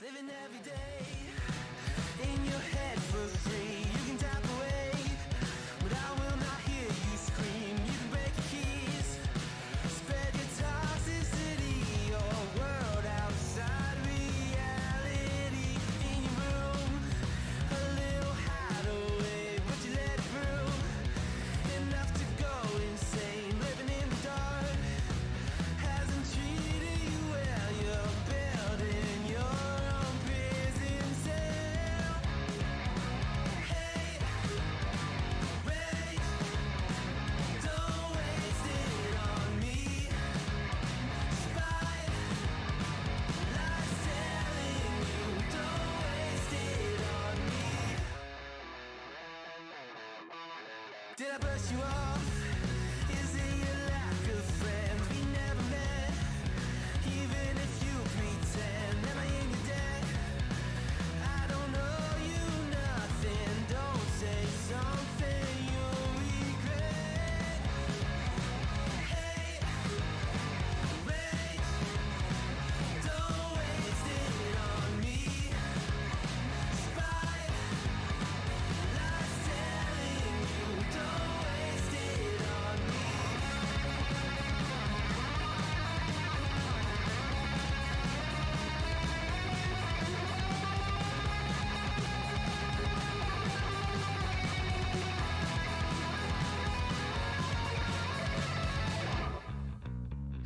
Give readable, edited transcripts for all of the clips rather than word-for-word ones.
Living every day in your head for free. You can tap away, but I will not hear you scream. You can break your keys, spread your toxicity, your world outside reality. In your room, a little hideaway, but you let it through. Enough to go insane, living in the dark hasn't treated you well. You're building your own prison cell. Hey, wait, don't waste it on me. Spite, lies telling you, don't waste it on me. Did I brush you off? Is it your lack of friends? We never met, even if you pretend. Am I in your debt? I don't owe you nothing. Don't say something you'll regret. Hey, wait, don't waste it on me. Spite, lies telling you, don't waste it on me.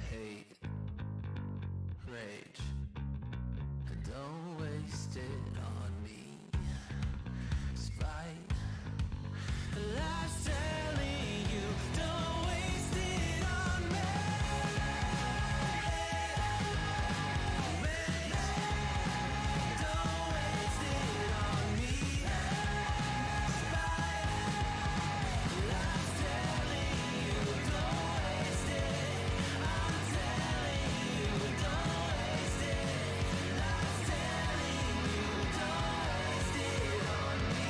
Hate, rage, don't waste it on me. Spite, lies telling you, don't waste it on me. Rage, don't waste it on me. Spite, lies telling you, don't waste it. I'm telling you, don't waste it. Lies telling you, don't waste it on me.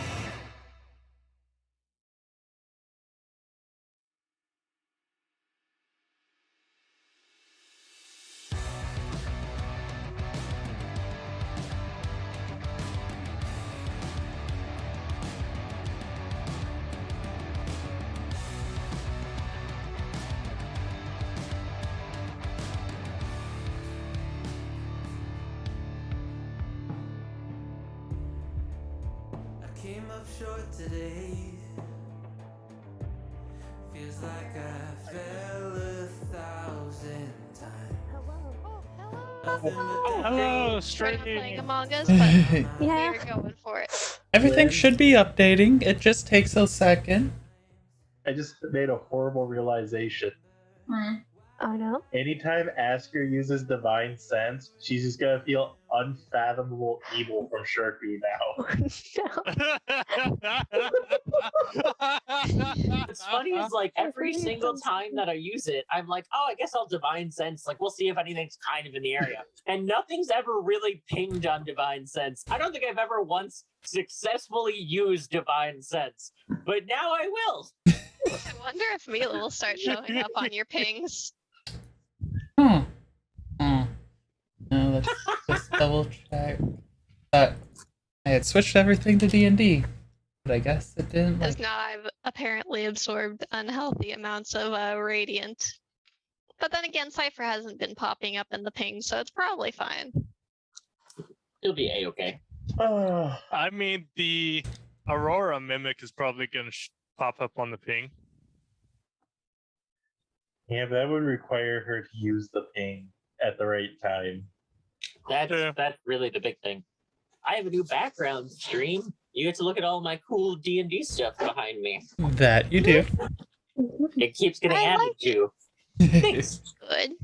I came up short today. Feels like I fell 1,000 times. Nothing but Hello, We're stream. not playing Among Us, but Yeah. we're going for it. Everything should be updating. It just takes a second. I just made a horrible realization. Oh no. Anytime Asker uses Divine Sense, she's just gonna feel unfathomable evil from Shirku now. What's funny is like every single time that I use it, I'm like, oh, I guess I'll Divine Sense. Like, we'll see if anything's kind of in the area. And nothing's ever really pinged on Divine Sense. I don't think I've ever once successfully used Divine Sense, but now I will. I wonder if Me'La will start showing up on your pings. Hmm. No, let's just double check. I had switched everything to D&D, but I guess it didn't. Because now I've apparently absorbed unhealthy amounts of Radiant. But then again, Cypher hasn't been popping up in the ping, so it's probably fine. It'll be A-okay. I mean, the Aurora mimic is probably going to pop up on the ping. Yeah, but that would require her to use the ping at the right time. That's really the big thing. I have a new background stream. You get to look at all my cool D&D stuff behind me. That you do. It keeps getting I added like to. Thanks. Good.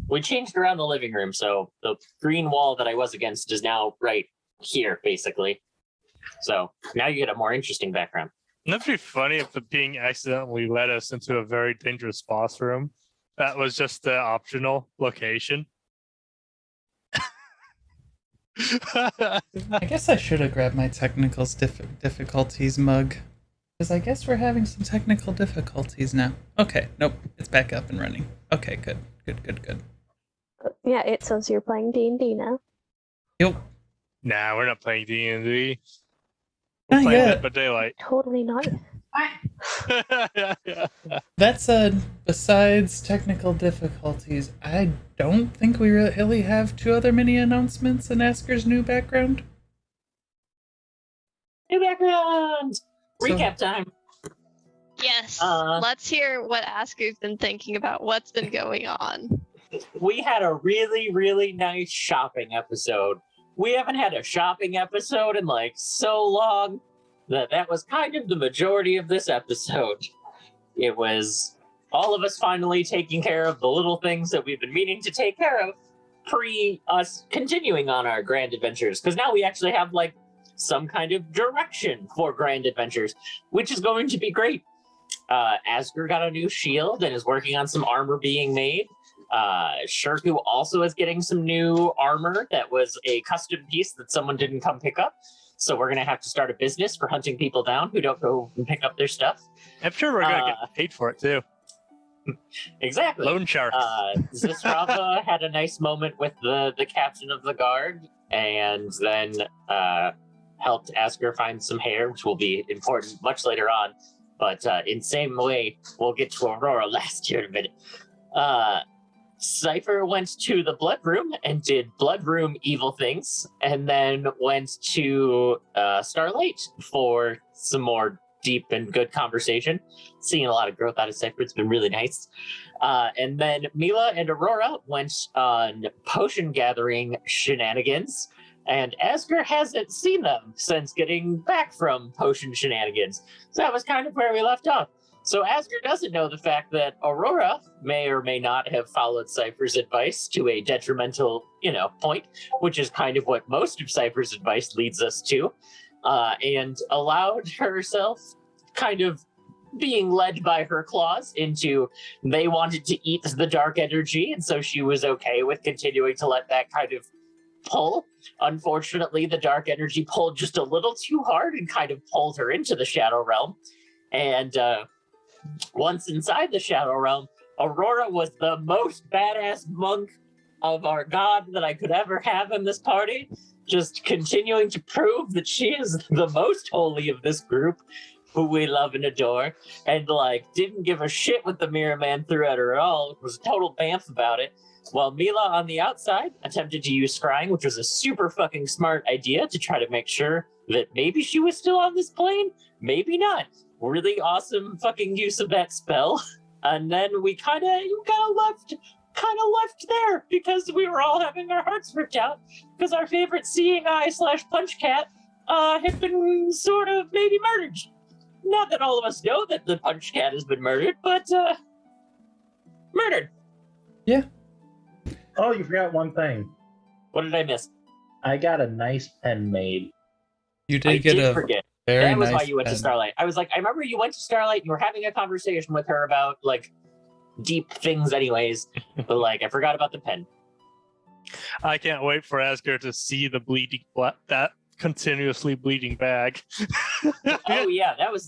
We changed around the living room, so the green wall that I was against is now right here, basically. So now you get a more interesting background. Wouldn't it be funny if the ping accidentally led us into a very dangerous boss room? That was just the optional location. I guess I should have grabbed my technical difficulties mug. Because I guess we're having some technical difficulties now. Okay, nope, it's back up and running. Okay, good. Yeah, it says you're playing D&D now. Yep. Nah, we're not playing D&D. Not We're playing yet. Dead by Daylight. Totally not. That's besides technical difficulties, I don't think we really have two other mini announcements in Asker's new background. New background! So- Recap time. Yes. Uh, Let's hear what Asker's been thinking about what's been going on. We had a really, really nice shopping episode. We haven't had a shopping episode in like so long that was kind of the majority of this episode. It was all of us finally taking care of the little things that we've been meaning to take care of pre us continuing on our grand adventures. Because now we actually have like some kind of direction for grand adventures, which is going to be great. Asger got a new shield and is working on some armor being made. Shirku also is getting some new armor that was a custom piece that someone didn't come pick up. So we're going to have to start a business for hunting people down who don't go and pick up their stuff. I'm sure we're going to get paid for it, too. Exactly. Loan sharks. Zisrava had a nice moment with the captain of the guard, and then helped Asger find some hair, which will be important much later on. But in same way, we'll get to Aurora last year in a minute. Cypher went to the blood room and did blood room evil things, and then went to Starlight for some more deep and good conversation. Seeing a lot of growth out of Cypher, it's been really nice. And then Me'La and Aurora went on potion gathering shenanigans, and Asger hasn't seen them since getting back from potion shenanigans. So that was kind of where we left off. So Asger doesn't know the fact that Aurora may or may not have followed Cypher's advice to a detrimental, point, which is kind of what most of Cypher's advice leads us to, and allowed herself kind of being led by her claws into they wanted to eat the dark energy, and so she was okay with continuing to let that kind of pull. Unfortunately, the dark energy pulled just a little too hard and kind of pulled her into the Shadow Realm. And once inside the Shadow Realm, Aurora was the most badass monk of our god that I could ever have in this party, just continuing to prove that she is the most holy of this group, who we love and adore, and didn't give a shit what the Mirror Man threw at her at all, was a total bamf about it. While Me'La on the outside attempted to use scrying, which was a super fucking smart idea to try to make sure that maybe she was still on this plane, maybe not. Really awesome fucking use of that spell. And then we kind of left there because we were all having our hearts ripped out because our favorite seeing eye / punch cat had been sort of maybe murdered. Not that all of us know that the punch cat has been murdered, but murdered. Yeah. Oh, you forgot one thing. What did I miss? I got a nice pen made. You I did get a forget. very That was nice why you went to pen. Starlight. I was like, I remember you went to Starlight and you were having a conversation with her about deep things anyways, but I forgot about the pen. I can't wait for Asger to see the that continuously bleeding bag. Oh yeah, that was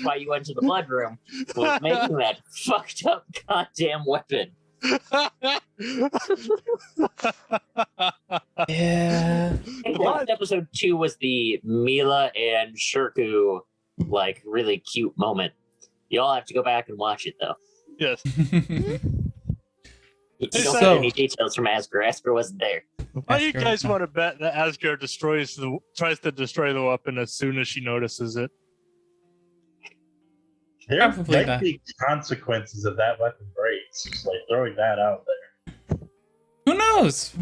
why you went to the blood room, was making that fucked up goddamn weapon. Yeah. I think last episode 2 was the Me'La and Shirku really cute moment. You all have to go back and watch it though. Yes. You don't So- get any details from Asger. Asger wasn't there. Why do you Asger was guys not- want to bet that Asger tries to destroy the weapon as soon as she notices it? There Probably might not. be consequences if that weapon breaks. Just throwing that out there. Who knows?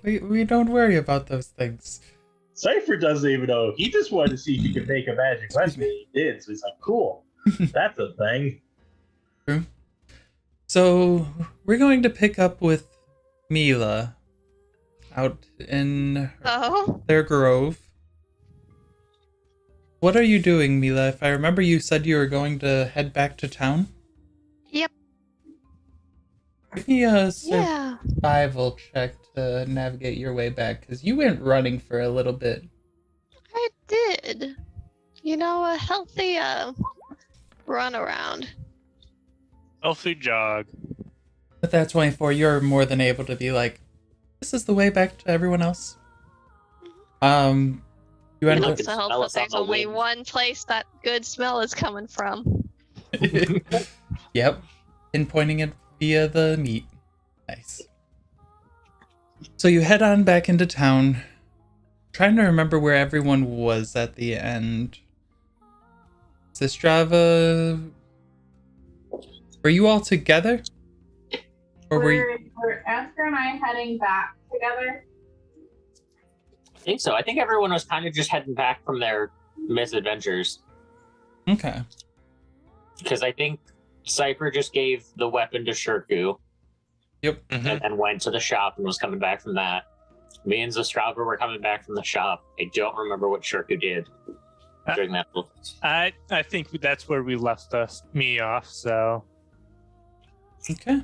We don't worry about those things. Cypher doesn't even know. He just wanted to see if he could make a magic weapon. He did, so he's like, cool. That's a thing. So we're going to pick up with Me'La out in Oh, their grove. What are you doing, Me'La? If I remember, you said you were going to head back to town. yep. Give me a Yeah. survival check to navigate your way back, because you went running for a little bit. I did. A healthy run around. Healthy jog. With that 24, you're more than able to be like, this is the way back to everyone else. You end Look, up. It's to help smell that us on there's the only wind. one place that good smell is coming from. Yep. Pinpointing it via the meat. Nice. So you head on back into town. Trying to remember where everyone was at the end. Sistrava, were you all together? Or were you... Were Esther and I heading back together? I think so. I think everyone was kind of just heading back from their misadventures. Okay. Because I think Cypher just gave the weapon to Shirku Yep. and then went to the shop and was coming back from that. Me and Zastrava were coming back from the shop. I don't remember what Shirku did during that. I think that's where we left me off. So Okay.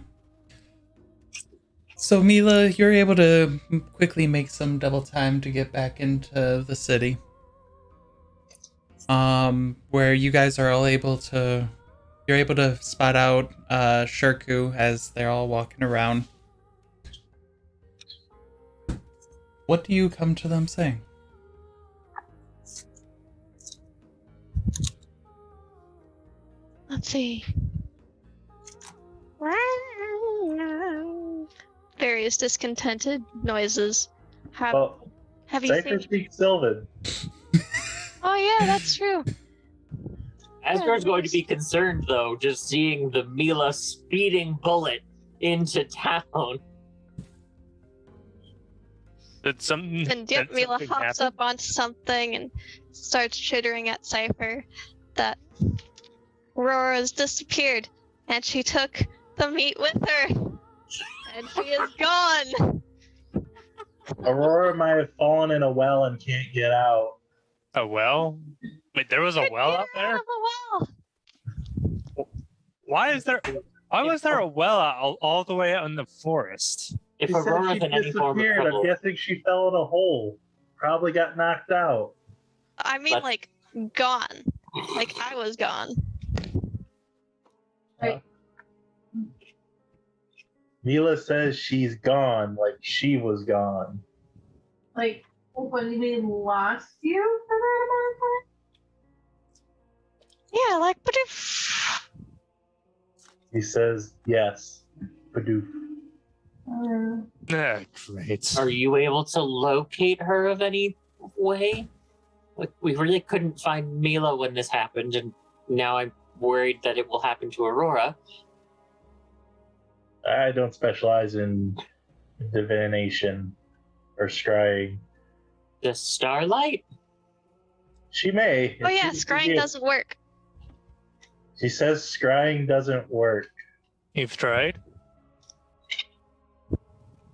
So Me'La, you're able to quickly make some double time to get back into the city. Where you guys are all able to... You're able to spot out Shirku as they're all walking around. What do you come to them saying? Let's see. Various discontented noises. Well, Have you Cypher seen? speaks Sylvan. Oh yeah, that's true. Asgard's going to be concerned, though, just seeing the Me'La speeding bullet into town. did something. And yep, did Me'La something hops happen? up onto something and starts chittering at Cypher that Aurora's disappeared and she took the meat with her. And she is gone. Aurora might have fallen in a well and can't get out. A well? Wait, there was a well out there? Oh, well. Why was there a well out all the way out in the forest? If She said Aurora's she in any form of disappeared. I'm trouble, guessing she fell in a hole. Probably got knocked out. I mean, Let's- like, gone. Like, I was gone. Me'La says she's gone, like she was gone. Like, when we lost you for that amount Yeah, like, but if. He says yes. Badoof. of time? Great. are you able to locate her of any way? Like, we really couldn't find Me'La when this happened, and now I'm worried that it will happen to Aurora. I don't specialize in divination or scrying. The starlight? She may. Oh, yeah, She- scrying doesn't work. She says scrying doesn't work. You've tried?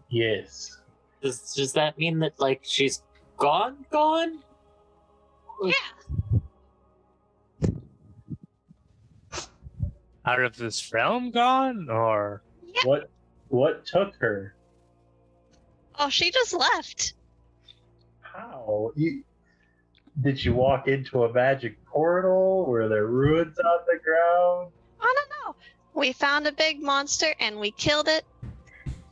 Yes. Does that mean that, like, she's gone? Yeah. Out of this realm gone? Or What took her? Oh, she just left. How? Did you walk into a magic portal? Were there ruins on the ground? I don't know. We found a big monster and we killed it.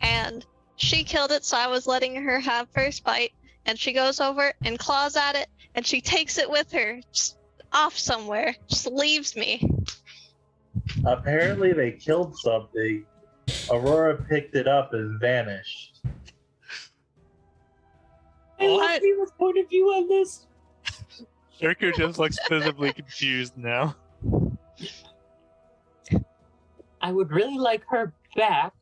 And she killed it, so I was letting her have first bite. And she goes over and claws at it, and she takes it with her, just off somewhere. Just leaves me. Apparently they killed something. Aurora picked it up and vanished. I love Me'La's point of view on this. Shirku just looks visibly confused now. I would really like her back.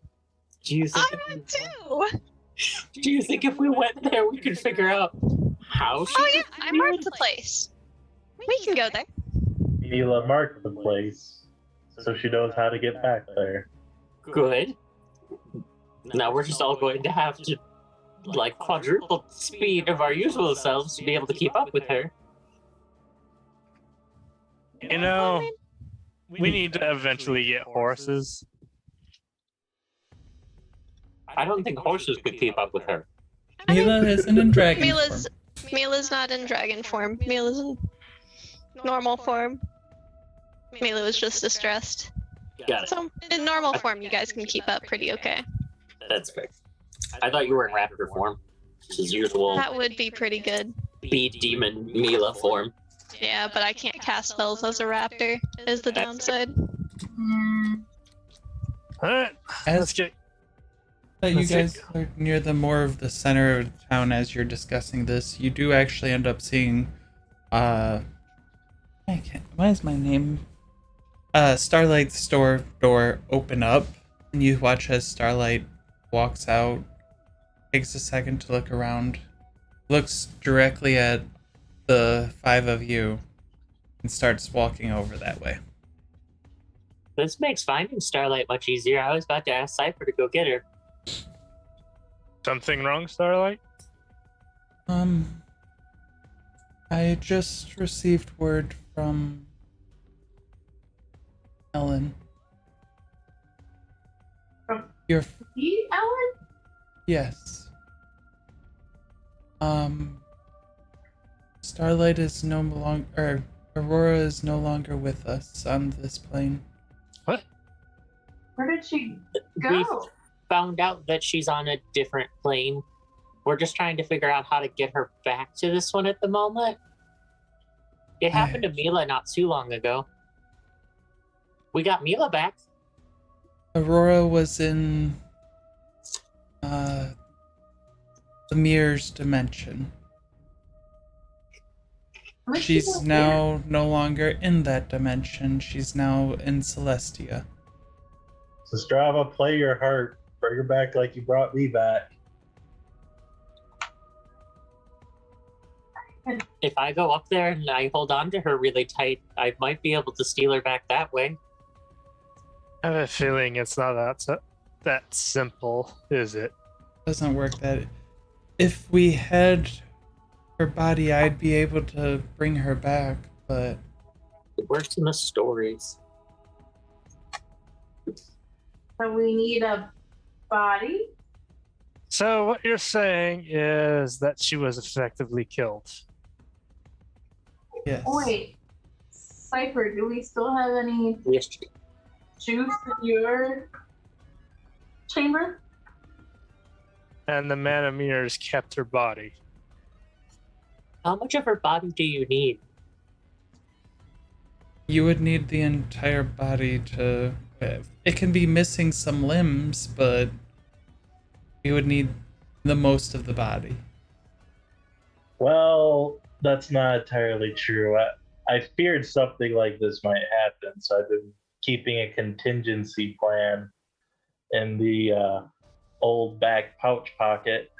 Do you think? I would too. Do you think if we went there, we could figure out how she? Oh yeah, I marked the place. We can go there. Me'La marked the place, so she knows how to get back there. Good. Now we're just all going to have to, like, quadruple speed of our usual selves to be able to keep up with her. You know, we need to eventually get horses. I don't think horses could keep up with her. I mean, Me'La isn't in dragon Me'La's form. Me'La's not in dragon form. Me'La's in normal form. Me'La was just distressed. Got it. So in normal form, you guys can keep up pretty okay. That's fair. I thought you were in raptor form, which is usual. That would be pretty good. be demon Me'La form. Yeah, but I can't cast spells as a raptor, is the downside. All right, As- let's get. You Let's guys check. are near the more of the center of town as you're discussing this. You do actually end up seeing, I can't. Why is my name? Starlight's store door open up, and you watch as Starlight walks out. Takes a second to look around, looks directly at the 5 of you, and starts walking over that way. This makes finding Starlight much easier. I was about to ask Cypher to go get her. Something wrong, Starlight? I just received word from Elyn. From Your you, Elyn? yes. Starlight is no longer, Aurora is no longer with us on this plane. What? Where did she We go? found out that she's on a different plane. We're just trying to figure out how to get her back to this one at the moment. It happened to Me'La not too long ago. We got Me'La back. Aurora was in the mirror's dimension. Where's she She's going now no longer in that dimension. She's now in Celestia. So Strava, play your heart. Bring her back like you brought me back. If I go up there and I hold on to her really tight, I might be able to steal her back that way. I have a feeling it's not that simple, is it? Doesn't work that. If we had her body, I'd be able to bring her back, but It works in the stories. So we need a body? So what you're saying is that she was effectively killed. yes. Wait. Cypher, do we still have any Yes. juice in your chamber? And the Man of Mirrors kept her body. How much of her body do you need? You would need the entire body to. It can be missing some limbs, but you would need the most of the body. Well, that's not entirely true. I feared something like this might happen, so I've been keeping a contingency plan in the old back pouch pocket.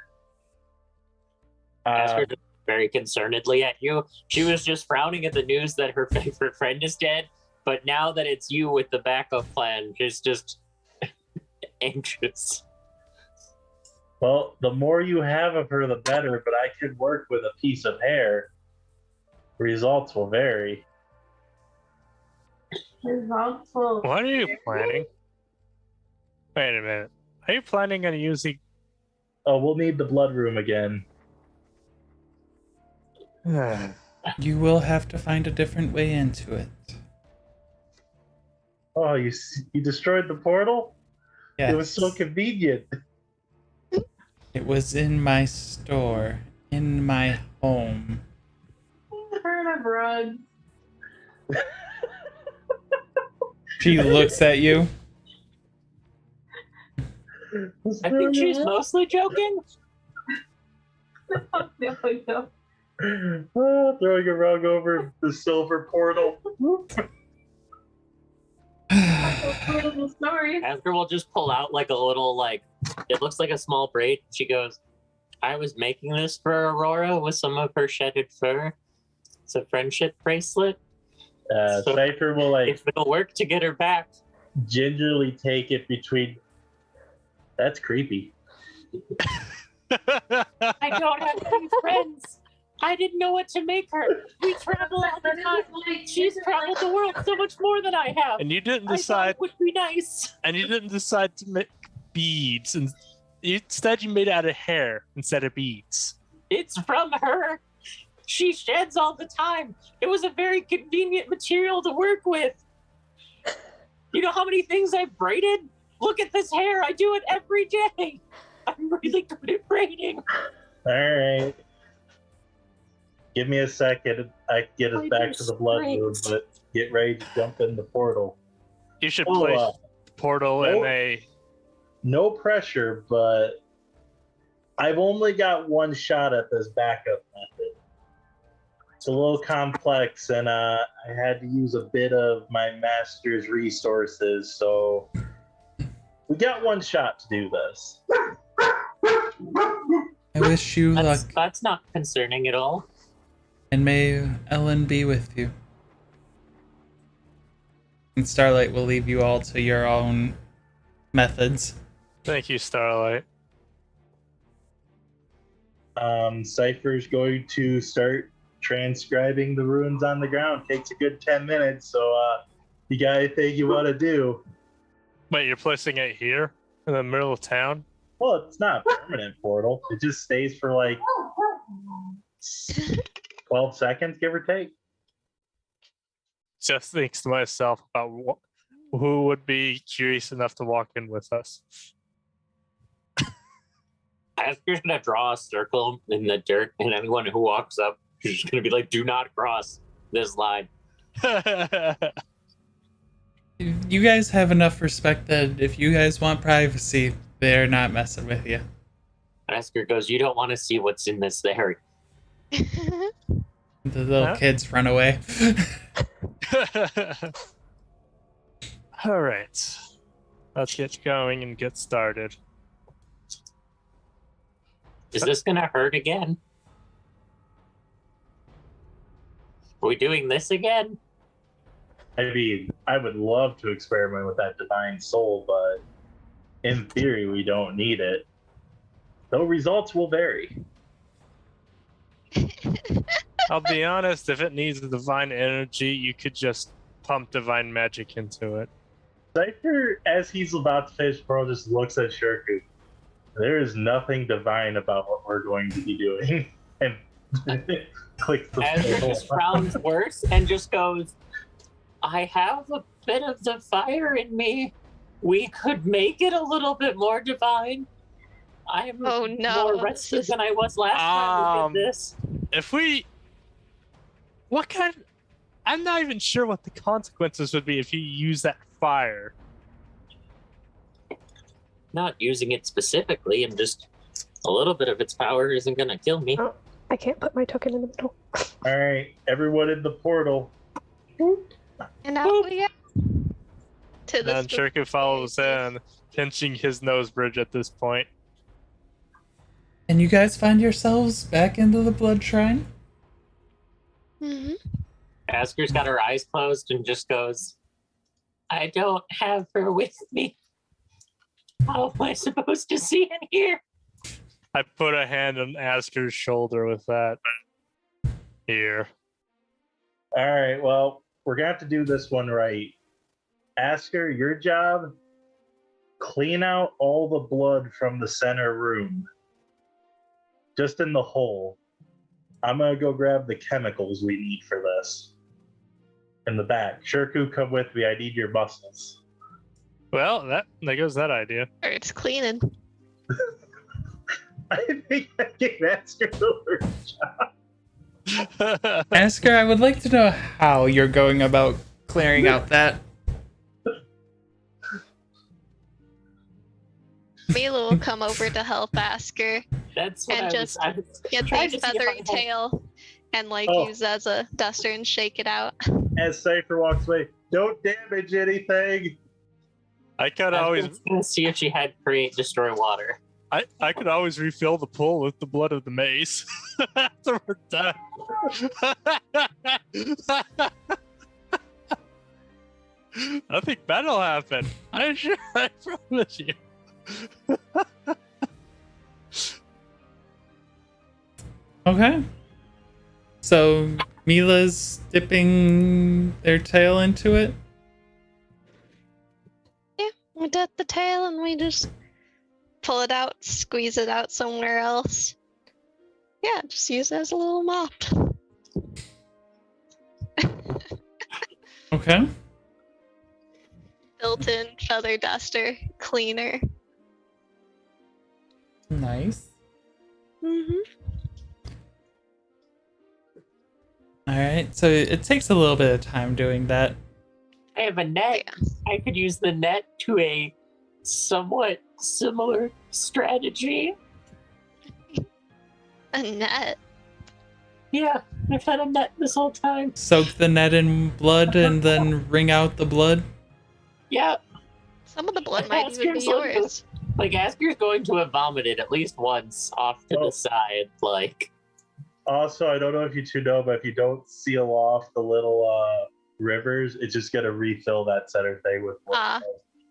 Asker just very concernedly at you. She was just frowning at the news that her favorite friend is dead, but now that it's you with the backup plan, she's just anxious. Well, the more you have of her, the better, but I could work with a piece of hair. Results will vary. Results will. What are you planning? Wait a minute. Are you planning on using... Oh, we'll need the blood room again. You will have to find a different way into it. Oh, you destroyed the portal? Yes. It was so convenient. It was in my store, in my home. Heard of rugs. She looks at you. I think she's mostly joking. No. Oh, throwing a rug over the silver portal. Incredible story. Asker will just pull out like a little, it looks like a small braid. She goes, I was making this for Aurora with some of her shedded fur. It's a friendship bracelet. So Cypher will if it'll work to get her back. gingerly take it between. That's creepy. I don't have any friends. I didn't know what to make her. We travel all the time. She's traveled the world so much more than I have. And you didn't I thought decide... it would be nice. And you didn't decide to make beads. And instead you made it out of hair instead of beads. It's from her. She sheds all the time. It was a very convenient material to work with. You know how many things I've braided? Look at this hair. I do it every day. I'm really good at braiding. All right. Give me a second. I can get us I back do to the blood room, strengths. but get ready to jump in the portal. You should Oh, place portal in nope. a. No pressure, but I've only got one shot at this backup method. It's a little complex, and I had to use a bit of my master's resources, so we got one shot to do this. I wish you luck, That's not concerning at all. and may Elyn be with you. And Starlight will leave you all to your own methods. Thank you, Starlight. Cypher's going to start transcribing the runes on the ground. Takes a good 10 minutes, so you got anything you want to do? Wait, you're placing it here in the middle of town? Well, it's not a permanent portal. It just stays for like 12 seconds, give or take. Just thinks to myself about who would be curious enough to walk in with us. Asker's gonna draw a circle in the dirt, and anyone who walks up is just gonna be like, "Do not cross this line." You guys have enough respect that if you guys want privacy, they're not messing with you. Asker goes, "You don't want to see what's in this there." The little Huh? kids run away. All right. Let's get going and get started. Is this gonna hurt again? Are we doing this again? I mean, I would love to experiment with that divine soul, but in theory, we don't need it. Though results will vary. I'll be honest, if it needs the divine energy, you could just pump divine magic into it. Cypher, as he's about to finish Pearl, just looks at Shirku. There is nothing divine about what we're going to be doing. And clicks the Asker just frowns worse and just goes, "I have a bit of the fire in me. We could make it a little bit more divine. I'm Oh, no. more rested than I was last time we did this." If we... What kind... I'm not even sure what the consequences would be if you use that fire. Not using it specifically, and just a little bit of its power isn't gonna kill me. Oh, I can't put my token in the middle. All right, everyone in the portal. And out we go. To the And Shirku follows in, pinching his nose bridge at this point. And you guys find yourselves back into the blood shrine? Mhm. Asker's got her eyes closed and just goes, "I don't have her with me. How am I supposed to see in here?" I put a hand on Asker's shoulder with that. Here. All right, well, we're going to have to do this one right. Asker, your job, clean out all the blood from the center room. Just in the hole. I'm going to go grab the chemicals we need for this. In the back. Shirku, come with me. I need your muscles. Well, there goes that idea. Or it's cleaning. I think I gave Asker the worst job. Asker, I would like to know how you're going about clearing out that. Me'La will come over to help Asker, That's what And I just was get trying the to see if I feathery had- tail, and like Oh. use as a duster and shake it out. As Cypher walks away, don't damage anything. I could I always was gonna see if she had create destroy water. I could always refill the pool with the blood of the mace after we're done. Nothing bad will happen. I promise you. Okay. So Mila's dipping their tail into it. We dip the tail and we just pull it out, squeeze it out somewhere else. Yeah, just use it as a little mop. Okay. Built-in feather duster cleaner. Nice. Mm-hmm. All right, so it takes a little bit of time doing that. I have a net. I could use the net to a somewhat similar strategy. A net. Yeah, I've had a net this whole time. Soak the net in blood and then wring out the blood. Yeah. Some of the blood might even be Asker's going to- yours. Like, Asker's going to have vomited at least once off to the side. Like, Also, I don't know if you two know, but if you don't seal off the little rivers, it's just gonna refill that center thing with water.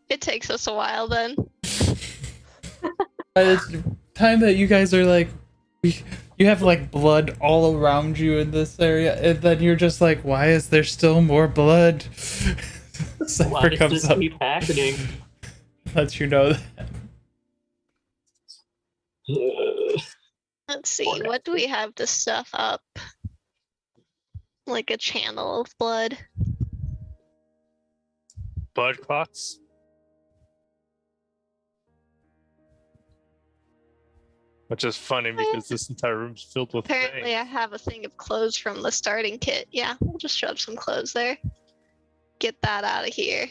It takes us a while then. By the time that you guys are like, you have like blood all around you in this area, and then you're just like, why is there still more blood? why Cypher does comes this up, keep happening? lets you know that. Let's see, what do we have to stuff up? Like a channel of blood. Blood clots. Which is funny because this entire room's filled with Apparently things. I have a thing of clothes from the starting kit. Yeah, we'll just shove some clothes there. Get that out of here.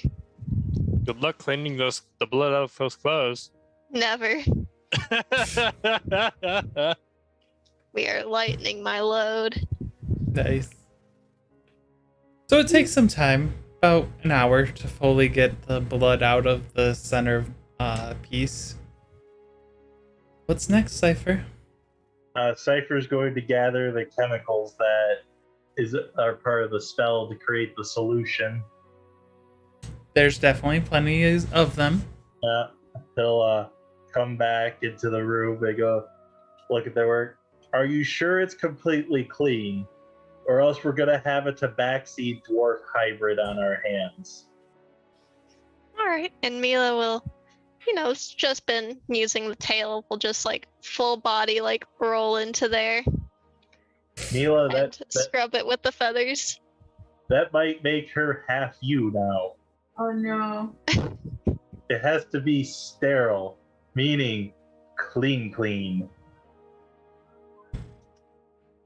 Good luck cleaning the blood out of those clothes. Never. We are lightening my load. Nice. So it takes some time, about an hour, to fully get the blood out of the center piece. What's next, Cypher? Cypher's going to gather the chemicals that are part of the spell to create the solution. There's definitely plenty of them. He'll come back into the room. They go look at their work. Are you sure it's completely clean? Or else we're going to have a tabaxi dwarf hybrid on our hands. Alright, and Me'La will, it's just been using the tail, will just like full body like roll into there Me'La, and scrub it with the feathers. that might make her half you now. Oh no. It has to be sterile, meaning clean.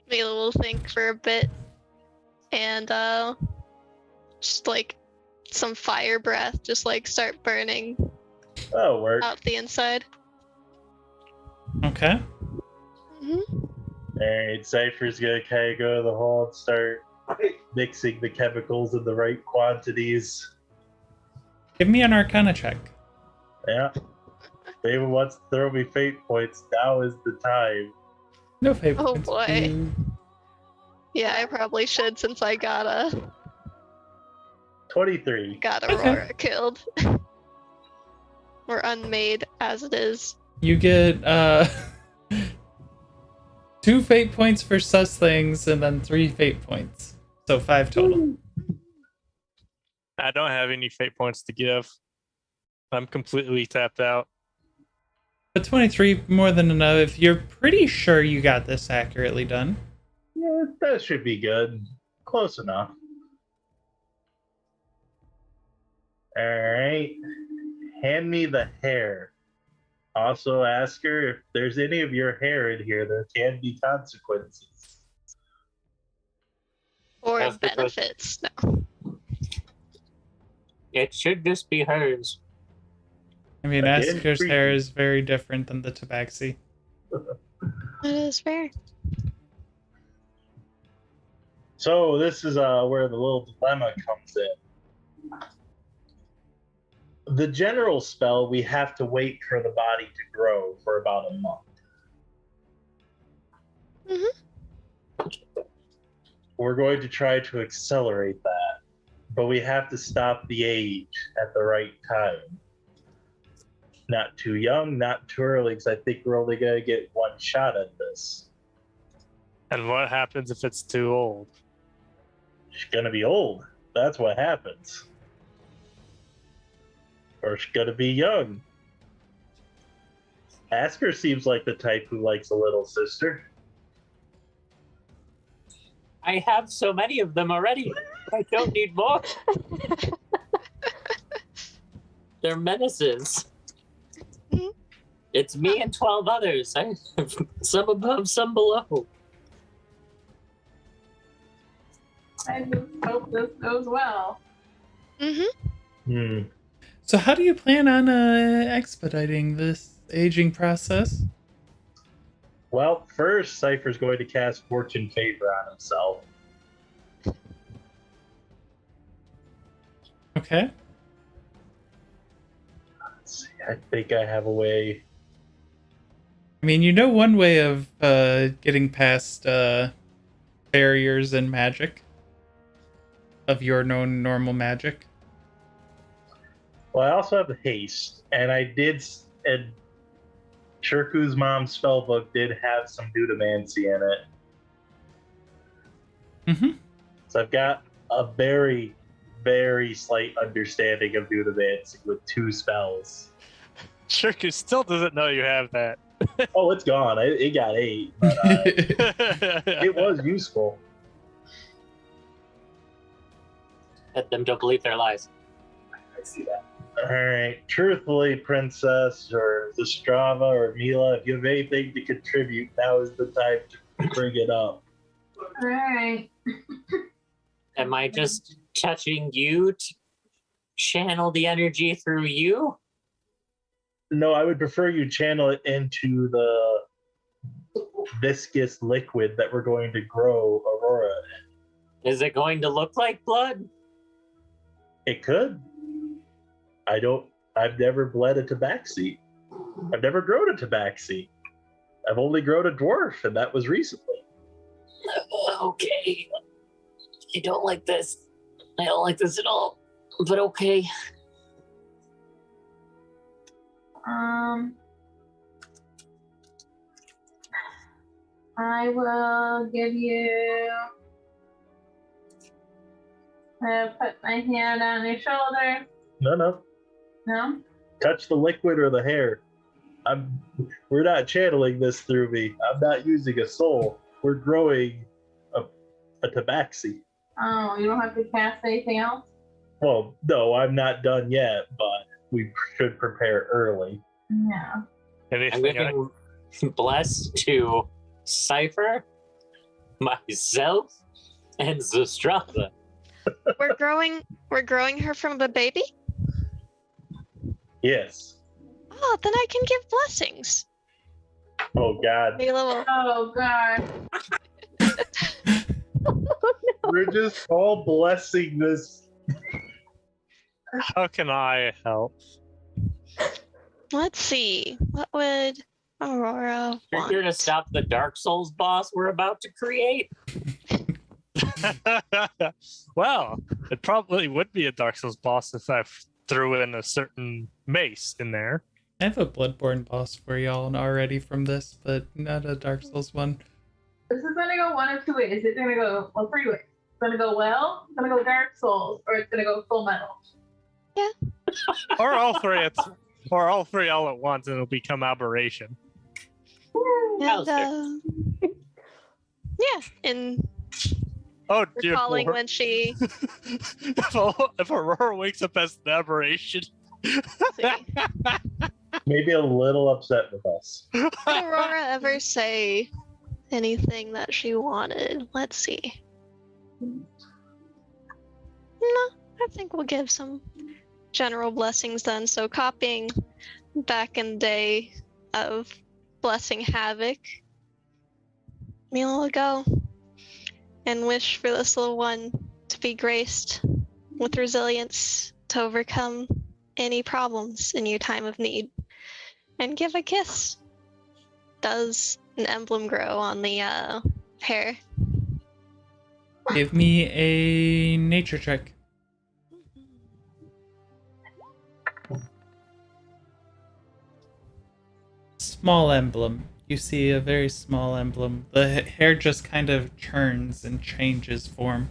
Me'La will think for a bit and just like some fire breath, just like start burning That'll work. out the inside. Okay. Alright, Cypher's gonna kind of go to the hole and start mixing the chemicals in the right quantities. Give me an Arcana check. Yeah. David wants to throw me fate points. Now is the time. No fate Oh, points. boy. Yeah, I probably should since I got 23. Aurora killed. Or unmade as it is. You get 2 fate points for sus things and then 3 fate points. So 5 total. I don't have any fate points to give. I'm completely tapped out. But 23 more than enough if you're pretty sure you got this accurately done. Yeah, that should be good. Close enough. Alright. Hand me the hair. Also ask her if there's any of your hair in here, there can be consequences. Or That's the question. benefits. No. It should just be hers. I mean, Again, Asker's free. hair is very different than the tabaxi. That is fair. So this is where the little dilemma comes in. The general spell, we have to wait for the body to grow for about a month. We're going to try to accelerate that, but we have to stop the age at the right time. Not too young, not too early, because I think we're only going to get one shot at this. And what happens if it's too old? She's going to be old. That's what happens. Or she's going to be young. Asker seems like the type who likes a little sister. I have so many of them already. I don't need more. They're menaces. It's me and 12 others. Some above, some below. I just hope this goes well. Mm-hmm. So how do you plan on expediting this aging process? Well, first, Cypher's going to cast Fortune Favor on himself. Okay. Let's see, I think I have a way. I mean, you know one way of getting past barriers in magic? Of your known normal magic? Well, I also have haste, and and Shirku's mom's spellbook did have some dudamancy in it. Mm-hmm. So I've got a very, very slight understanding of dudamancy with 2 spells. Shirku still doesn't know you have that. Oh, it's gone. It got 8, but it was useful. Let them don't believe their lies. I see that. All right. Truthfully, Princess or Lustraught or Me'La, if you have anything to contribute, now is the time to bring it up. Alright. Am I just touching you to channel the energy through you? No, I would prefer you channel it into the viscous liquid that we're going to grow Aurora in. Is it going to look like blood? It could. I've never bled a tabaxi. I've never grown a tabaxi. I've only grown a dwarf, and that was recently. Okay. I don't like this. I don't like this at all. But okay. I will give you. Put my hand on your shoulder. No. No? Touch the liquid or the hair. We're not channeling this through me. I'm not using a soul. We're growing a tabaxi. Oh, you don't have to cast anything else? Well, no, I'm not done yet, but we should prepare early. Yeah. I'm Anything giving bless to Cypher, myself, and Zustrava. We're growing her from a baby? Yes. Oh, then I can give blessings. Oh, God. Me'La will Oh, God. We're just all blessing this. How can I help? Let's see. What would Aurora You're want? here to stop the Dark Souls boss we're about to create? Well, it probably would be a Dark Souls boss if I threw in a certain mace in there. I have a Bloodborne boss for y'all already from this, but not a Dark Souls one. This is gonna go one of 2 ways. It's gonna go, 3 ways. It's gonna go well, it's gonna go Dark Souls, or it's gonna go Full Metal. Or all three all at once, and it'll become aberration. And, yeah, and Oh dear recalling Lord. when she if Aurora wakes up as an aberration. Maybe a little upset with us. Did Aurora ever say anything that she wanted? Let's see. No, I think we'll give some general blessings then. So copying back in the day of blessing havoc, Me'La will go and wish for this little one to be graced with resilience to overcome any problems in your time of need, and give a kiss. Does an emblem grow on the hair? Give me a nature check. Small emblem. You see a very small emblem. The hair just kind of churns and changes form.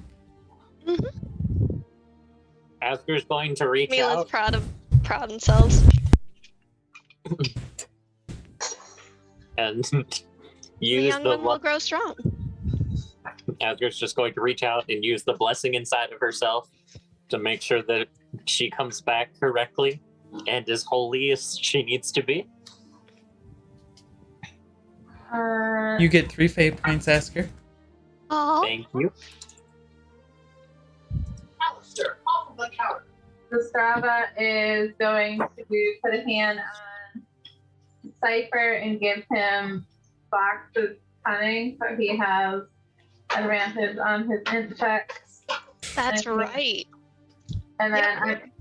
Asker's going to reach Me'La's out. proud themselves. And The use young the one will grow strong. Asker's just going to reach out and use the blessing inside of herself to make sure that she comes back correctly and as holy as she needs to be. You get 3 fate points, Asker. Oh, Thank you. Lustraught is going to put a hand on Cypher and give him Fox's cunning, so he has advantage on his int checks. That's right. And then I'm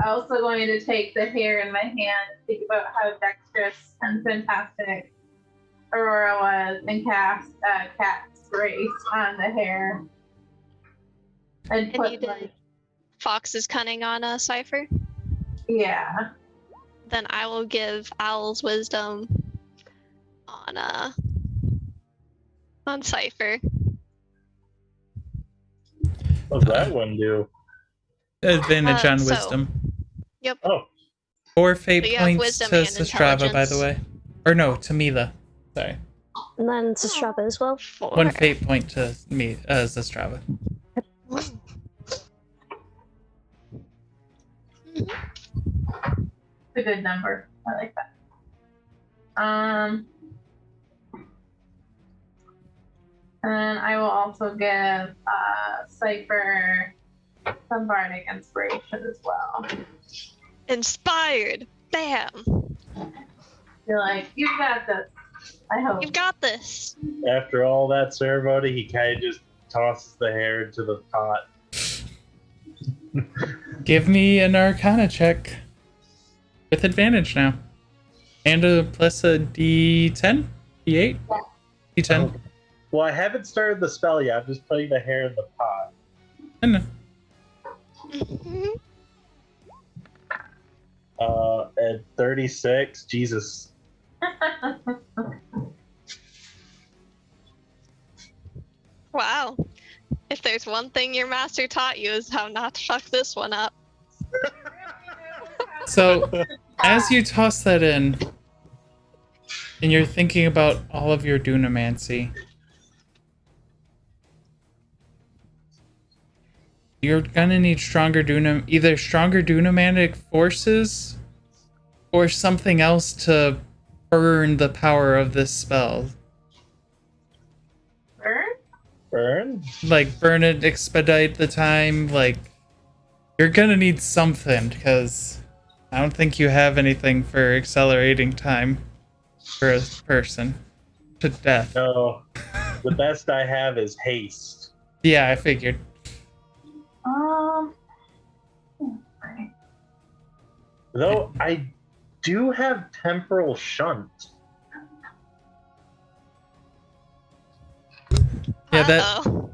also going to take the hair in my hand and think about how dexterous and fantastic Aurora was and cast Cat's Grace on the hair. And And you put did like, Fox's cunning on a Cypher. yeah. Then I will give Owl's wisdom on Cypher. What's that one do? Advantage on so- wisdom. Yep. Oh, 4 fate So you have points wisdom to and Systrava, by the intelligence. way. Or no, to Me'La. Sorry. And then to Strava as well. 4. 1 fate point to me, Systrava. It's a good number. I like that. And I will also give Cypher some bardic inspiration as well. Inspired. Bam. You're like, you've got this. I hope. You've got this. after all that ceremony, he kind of just tosses the hair into the pot. Give me an Arcana check. With advantage now. And a plus a D10? D8? D10? Well, I haven't started the spell yet. I'm just putting the hair in the pot. I know. And 36. Jesus. Wow. If there's one thing your master taught you is how not to fuck this one up. So, as you toss that in, and you're thinking about all of your Dunamancy, you're gonna need either stronger Dunamantic forces, or something else to burn the power of this spell. Burn? Burn? Like, burn it, expedite the time, like, you're gonna need something, because I don't think you have anything for accelerating time for a person to death. No. The best I have is haste. Yeah, I figured. Though I do have temporal shunt. Yeah, that Uh-oh.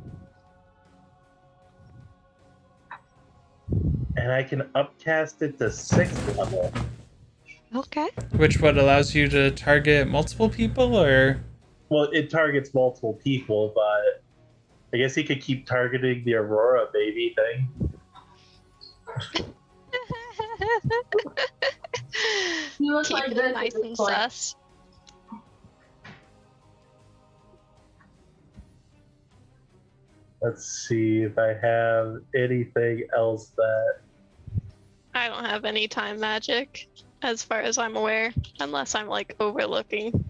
And I can upcast it to 6th level. Okay. which what allows you to target multiple people, or Well, it targets multiple people, but I guess he could keep targeting the Aurora baby thing. You look Keep like it this nice at this and point. sus. Let's see if I have anything else that. I don't have any time magic, as far as I'm aware, unless I'm like overlooking.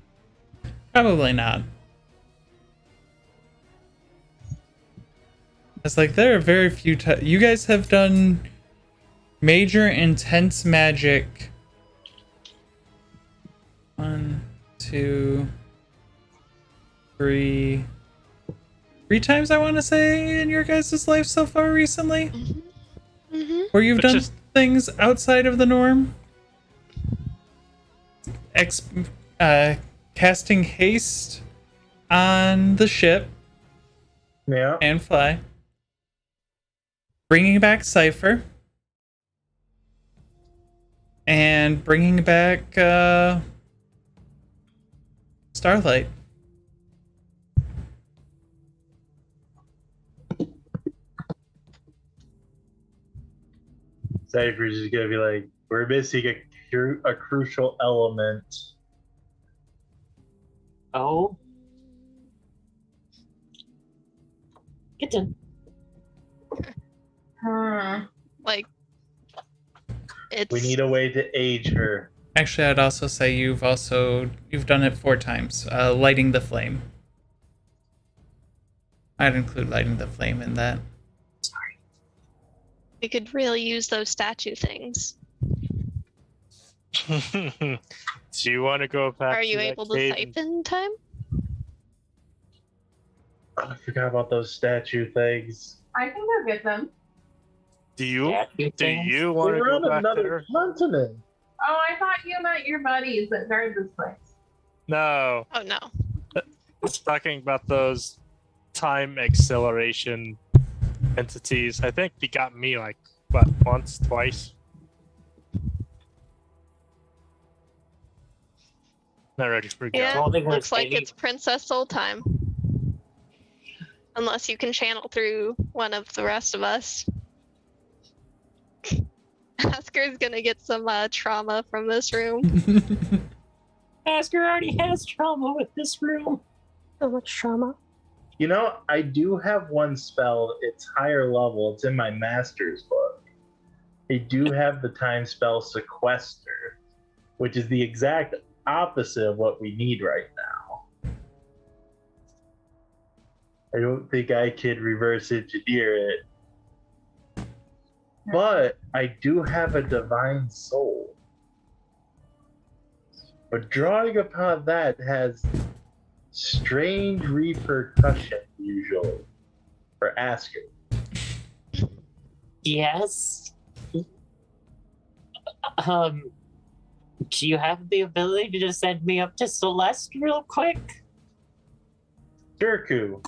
probably not. It's like there are very few you guys have done major intense magic 1, 2, 3 times, I want to say, in your guys' life so far recently, where you've But done just- things outside of the norm. Casting haste on the ship Yeah. and fly, bringing back Cypher, and bringing back Starlight. Cypher's just gonna be like, we're missing a crucial element. Oh. Kitten. Like, it's. We need a way to age her. Actually, I'd also say you've done it 4 times. Lighting the flame. I'd include lighting the flame in that. We could really use those statue things. Do you want to go back? Are you that able to cave type and- in time? I forgot about those statue things. I can go get them. Do you? Statue Do things? you want to We're go on back another there? continent. Oh, I thought you meant your buddies that guard this place. No, Oh no. I was talking about those time acceleration entities. I think they got me like what, once, twice. Not ready for go. Yeah, don't think there's looks like any- it's Princess Soul time. Unless you can channel through one of the rest of us. Asker's gonna get some trauma from this room. Asker already has trauma with this room. So much trauma. You know, I do have one spell. It's higher level. It's in my master's book. I do have the time spell Sequester, which is the exact opposite of what we need right now. I don't think I could reverse engineer it. But I do have a divine soul. But drawing upon that has strange repercussions usually for Asker. Yes. Do you have the ability to send me up to Celeste real quick? Jirku,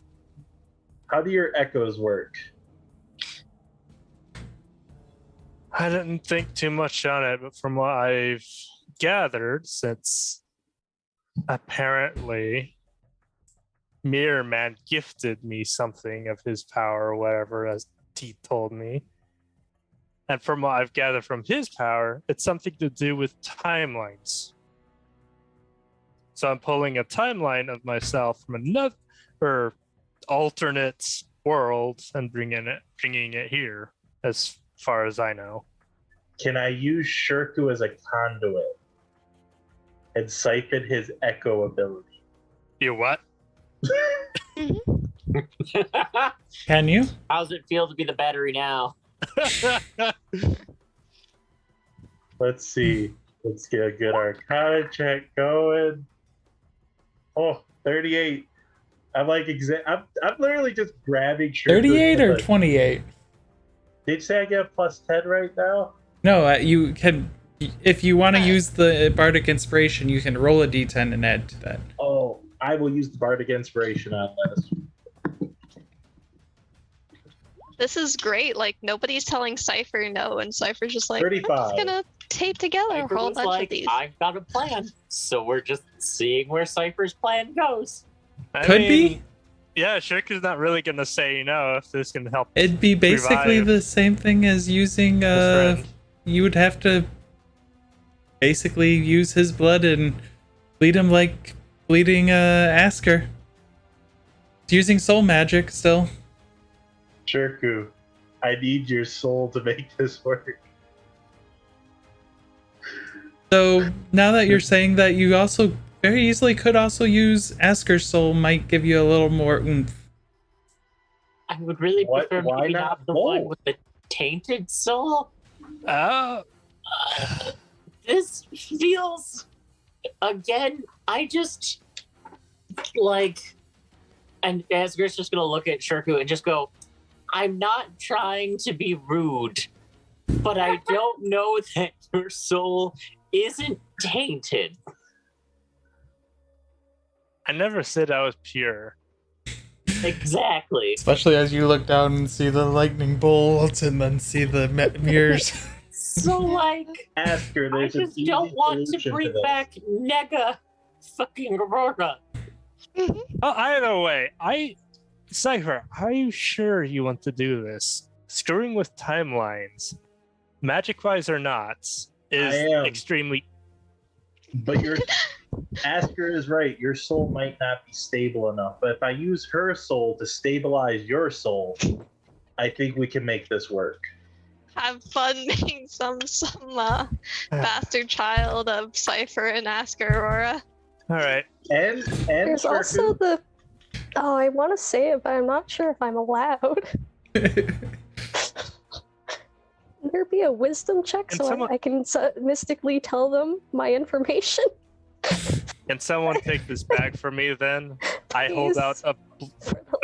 how do your echoes work? I didn't think too much on it, but from what I've gathered, since apparently Mirror Man gifted me something of his power or whatever, as T told me. And from what I've gathered from his power, it's something to do with timelines. So I'm pulling a timeline of myself from another alternate world and bringing it here, as far as I know. Can I use Shirku as a conduit and siphon his echo ability? You what? Can you? How's it feel to be the battery now? Let's see. Let's get a good Arcana check going. Oh, 38. I'm like, I'm literally just grabbing Shirku. 38 or 28? Did you say I get plus 10 right now? No, you can. If you want to use the Bardic Inspiration, you can roll a d10 and add to that. Oh, I will use the Bardic Inspiration on this. This is great. Like, nobody's telling Cypher no, and Cypher's just like, I'm 35. just gonna tape together a Cypher whole was bunch like, of these. I've got a plan. So we're just seeing where Cypher's plan goes. Could be. Yeah, Shirku's not really gonna say no if this can help. It'd be basically Revive. the same thing as using. his friend. You would have to basically use his blood and bleed him like bleeding Asker. It's using soul magic still. Shirku, I need your soul to make this work. So now that you're saying that, you also very easily could also use Asker's soul. Might give you a little more oomph. I would really What- prefer why maybe not not the one both? with the tainted soul. This feels again. I just like, and Asger's just gonna look at Shirku and just go, "I'm not trying to be rude, but I don't know that your soul isn't tainted." I never said I was pure. Exactly. Especially as you look down and see the lightning bolts and then see the mirrors. So like, Asker, I there's an just easy don't want to solution bring this. back Nega fucking Aurora. Oh, either way, Cypher, are you sure you want to do this? Screwing with timelines, magic-wise or not, I is am. extremely. But Asker is right. Your soul might not be stable enough. But if I use her soul to stabilize your soul, I think we can make this work. Have fun being some bastard child of Cypher and Asker Aurora. All right. And There's Shirku, also the. Oh, I want to say it, but I'm not sure if I'm allowed. Can there be a wisdom check Can so someone- I can mystically tell them my information? Can someone take this bag from me then? I hold Please. out a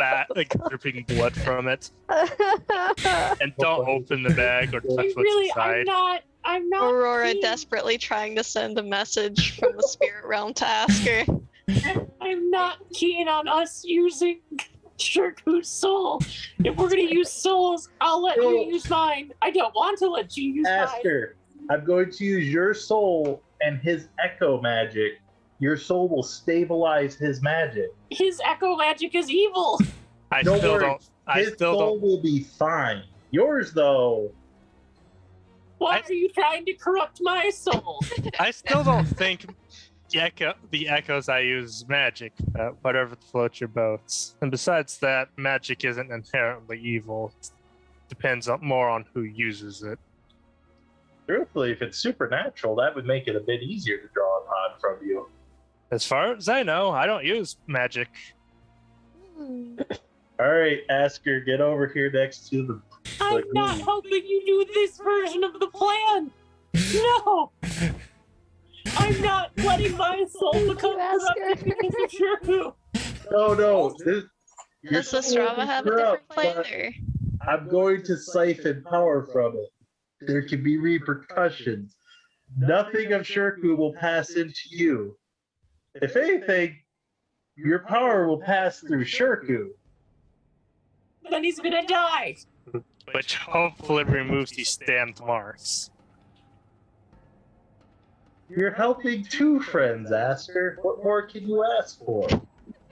bat, like dripping blood from it, and don't open the bag or touch what's inside. I'm not. Aurora keen. desperately trying to send a message from the spirit realm to ask her. I'm not keen on us using Shirku's soul. If we're gonna use souls, I'll let you use mine. I don't want to let you use mine. Asker, I'm going to use your soul and his echo magic. Your soul will stabilize his magic. His echo magic is evil. I Don't still worry, don't. I His still soul don't. will be fine. Yours, though. Why are you trying to corrupt my soul? I still don't think the echoes I use is magic. Whatever floats your boats. And besides that, magic isn't inherently evil. It depends more on who uses it. Truthfully, if it's supernatural, that would make it a bit easier to draw upon from you. As far as I know, I don't use magic. All right, Asker, get over here next to the. I'm not helping you do this version of the plan. No. I'm not letting my soul become corrupted because of Shirku. No. Does the Strava have a different plan? Or? I'm going to siphon power from it. There can be repercussions. Nothing of Shirku will pass into you. If anything, your power will pass through Shirku. Then he's gonna die. Which hopefully removes these damned marks. You're helping two friends, Asker. What more can you ask for?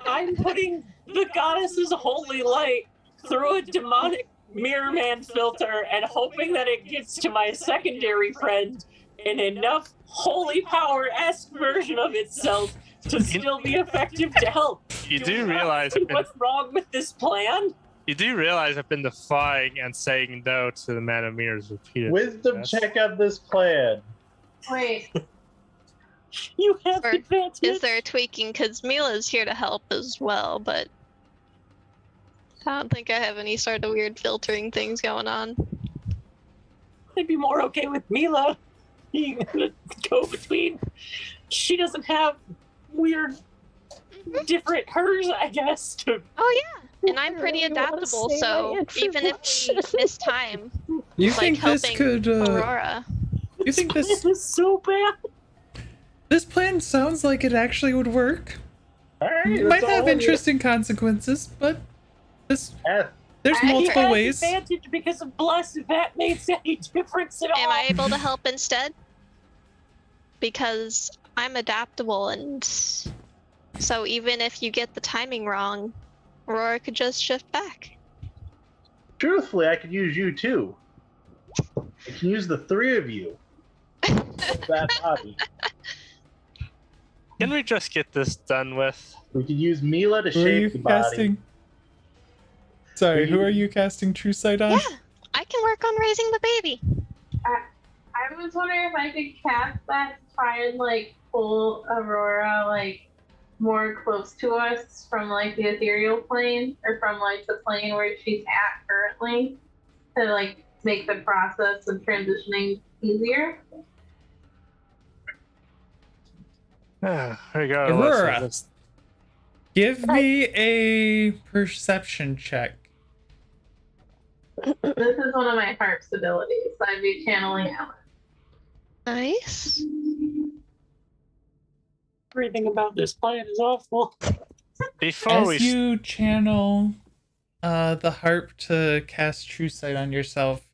I'm putting the goddess's holy light through a demonic mirror man filter and hoping that it gets to my secondary friend in enough holy power-esque version of itself to still be effective to help. You do we not realize see what's wrong with this plan? You do realize I've been defying and saying no to the Man of Mirrors repeatedly. Wisdom yes? check on this plan. Wait, You have Or advantage. Is there a tweaking? Because Me'La's here to help as well, but I don't think I have any sort of weird filtering things going on. I'd be more okay with Me'La being the go-between. She doesn't have weird, different hers, I guess. Oh yeah, and I'm pretty You wanna adaptable, say so my even if we information? miss time, You like think this helping could? Aurora. You think This this is so bad. this plan sounds like it actually would work? All right, It might have interesting consequences, but there's I multiple had ways. advantage because of Bless, if that makes any difference at all. Am I able to help instead? Because I'm adaptable, and so even if you get the timing wrong, Aurora could just shift back. Truthfully, I could use you too. I can use the three of you. With that body. Can we just get this done with? We could use Me'La to Who are you shape the body. casting? Sorry, who are you casting True Sight on? Yeah, I can work on raising the baby. I was wondering if I could cast that to try and like pull Aurora like more close to us from like the ethereal plane or from like the plane where she's at currently to like make the process of transitioning easier. There we go. Aurora. Let's- Give me a perception check. This is one of my harp's abilities. So I'd be channeling Elyn. Nice. Everything about this plan is awful. Before we As you channel the harp to cast True Sight on yourself,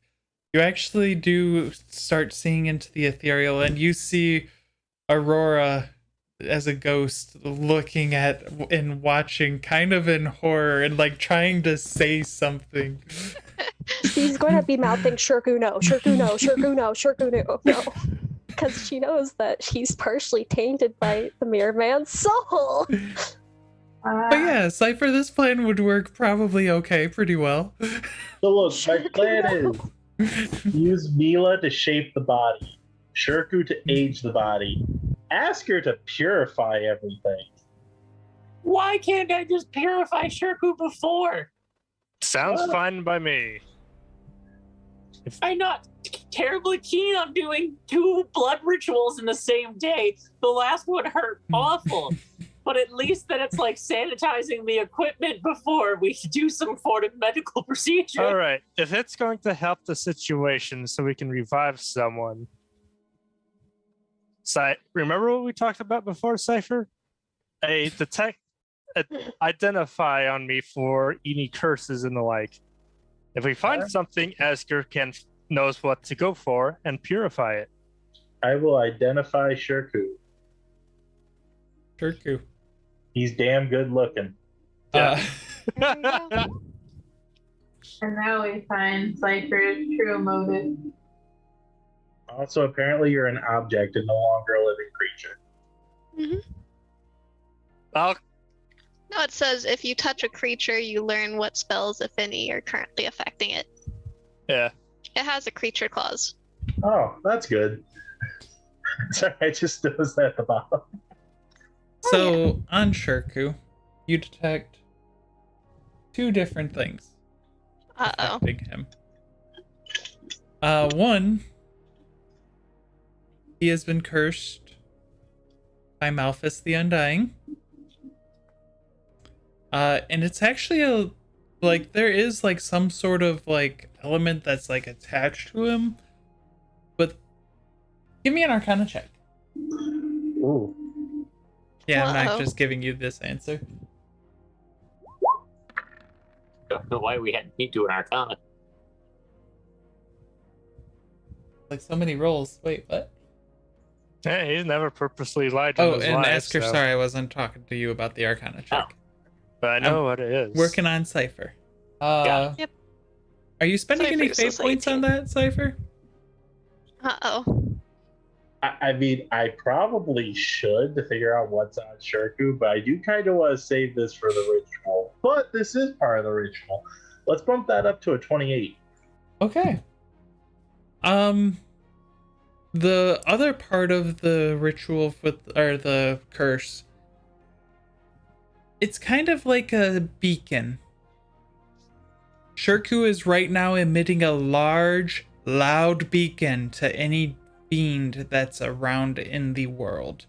you actually do start seeing into the ethereal, and you see Aurora as a ghost looking at and watching kind of in horror and like trying to say something. She's going to be mouthing Shirku no, Shirku no, Shirku no, Shirku no. Because she knows that she's partially tainted by the Mirror Man's soul. But yeah, Cypher, this plan would work probably okay, pretty well. So look, my plan is use Me'La to shape the body, Shirku to age the body, ask her to purify everything. Why can't I just purify Shirku before? sounds fine by me. I'm not terribly keen on doing 2 blood rituals in the same day. The last one hurt awful. But at least then it's like sanitizing the equipment before we do some sort of medical procedure. All right, if it's going to help the situation so we can revive someone. Remember what we talked about before, Cypher? Identify on me for any curses and the like. If we find something, Asger knows what to go for and purify it. I will identify Shirku. Shirku. He's damn good looking. Yeah. There we go. And now we find Cypher's true motive. Also, apparently you're an object and no longer a living creature. I'll No, it says if you touch a creature, you learn what spells, if any, are currently affecting it. Yeah. It has a creature clause. Oh, that's good. Sorry, I just noticed that at the bottom. So on Shirku, you detect 2 different things Uh-oh. affecting him. One, he has been cursed by Malphus the Undying. And it's actually there is like some sort of like element that's like attached to him. But give me an Arcana check. Ooh. Yeah, I'm not Uh-oh. just giving you this answer. Don't know why we had me do an Arcana. Like so many rolls. Wait, what? Yeah, he's never purposely lied to Oh, his and life, Asker, so- sorry, I wasn't talking to you about the Arcana check. But I know what it is. Working on Cypher. Yeah. Yep. Are you spending any Cypher's fate points on that, Cypher? Uh-oh. I mean, I probably should to figure out what's on Shirku, but I do kind of want to save this for the ritual. But this is part of the ritual. Let's bump that up to a 28. Okay. The other part of the ritual or the curse, it's kind of like a beacon. Shirku is right now emitting a large, loud beacon to any fiend that's around in the world.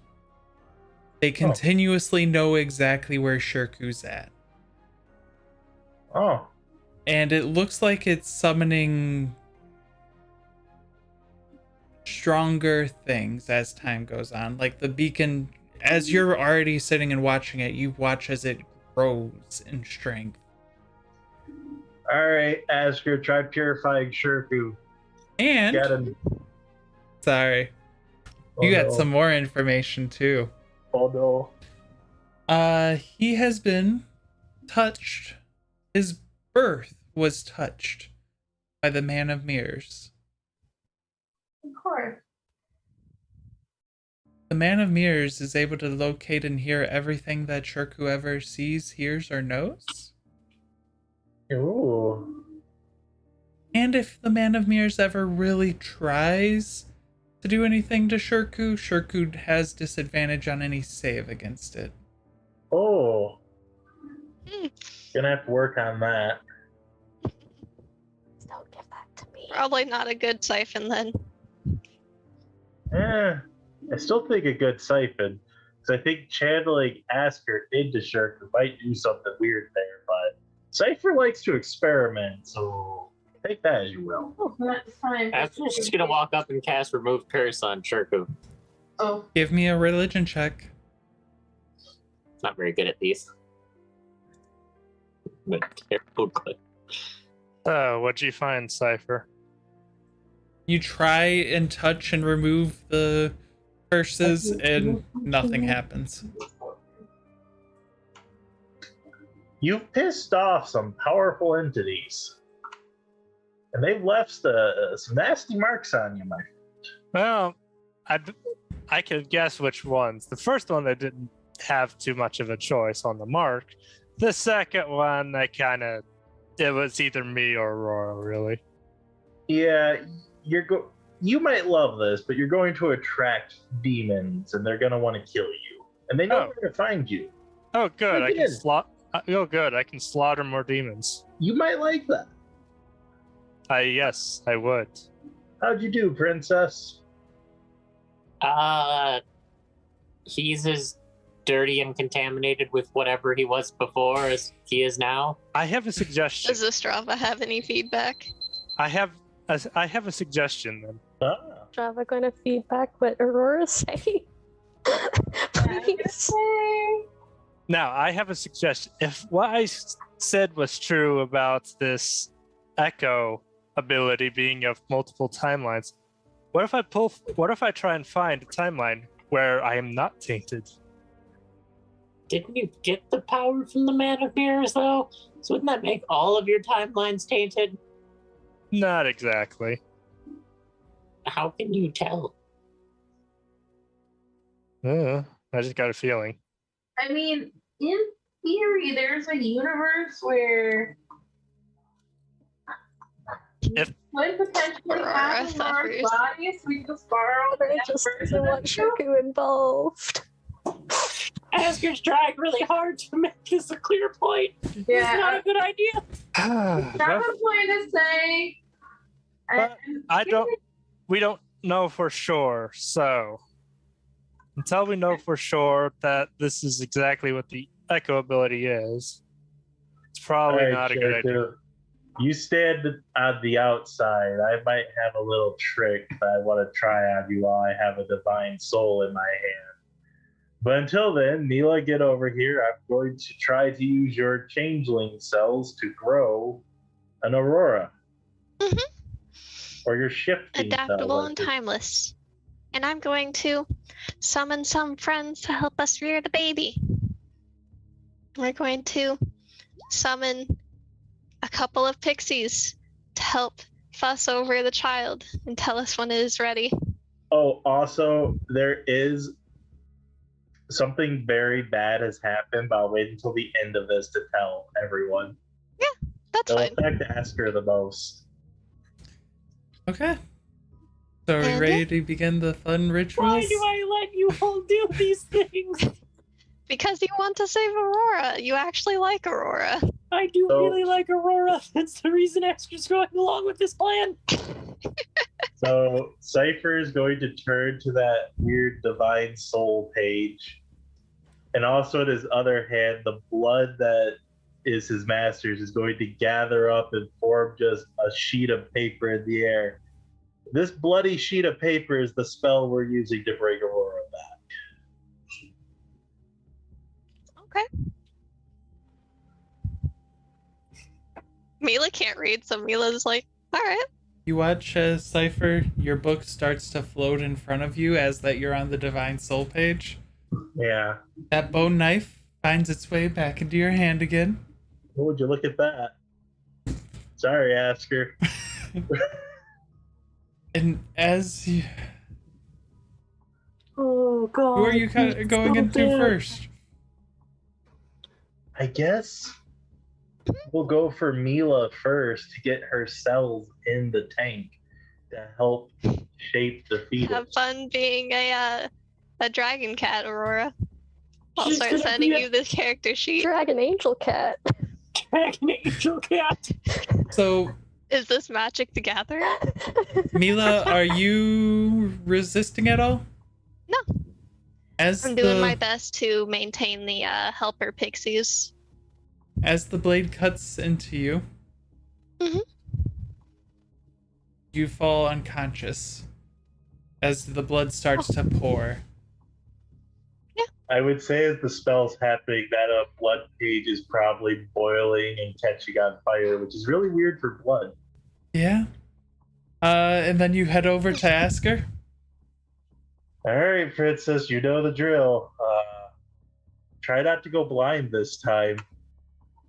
They continuously know exactly where Shirku's at. Oh. And it looks like it's summoning stronger things as time goes on. Like the beacon, as you're already sitting and watching it, you watch as it grows in strength. Alright, Asker, try purifying Shirku. And Get him. sorry, Oh, you got no. some more information too. Oh no. He has been touched. His birth was touched by the Man of Mirrors. Of course. The Man of Mirrors is able to locate and hear everything that Shirku ever sees, hears, or knows. Ooh. And if the Man of Mirrors ever really tries to do anything to Shirku, Shirku has disadvantage on any save against it. Oh. Hmm. Gonna have to work on that. Don't give that to me. Probably not a good siphon then. I still think a good siphon. Because I think channeling Asker into Shirku might do something weird there, but Cypher likes to experiment, so take that as you will. Oh, not this time. Asker's just gonna walk up and cast Remove Curse on Shirku. Oh, Give me a religion check. Not very good at these. But terrible good. So, what'd you find, Cypher? You try and touch and remove the curses, and nothing happens. You've pissed off some powerful entities. And they've left some nasty marks on you, my friend. Well, I could guess which ones. The first one, I didn't have too much of a choice on the mark. The second one, it was either me or Aurora, really. Yeah, you might love this, but you're going to attract demons, and they're going to want to kill you. And they know where to find you. Oh, good. I Again. can good. I can slaughter more demons. You might like that. Yes, I would. How'd you do, princess? He's as dirty and contaminated with whatever he was before as he is now. I have a suggestion. Does Lustraught have any feedback? I have a suggestion then. Ah, Java going to feedback what Aurora's saying? Please. Now, I have a suggestion. If what I said was true about this echo ability being of multiple timelines, what if I try and find a timeline where I am not tainted? Didn't you get the power from the Man of Mirrors, though? So wouldn't that make all of your timelines tainted? Not exactly. How can you tell? I just got a feeling. I mean, in theory, there's a universe where If- could potentially have a Mars suffers. body, so we just borrow Aurora that just version doesn't of want you. Shirku involved. Asker's trying really hard to make this a clear point. It's not Yeah, a good idea. Java's going to say. But we don't know for sure, so until we know for sure that this is exactly what the echo ability is, it's probably all right, not a good idea. Shaku. You stand on the outside. I might have a little trick that I want to try on you while I have a divine soul in my hand. But until then, Me'La, get over here. I'm going to try to use your changeling cells to grow an Aurora. Mhm. Or your shifting Adaptable cells. and timeless. And I'm going to summon some friends to help us rear the baby. We're going to summon a couple of pixies to help fuss over the child and tell us when it is ready. Oh, also, there is something very bad has happened, but I'll wait until the end of this to tell everyone. That's It'll fine. affect Asker the most. Okay. So are we And ready to begin the fun rituals? Why do I let you all do these things? Because you want to save Aurora. You actually like Aurora. I do So- really like Aurora. That's the reason Asker's going along with this plan. So Cypher is going to turn to that weird divine soul page. And also in his other hand, the blood that is his master's is going to gather up and form just a sheet of paper in the air. This bloody sheet of paper is the spell we're using to bring Aurora back. Okay. Me'La can't read, so Mila's like, alright. You watch as Cypher, your book starts to float in front of you as that you're on the Divine Soul page. Yeah. That bone knife finds its way back into your hand again. Oh, would you look at that? Sorry, Asker. And as you... Oh, God. Who are you going into first? I guess we'll go for Me'La first to get her cells in the tank to help shape the fetus. Have fun being a dragon cat, Aurora. I'll She's start gonna sending be a- you the character sheet. Dragon Angel Cat. Dragon Angel Cat. So, Is this Magic the Gathering? Me'La, are you resisting at all? No. As I'm doing my best to maintain the helper pixies. As the blade cuts into you, Mhm. you fall unconscious as the blood starts to pour. I would say as the spell's happening, that blood page is probably boiling and catching on fire, which is really weird for blood. Yeah. And then you head over to Asker. All right, princess, you know the drill. Try not to go blind this time.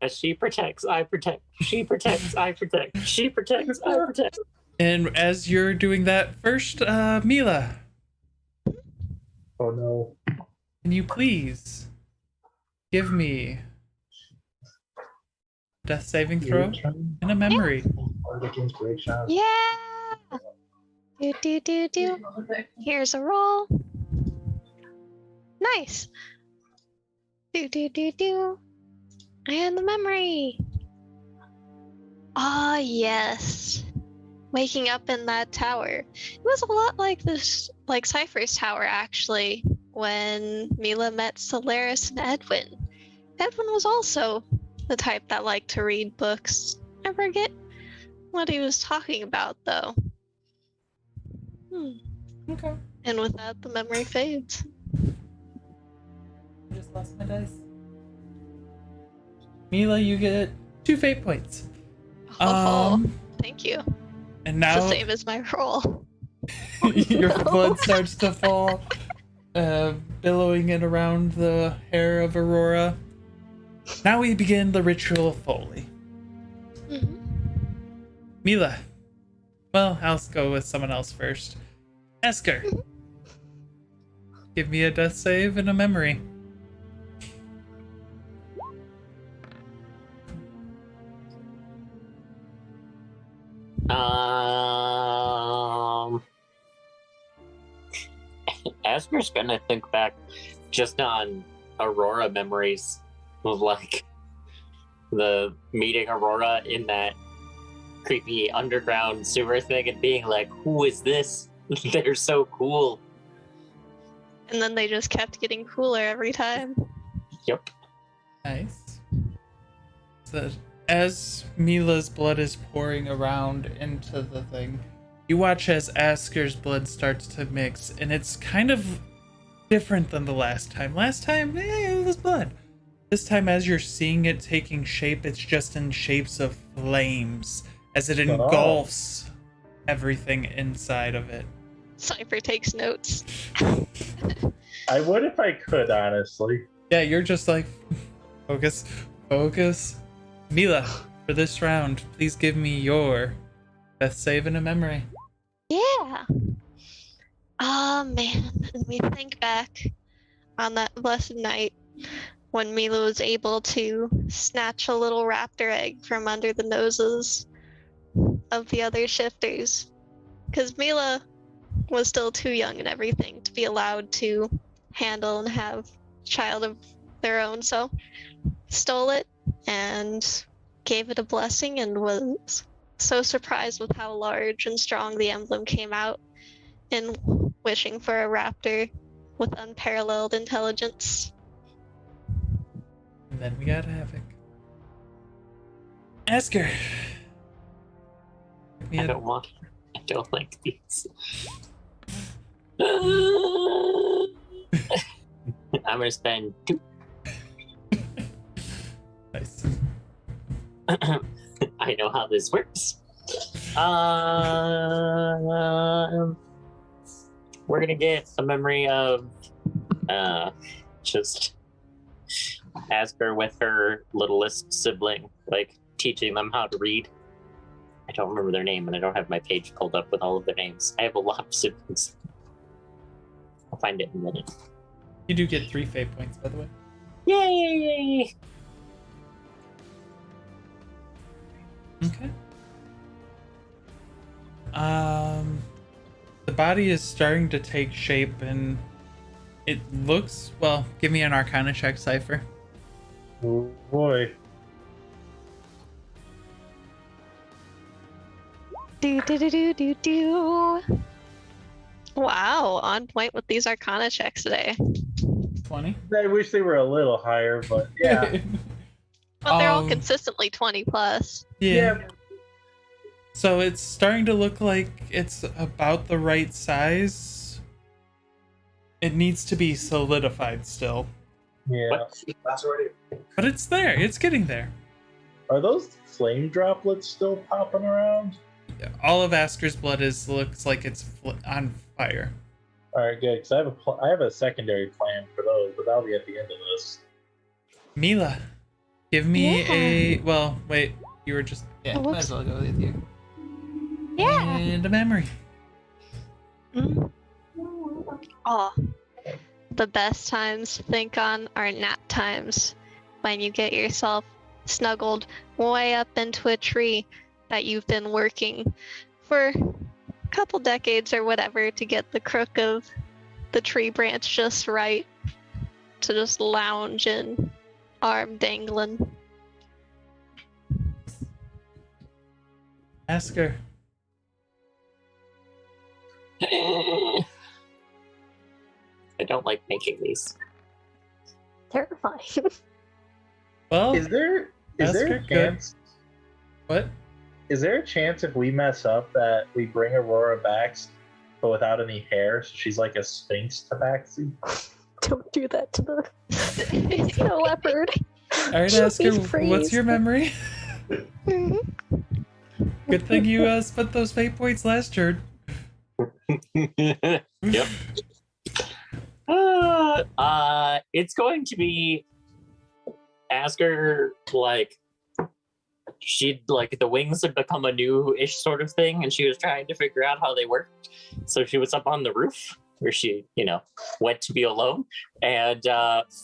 As she protects, I protect. She protects, I protect. She protects, I protect. And as you're doing that, first, Me'La, Oh no. can you please give me a death saving throw and a memory? Yeah! Do. Here's a roll. Nice. Do. And the memory. Ah, yes. waking up in that tower. It was a lot like this, like Cypher's tower, actually, when Me'La met Solaris and Edwin. Edwin was also the type that liked to read books. I forget what he was talking about, though. Okay. And with that, the memory fades. I just lost my dice. Me'La, you get 2 fate points. Thank you. And It's now the same as my roll. your blood starts to fall, billowing it around the hair of Aurora. Now we begin the ritual of Foley. Me'La. Well, I'll go with someone else first. Esker. Give me a death save and a memory. Asker's gonna think back just on Aurora memories of like the meeting Aurora in that creepy underground sewer thing and being like, who is this? They're so cool. And then they just kept getting cooler every time. Yep. Nice. So, as Me'La's blood is pouring around into the thing, you watch as Asker's blood starts to mix, and it's kind of different than the last time. Last time, it was blood. This time, as you're seeing it taking shape, it's just in shapes of flames, as it engulfs everything inside of it. Cypher takes notes. I would if I could, honestly. Yeah, you're just like, focus. Me'La, for this round, please give me your death save and a memory. Yeah. Oh man, let me think back on that blessed night when Me'La was able to snatch a little raptor egg from under the noses of the other shifters. Because Me'La was still too young and everything to be allowed to handle and have a child of their own, so stole it and gave it a blessing and was so surprised with how large and strong the emblem came out and wishing for a raptor with unparalleled intelligence. And then we got Havoc. Asker. I don't like these. I'm gonna spend 2. Nice. I know how this works. We're gonna get a memory of just Asker with her littlest sibling, like teaching them how to read. I don't remember their name, and I don't have my page pulled up with all of their names. I have a lot of siblings. I'll find it in a minute. You do get 3 fate points, by the way. Yay! Okay. The body is starting to take shape, and it looks, well, give me an Arcana check, Cypher. Oh boy. Do. Wow, on point with these Arcana checks today. 20. I wish they were a little higher, but yeah. But they're all consistently 20 plus. Yeah. So it's starting to look like it's about the right size. It needs to be solidified still. Yeah. But it's there. It's getting there. Are those flame droplets still popping around? All of Asker's blood looks like it's on fire. All right, good. Because I have a secondary plan for those, but that'll be at the end of this. Me'La, give me a. Well, wait. You were just. Yeah, Oh, might as well go with you. Yeah. And a memory. Oh, the best times to think on are nap times when you get yourself snuggled way up into a tree that you've been working for a couple decades or whatever to get the crook of the tree branch just right to just lounge in, arm dangling. Asker. don't like making these. Terrifying. Well, Is there a Asker, chance? what? Is there a chance if we mess up that we bring Aurora back, but without any hair, so she's like a Sphinx tabaxi? Don't do that to the leopard. All right, She'll Asker, be what's freezed. your memory? Good thing you spent those fate points last turn. Yep. It's going to be Asker, like, she'd, like, the wings had become a new-ish sort of thing, and she was trying to figure out how they worked. So she was up on the roof, where she, went to be alone, and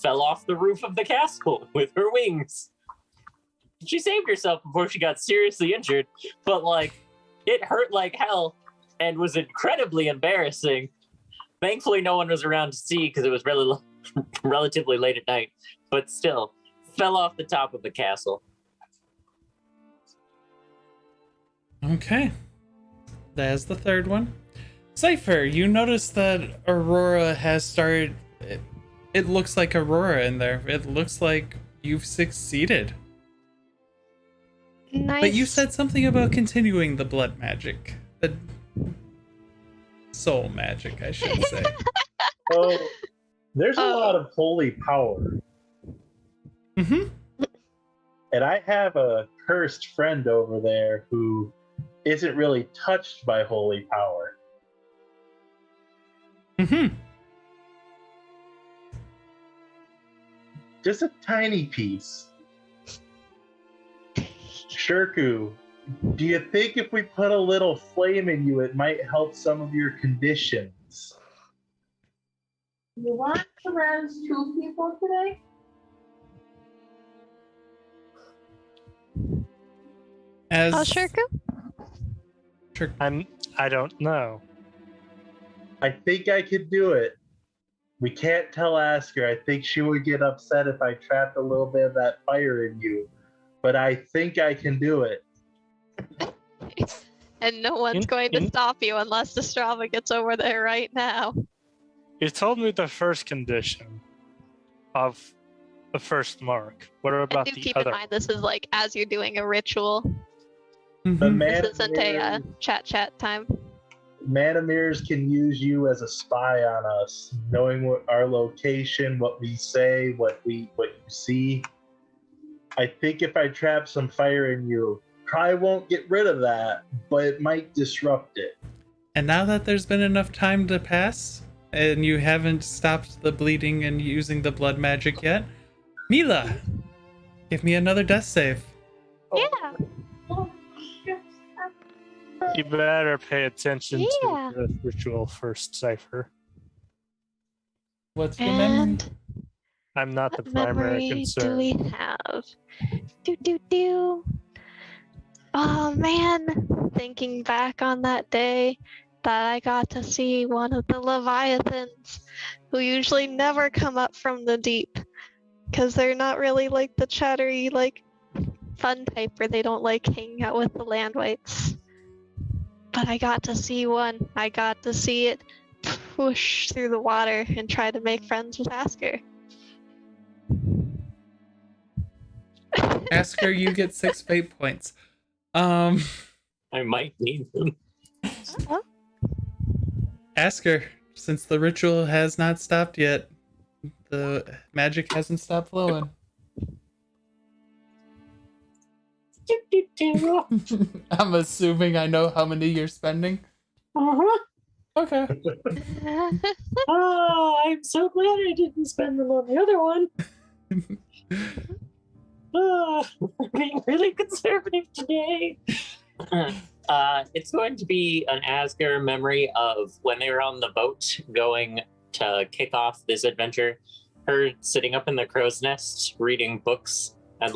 fell off the roof of the castle with her wings. She saved herself before she got seriously injured, but, like, it hurt like hell and was incredibly embarrassing. Thankfully, no one was around to see because it was really relatively late at night, but still, fell off the top of the castle. Okay. There's the third one. Cypher, you notice that Aurora has started... It looks like Aurora in there. It looks like you've succeeded. Nice. But you said something about continuing the blood magic. The soul magic, I should say. Oh, there's a lot of holy power. Mm-hmm. And I have a cursed friend over there who isn't really touched by holy power. Mm-hmm. Just a tiny piece. Shirku, do you think if we put a little flame in you, it might help some of your conditions? You want to rouse 2 people today? As Shirku? Sure. I don't know. I think I could do it. We can't tell Asker. I think she would get upset if I trapped a little bit of that fire in you. But I think I can do it. And no one's going to stop you unless the Strava gets over there right now. You told me the first condition of the first mark. What about And do the keep other? in mind this is like as you're doing a ritual. The Mhm. This isn't a chat time. Manamirs can use you as a spy on us, knowing what our location, what we say, what you see. I think if I trap some fire in you, probably won't get rid of that, but it might disrupt it. And now that there's been enough time to pass, and you haven't stopped the bleeding and using the blood magic yet, Me'La, give me another death save. Yeah. You better pay attention Yeah. to the ritual first, Cypher. What's your memory? And I'm not the what primary memory concern. do we have? Do. Oh man, thinking back on that day that I got to see one of the Leviathans who usually never come up from the deep because they're not really like the chattery, like fun type where they don't like hanging out with the land wights. But I got to see one. I got to see it push through the water and try to make friends with Asker. Asker, you get 6 fate points. I might need them. Asker, since the ritual has not stopped yet, the magic hasn't stopped flowing. I'm assuming I know how many you're spending. Uh-huh. Okay. Oh, I'm so glad I didn't spend them on the other one. Oh, we're being really conservative today. It's going to be an Asker memory of when they were on the boat going to kick off this adventure. Her sitting up in the crow's nest reading books and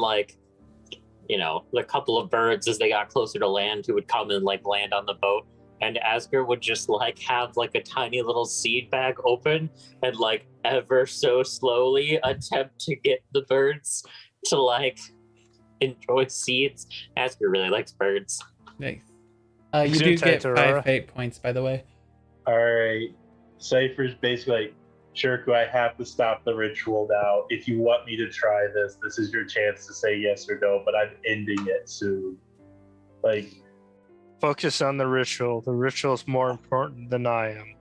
the couple of birds as they got closer to land who would come and land on the boat. And Asker would just have a tiny little seed bag open and ever so slowly attempt to get the birds to enjoy seeds. Asker really likes birds. Nice. You do get Aurora. 5 fate points, by the way. All right. Cypher's basically Shirku, I have to stop the ritual now. If you want me to try this, this is your chance to say yes or no, but I'm ending it soon. Like, Focus on the ritual. The ritual is more important than I am.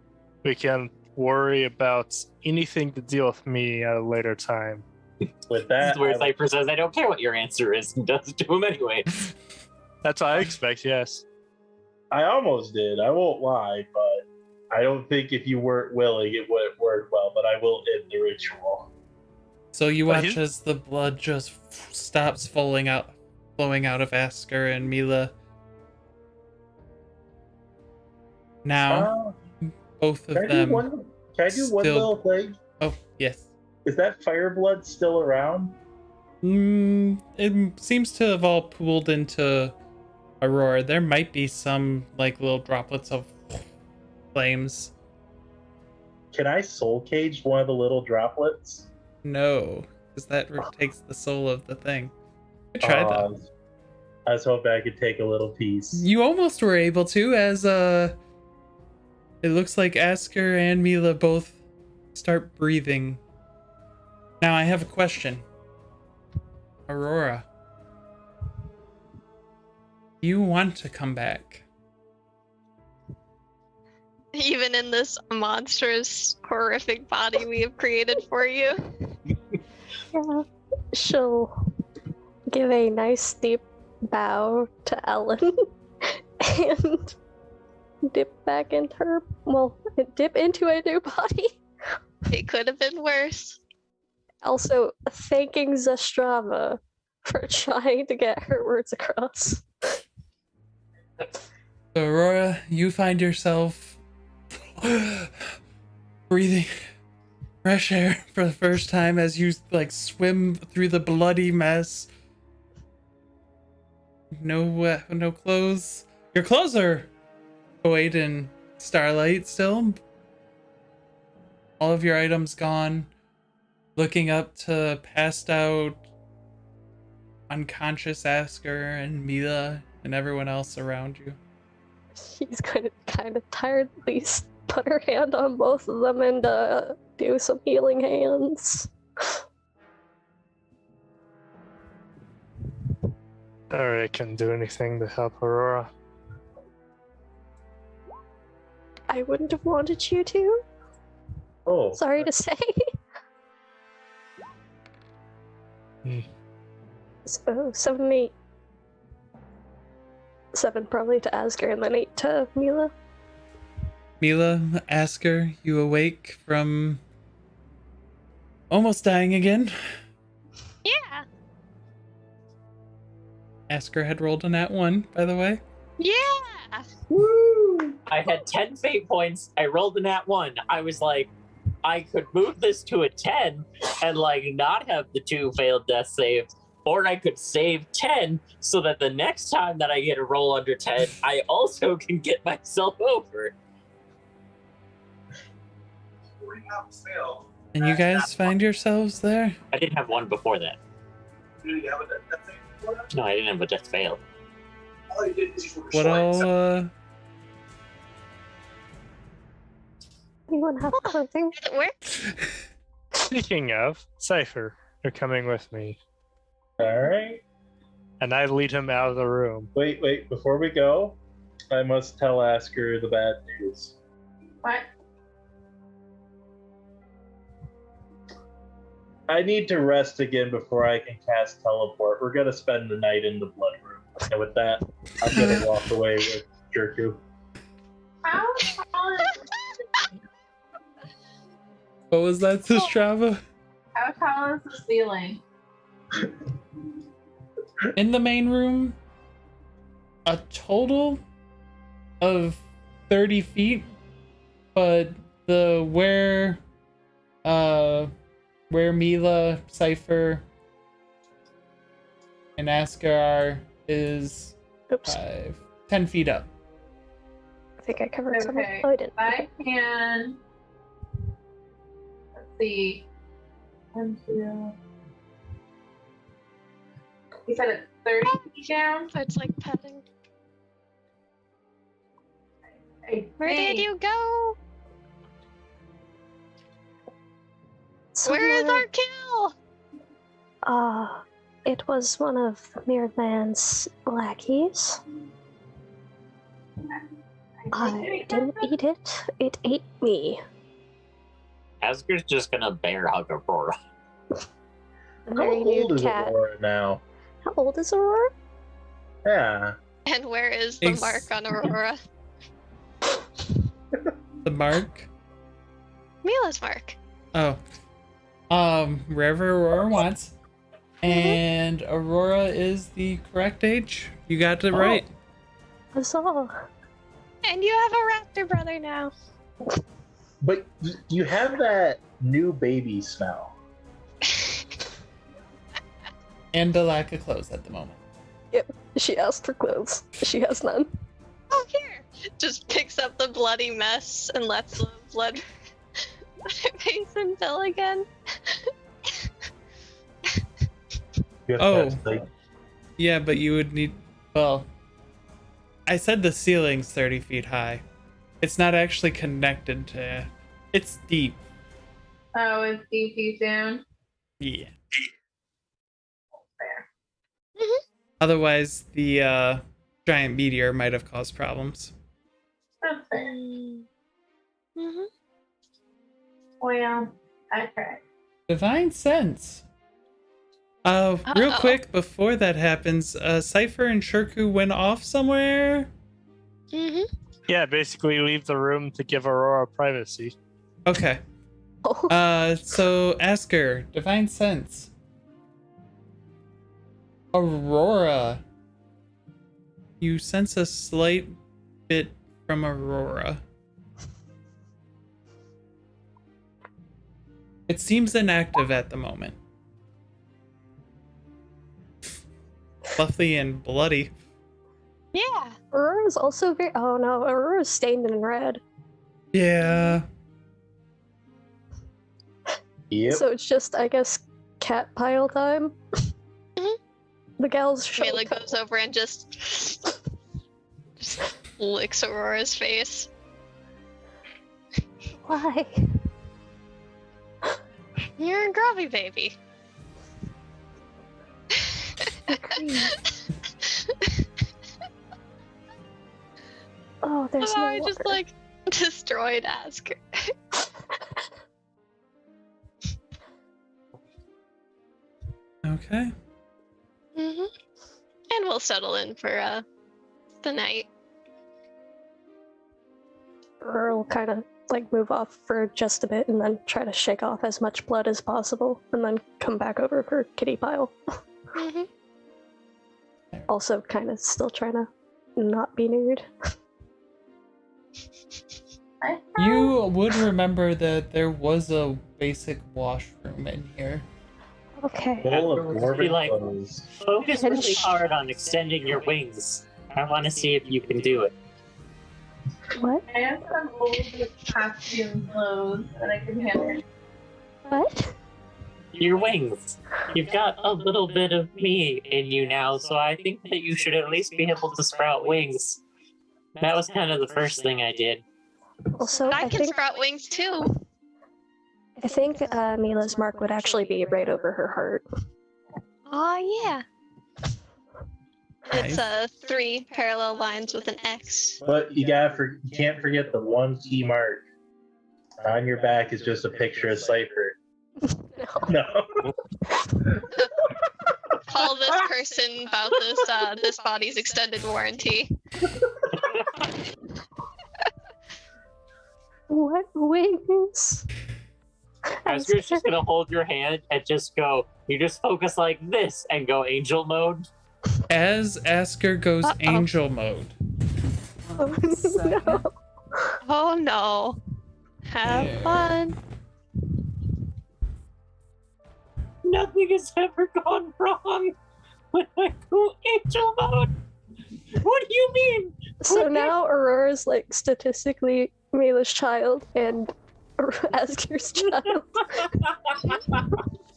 We can worry about anything to deal with me at a later time. with This that, is where Cypher says, I don't care what your answer is, and does it to him anyway. That's what I expect, yes. I almost did. I won't lie, but I don't think if you weren't willing, it wouldn't work well. But I will end the ritual. So you But watch as the blood just stops flowing out of Asker and Me'La. Now, both of Can them. I do one still- little thing? Oh, yes. Is that fire blood still around? It seems to have all pooled into Aurora. There might be some like little droplets of flames. Can I soul cage one of the little droplets? No, because that takes the soul of the thing. I tried that. I was hoping I could take a little piece. You almost were able to, as it looks like Asker and Me'La both start breathing. Now I have a question. Aurora, do you want to come back? Even in this monstrous, horrific body we have created for you. Yeah. She'll give a nice deep bow to Elyn and dip into a new body. It could have been worse. Also, thanking Zastrava for trying to get her words across. So Aurora, you find yourself breathing fresh air for the first time as you like swim through the bloody mess. No clothes. Your clothes are void in starlight still. All of your items gone. Looking up to passed out, unconscious Asker and Me'La and everyone else around you. She's kind of tired. At least put her hand on both of them and do some healing hands. Or I can do anything to help Aurora. I wouldn't have wanted you to. Oh, Sorry to say. So 7, 8. 7 probably to Asker and then 8 to Me'La. Me'La, Asker, you awake from almost dying again. Yeah. Asker had rolled a nat 1, by the way. Yeah. I had 10 fate points. I rolled a nat 1. I was like, I could move this to a 10 and like not have the 2 failed death saves, or I could save 10 so that the next time that I get a roll under 10, I also can get myself over. And you guys find yourselves there? I didn't have one before that. No, I didn't have a death fail. What all, Anyone have clothing? Did it work? Speaking of, Cypher, you're coming with me. all right. And I lead him out of the room. Wait. Before we go, I must tell Asker the bad news. What? I need to rest again before I can cast teleport. We're gonna spend the night in the blood room. And with that, I'm gonna walk away with Jerku. How tall is what was that, Strava? how tall is the ceiling? In the main room, a total of 30 feet, but where Me'La, Cypher, and Asker are is Oops. 10 feet up. I think I covered some. Okay. Oh, I didn't. I can. Let's see. 1, 2. You said it's 30 feet down? So it's like petting. I Where did think you go? Where is somewhere. our kill? It was one of the Mirror Man's lackeys. I didn't eat it. It ate me. Asger's just gonna bear hug Aurora. A How very old nude is cat. Aurora now? How old is Aurora? Yeah. And where is the Ex- mark on Aurora? The mark? Me'La's mark. Oh. Wherever Aurora wants. And Aurora is the correct age. You got it right. Huzzah. And you have a raptor brother now. But you have that new baby smell. And a lack of clothes at the moment. She asked for clothes. She has none. Oh, here. Just picks up the bloody mess and lets the blood face and fill again. You have Oh. to, like, Yeah, but you would need. Well, I said the ceiling's 30 feet high. It's not actually connected to. It's deep. Oh, it's deep down. Yeah. Fair. Otherwise, the giant meteor might have caused problems. That's fair. Mm-hmm. Well, okay. Divine sense. Real Uh-oh. quick before that happens, Cypher and Shirku went off somewhere. Mm-hmm. Yeah, basically leave the room to give Aurora privacy. Okay. Oh, So Asker, divine sense. Aurora. You sense a slight bit from Aurora. It seems inactive at the moment. Fluffy and bloody. Yeah. Aurora's also very. Oh no, Aurora's stained in red. Yeah. yep. So it's just, I guess, cat pile time. Mhm. The gal's showing. Me'La goes over and just licks Aurora's face. Why? You're a grubby baby. Oh, there's Oh, no I just water. like destroyed Asker. Okay. Mm-hmm. And we'll settle in for the night. Aurora will kind of like move off for just a bit and then try to shake off as much blood as possible and then come back over for kitty pile. Mm-hmm. Also kind of still trying to not be nude. You would remember that there was a basic washroom in here. Okay. Full of Be dwarven like- clothes. Focus really hard on extending your wings. I want to see if you can do it. What? I have some old costume clothes that I can handle. What? Your wings. You've got a little bit of me in you now, so I think that you should at least be able to sprout wings. That was kind of the first thing I did. Also, I I can think sprout wings too. Me'La's mark would actually be right over her heart. Oh yeah. Nice. It's 3 parallel lines with an X. But you can't forget the one key mark. On your back is just a picture of Cypher. No. No. Call this person about this body's extended warranty. What wings? Asker's just gonna hold your hand and just go, you just focus like this and go angel mode. As Asker goes Uh-oh. angel mode. Oh, no. Oh no. Have Yeah. fun. Nothing has ever gone wrong when I go angel mode. What do you mean? So now Aurora's like statistically Me'La's child and Asker's child.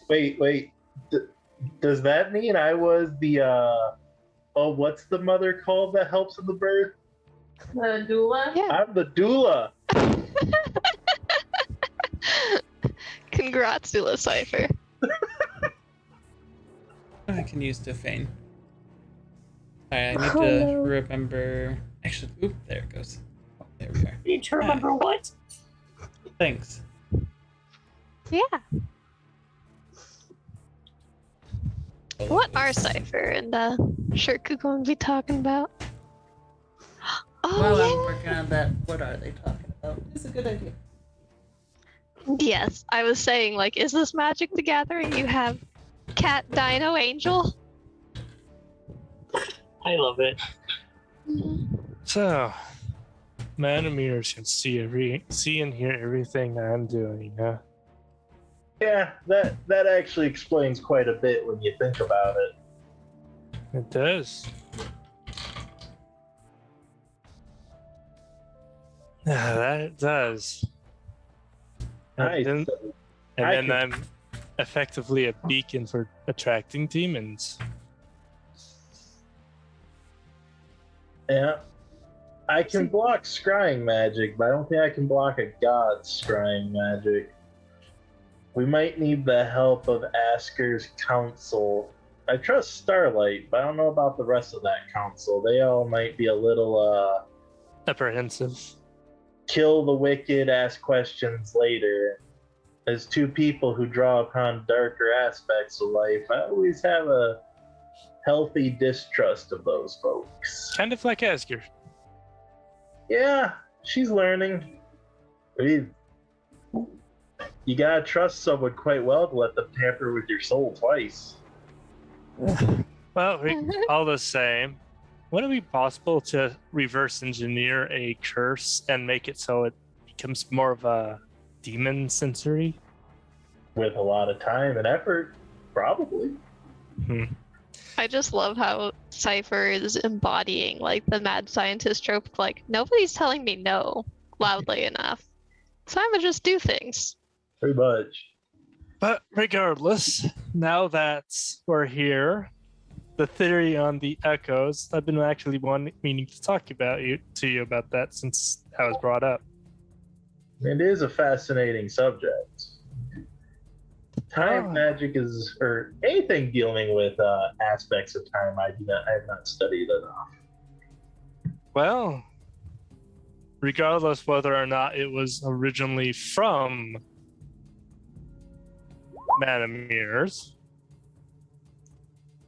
Wait. Does that mean I was the what's the mother called that helps in the birth? The doula? Yeah. I'm the doula. Congrats, Dula Cypher. I can use Defane. Alright, I need Oh, to no. remember. Actually, oop, there it goes. There we are. Need to remember what? Thanks. Yeah. What are Cypher and Shirku going to be talking about? Oh, While I'm yeah. working on that, what are they talking about? It's a good idea. Yes, I was saying, like, is this Magic the Gathering? You have Cat Dino Angel? I love it. So, man of mirrors can see and hear everything I'm doing, huh? Yeah, that actually explains quite a bit when you think about it. It does. Yeah, that it does. Nice. And I then can- I'm effectively a beacon for attracting demons. Yeah. I can block scrying magic, but I don't think I can block a god's scrying magic. We might need the help of Asker's council. I trust Starlight, but I don't know about the rest of that council. They all might be a little Apprehensive. kill the wicked, ask questions later. As two people who draw upon darker aspects of life, I always have a healthy distrust of those folks. Kind of like Asker. Yeah, she's learning. I mean, you gotta trust someone quite well to let them tamper with your soul twice. Well, all the same, would it be possible to reverse engineer a curse and make it so it becomes more of a demon sensory? With a lot of time and effort, probably. I just love how Cypher is embodying, like, the mad scientist trope of, like, nobody's telling me no loudly enough. So I'm gonna just do things. Pretty much. But regardless, now that we're here, the theory on the echoes, I've been actually meaning to talk to you about that since that was brought up. It is a fascinating subject. Time Oh. magic is, or anything dealing with aspects of time, I have not studied enough. Well, regardless whether or not it was originally from Man of Mirrors,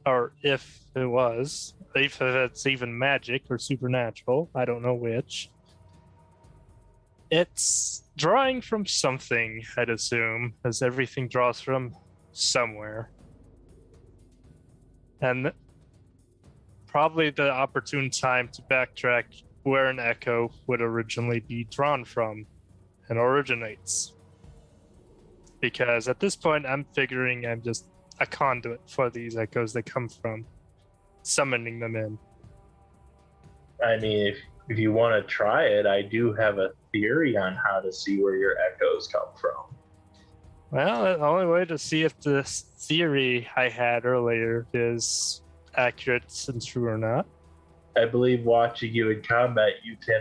or if it was, if it's even magic or supernatural, I don't know which. It's drawing from something, I'd assume, as everything draws from somewhere. And probably the opportune time to backtrack where an echo would originally be drawn from and originates. Because at this point, I'm figuring I'm just a conduit for these echoes that come from, summoning them in. I mean, if you want to try it, I do have a theory on how to see where your echoes come from. Well, the only way to see if this theory I had earlier is accurate and true or not. I believe watching you in combat, you can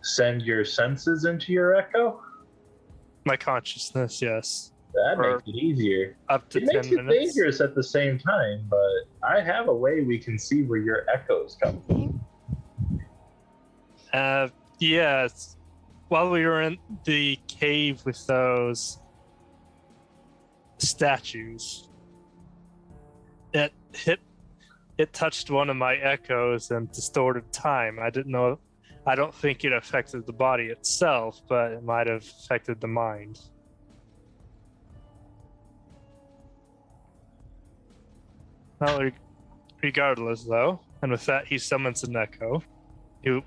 send your senses into your echo. My consciousness, yes. That Or makes it easier. Up to It 10 makes it minutes. dangerous at the same time, but I have a way we can see where your echoes come from. Yeah. While we were in the cave with those statues, it touched one of my echoes and distorted time. I don't think it affected the body itself, but it might have affected the mind. Well, regardless, though, and with that, he summons an echo, who,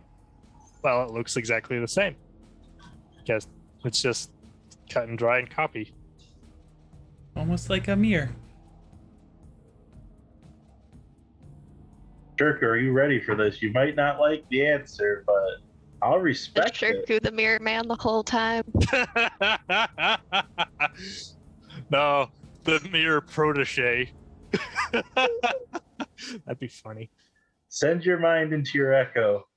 well, it looks exactly the same. Guess it's just cut and dry and copy. Almost like a mirror. Shirk, are you ready for this? You might not like the answer, but I'll respect it. Shirku the mirror man the whole time. No, the mirror protege. That'd be funny. Send your mind into your echo.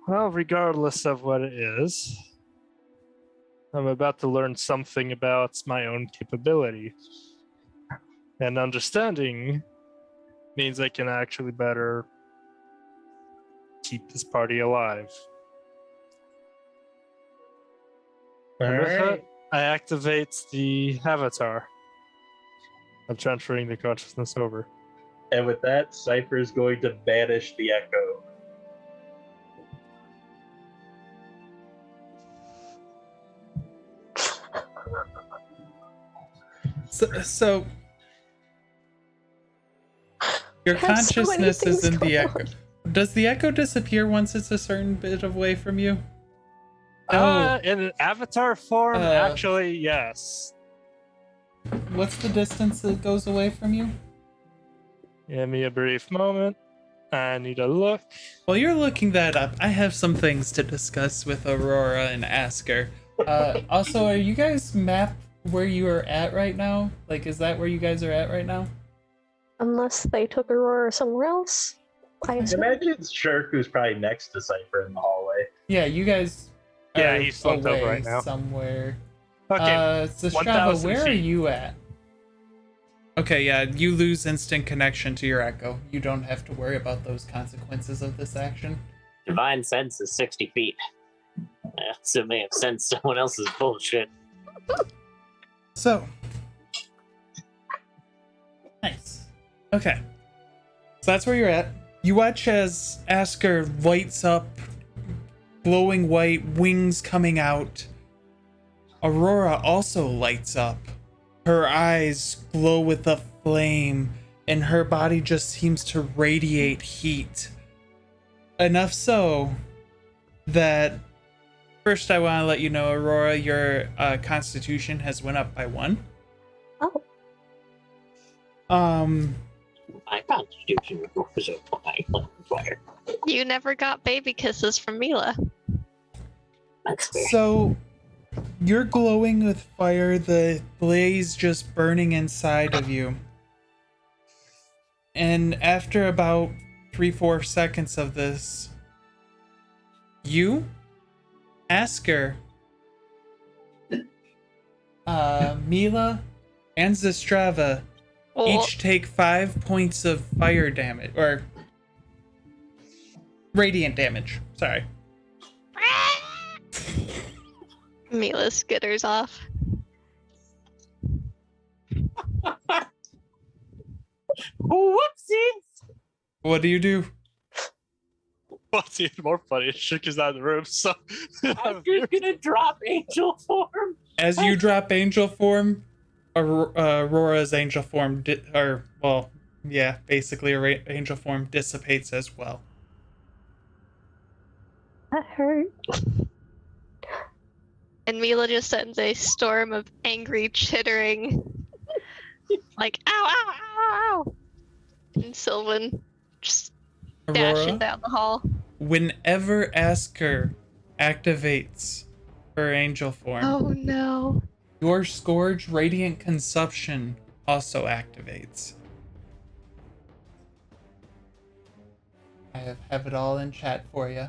Well, regardless of what it is, I'm about to learn something about my own capability. And understanding means I can actually better keep this party alive. And with that, I activate the avatar. I'm transferring the consciousness over. And with that, Cypher is going to banish the echo. So your I have so many consciousness is things in the going echo. on. Does the echo disappear once it's a certain bit away from you? In an avatar form, actually, yes. What's the distance that goes away from you? Give me a brief moment. I need a look. While you're looking that up, I have some things to discuss with Aurora and Asker. Also, are you guys mapped where you are at right now? Like, is that where you guys are at right now? Unless they took Aurora somewhere else. I assume. Imagine it's Shirk who's probably next to Cypher in the hallway. Yeah, you guys. Yeah, are he's slumped away over right now. somewhere. Okay, Systrava, 1,000 where are feet. you at? Okay, yeah, you lose instant connection to your echo. You don't have to worry about those consequences of this action. Divine sense is 60 feet. I also may have sensed someone else's bullshit. So. Nice. Okay. So that's where you're at. You watch as Asker lights up, glowing white, wings coming out. Aurora also lights up. Her eyes glow with a flame, and her body just seems to radiate heat. Enough so that first I want to let you know, Aurora, your constitution has went up by 1. Oh, My constitution was on fire. You never got baby kisses from Me'La. That's fair. So you're glowing with fire, the blaze just burning inside of you. And after about 3-4 seconds of this, you, Asker, Me'La, and Systrava Oh, each take 5 points of fire damage, or radiant damage. Sorry. Me'La skitters off. Whoopsies! What do you do? What's even more funny? Shirk is not in the room, so I'm just gonna drop angel form. As you drop angel form, Aurora's angel form, basically angel form dissipates as well. that hurt. And Me'La just sends a storm of angry chittering. Like, ow, ow, ow, ow! And Sylvan just dashing Aurora, down the hall. whenever Asker activates her angel form, Oh no. your Scourge Radiant Consumption also activates. I have it all in chat for you.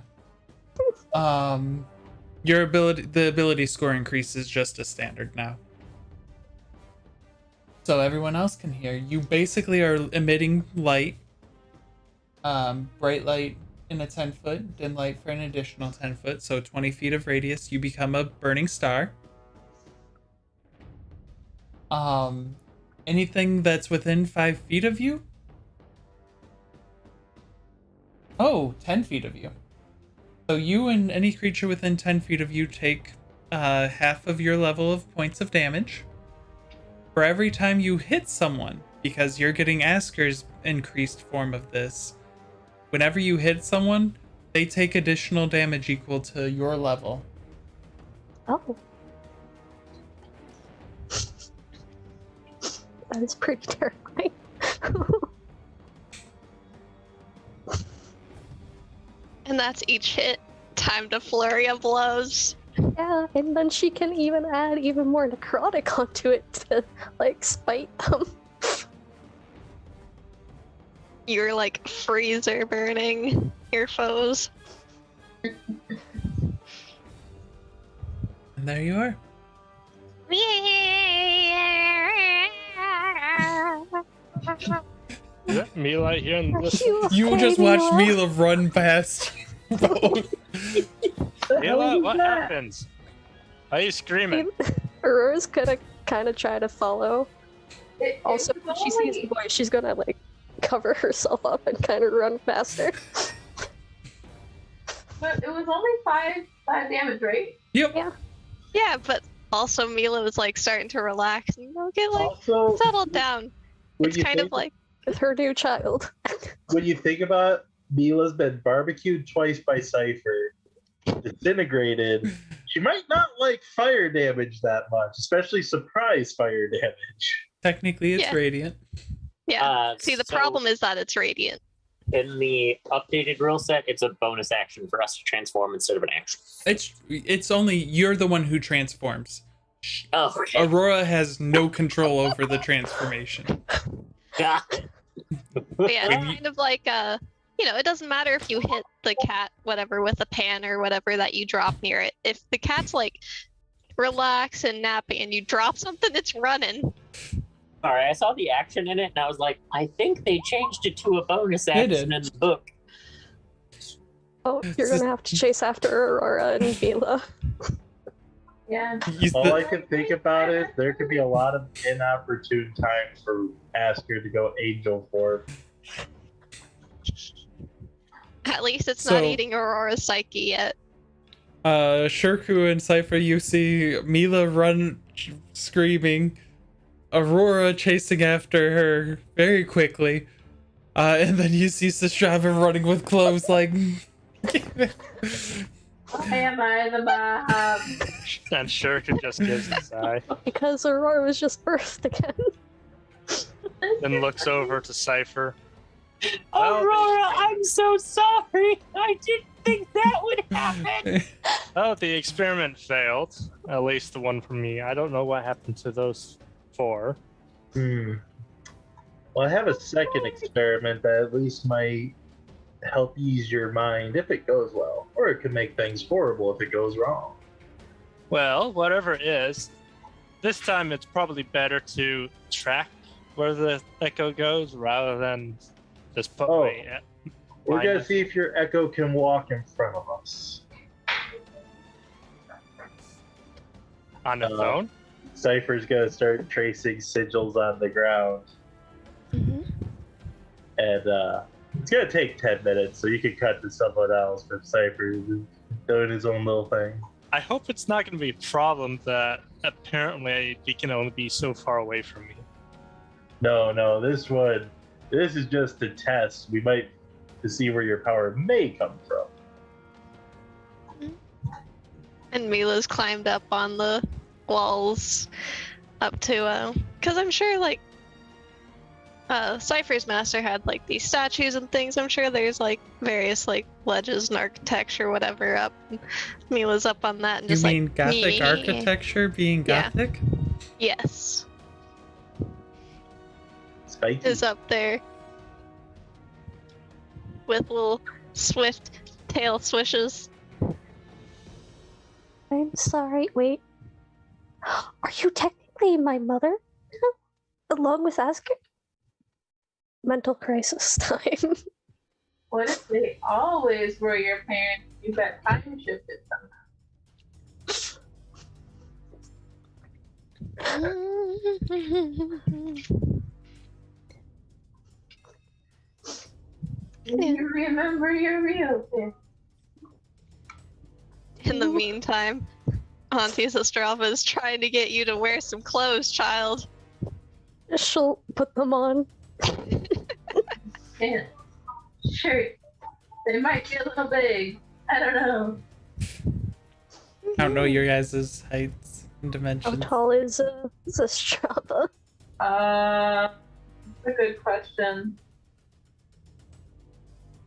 The ability score increases just as standard now. So everyone else can hear. You basically are emitting light. Bright light in a 10-foot, dim light for an additional 10 foot, so 20 feet of radius, you become a burning star. Anything that's within 5 feet of you? Oh, 10 feet of you. So you and any creature within 10 feet of you take half of your level of points of damage. For every time you hit someone, because you're getting Asker's increased form of this, whenever you hit someone, they take additional damage equal to your level. Oh. That is pretty terrifying. And that's each hit. Time to flurry of blows. Yeah, and then she can even add even more necrotic onto it to, like, spite them. You're like freezer burning your foes. And there you are. Is that Me'La here in this? You just watched Me'La run past. Me'La, what happens? Why are you screaming? Aurora's gonna kind of try to follow. Also, It when she sees the boy, she's gonna like cover herself up and kind of run faster. But it was only five damage, right? Yep. Yeah, but also Me'La was like starting to relax and get like Also, settled down. when It's you kind of think- like With her new child. when you think about it, Mila's been barbecued twice by Cypher, disintegrated. She might not like fire damage that much, especially surprise fire damage. Technically, it's Yeah. radiant. yeah. See, the So problem is that it's radiant. in the updated rule set, it's a bonus action for us to transform instead of an action. It's only you're the one who transforms. Oh, okay. Aurora has no control over the transformation. Got But yeah, When it's you- kind of like it doesn't matter if you hit the cat, whatever, with a pan or whatever that you drop near it. If the cat's like relax and napping and you drop something, it's running. All right, I saw the action in it, and I was like, I think they changed it to a bonus They action did. in the book. Oh, you're gonna have to chase after Aurora and Me'La. Yeah. All I can think about it, there could be a lot of inopportune times for Asker to go angel form. At least it's So- not eating Aurora's psyche yet. Shirku and Cypher, you see Me'La run screaming, Aurora chasing after her very quickly, and then you see Sistrava running with clothes like. Why am I the Baham? And Shirka just gives a sigh, Because Aurora was just birthed again. then looks over to Cypher. Well, Aurora, I'm so sorry. I didn't think that would happen. Oh, the experiment failed. At least the one for me. I don't know what happened to those 4. Well, I have a second experiment that at least might help ease your mind if it goes well, or it could make things horrible if it goes wrong. Well, whatever it is, this time it's probably better to track where the echo goes rather than just put Oh. my We're Why gonna not? see if your echo can walk in front of us. on the phone. Cypher's gonna start tracing sigils on the ground, Mm-hmm. and it's gonna take 10 minutes, so you can cut to someone else. But Cypher's doing his own little thing. I hope it's not going to be a problem that apparently he can only be so far away from me. No, this is just a test. We might to see where your power may come from. And Mila's climbed up on the walls up to because I'm sure like Cypher's master had like these statues and things. I'm sure there's like various like ledges and architecture, whatever, up. Mila's up on that and You just mean like Gothic architecture being Yeah. Gothic? yes, Spiky. is up there with little swift tail swishes. I'm sorry, wait. Are you technically my mother? Along with Asker? Mental crisis time. What if they always were your parents? You got time shifted somehow. You remember your real parents. In the meantime, Auntie Zastrava is trying to get you to wear some clothes, child. She'll put them on. And sure, they might be a little big. I don't know. I don't know your guys' heights and How dimensions. tall is Zastrava? That's a good question.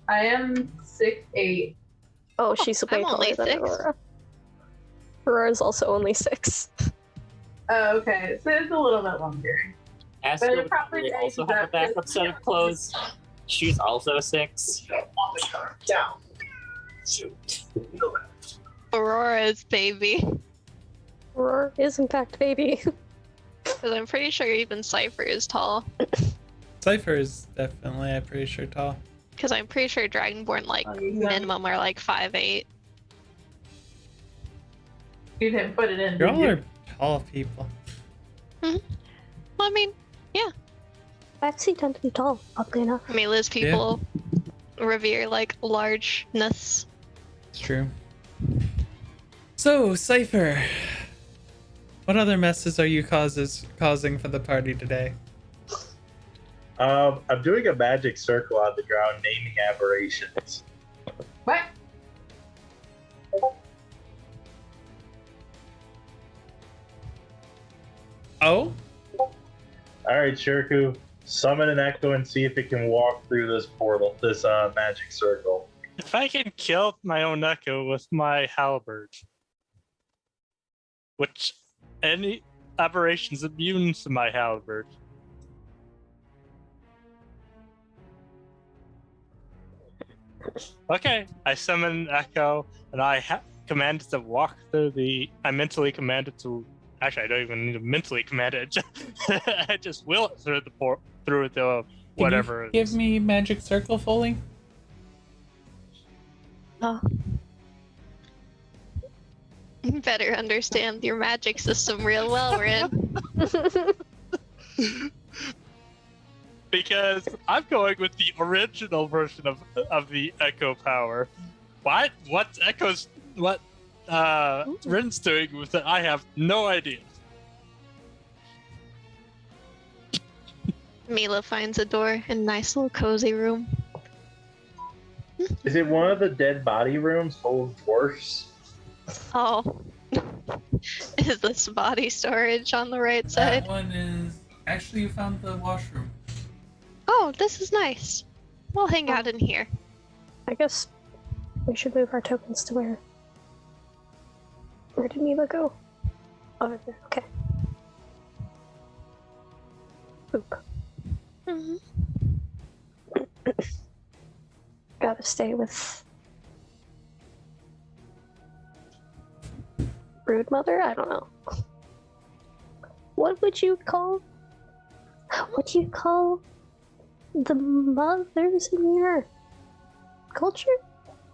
I am 6'8". Oh, she's way I'm only taller than 6. Aurora. Aurora's also only 6. Oh, okay, so it's a little bit longer. Asker But it would probably probably also changes have a up backup just- set of clothes. She's also 6. Aurora's baby. Aurora is in fact baby. Because I'm pretty sure even Cypher is tall. Cypher is definitely, I'm pretty sure, tall. Because I'm pretty sure Dragonborn, like, Oh, you got- minimum are like 5'8". You didn't put it in. You did all you? are tall people. Well, I mean, I actually tend to be tall, oddly enough. Me'La's people revere, like, largeness. It's true. So, Cypher, what other messes are you causing for the party today? I'm doing a magic circle on the ground, naming aberrations. What? Oh? All right, Shirku, summon an echo and see if it can walk through this portal, this magic circle. If I can kill my own echo with my halberd, which any aberration's immune to my halberd. Okay, I summon an echo, and I command it to walk through the. I mentally command it to. Actually, I don't even need to mentally command it. I just will it through the through the whatever. Can you give me magic circle fully? Oh. You better understand your magic system real well, Rin. Because I'm going with the original version of the echo power. What echoes? What Rin's doing with it? I have no idea. Me'La finds a door in a nice little cozy room. Is it one of the dead body rooms full of dwarfs? Oh. Is this body storage on the right side? That one is... Actually, you found the washroom. Oh, this is nice. We'll hang out in here. I guess we should move our tokens to where? Where did Me'La go? Over there. Okay. Oop. Mhm. Gotta stay with Brood Mother? I don't know. What would you call the mothers in your culture?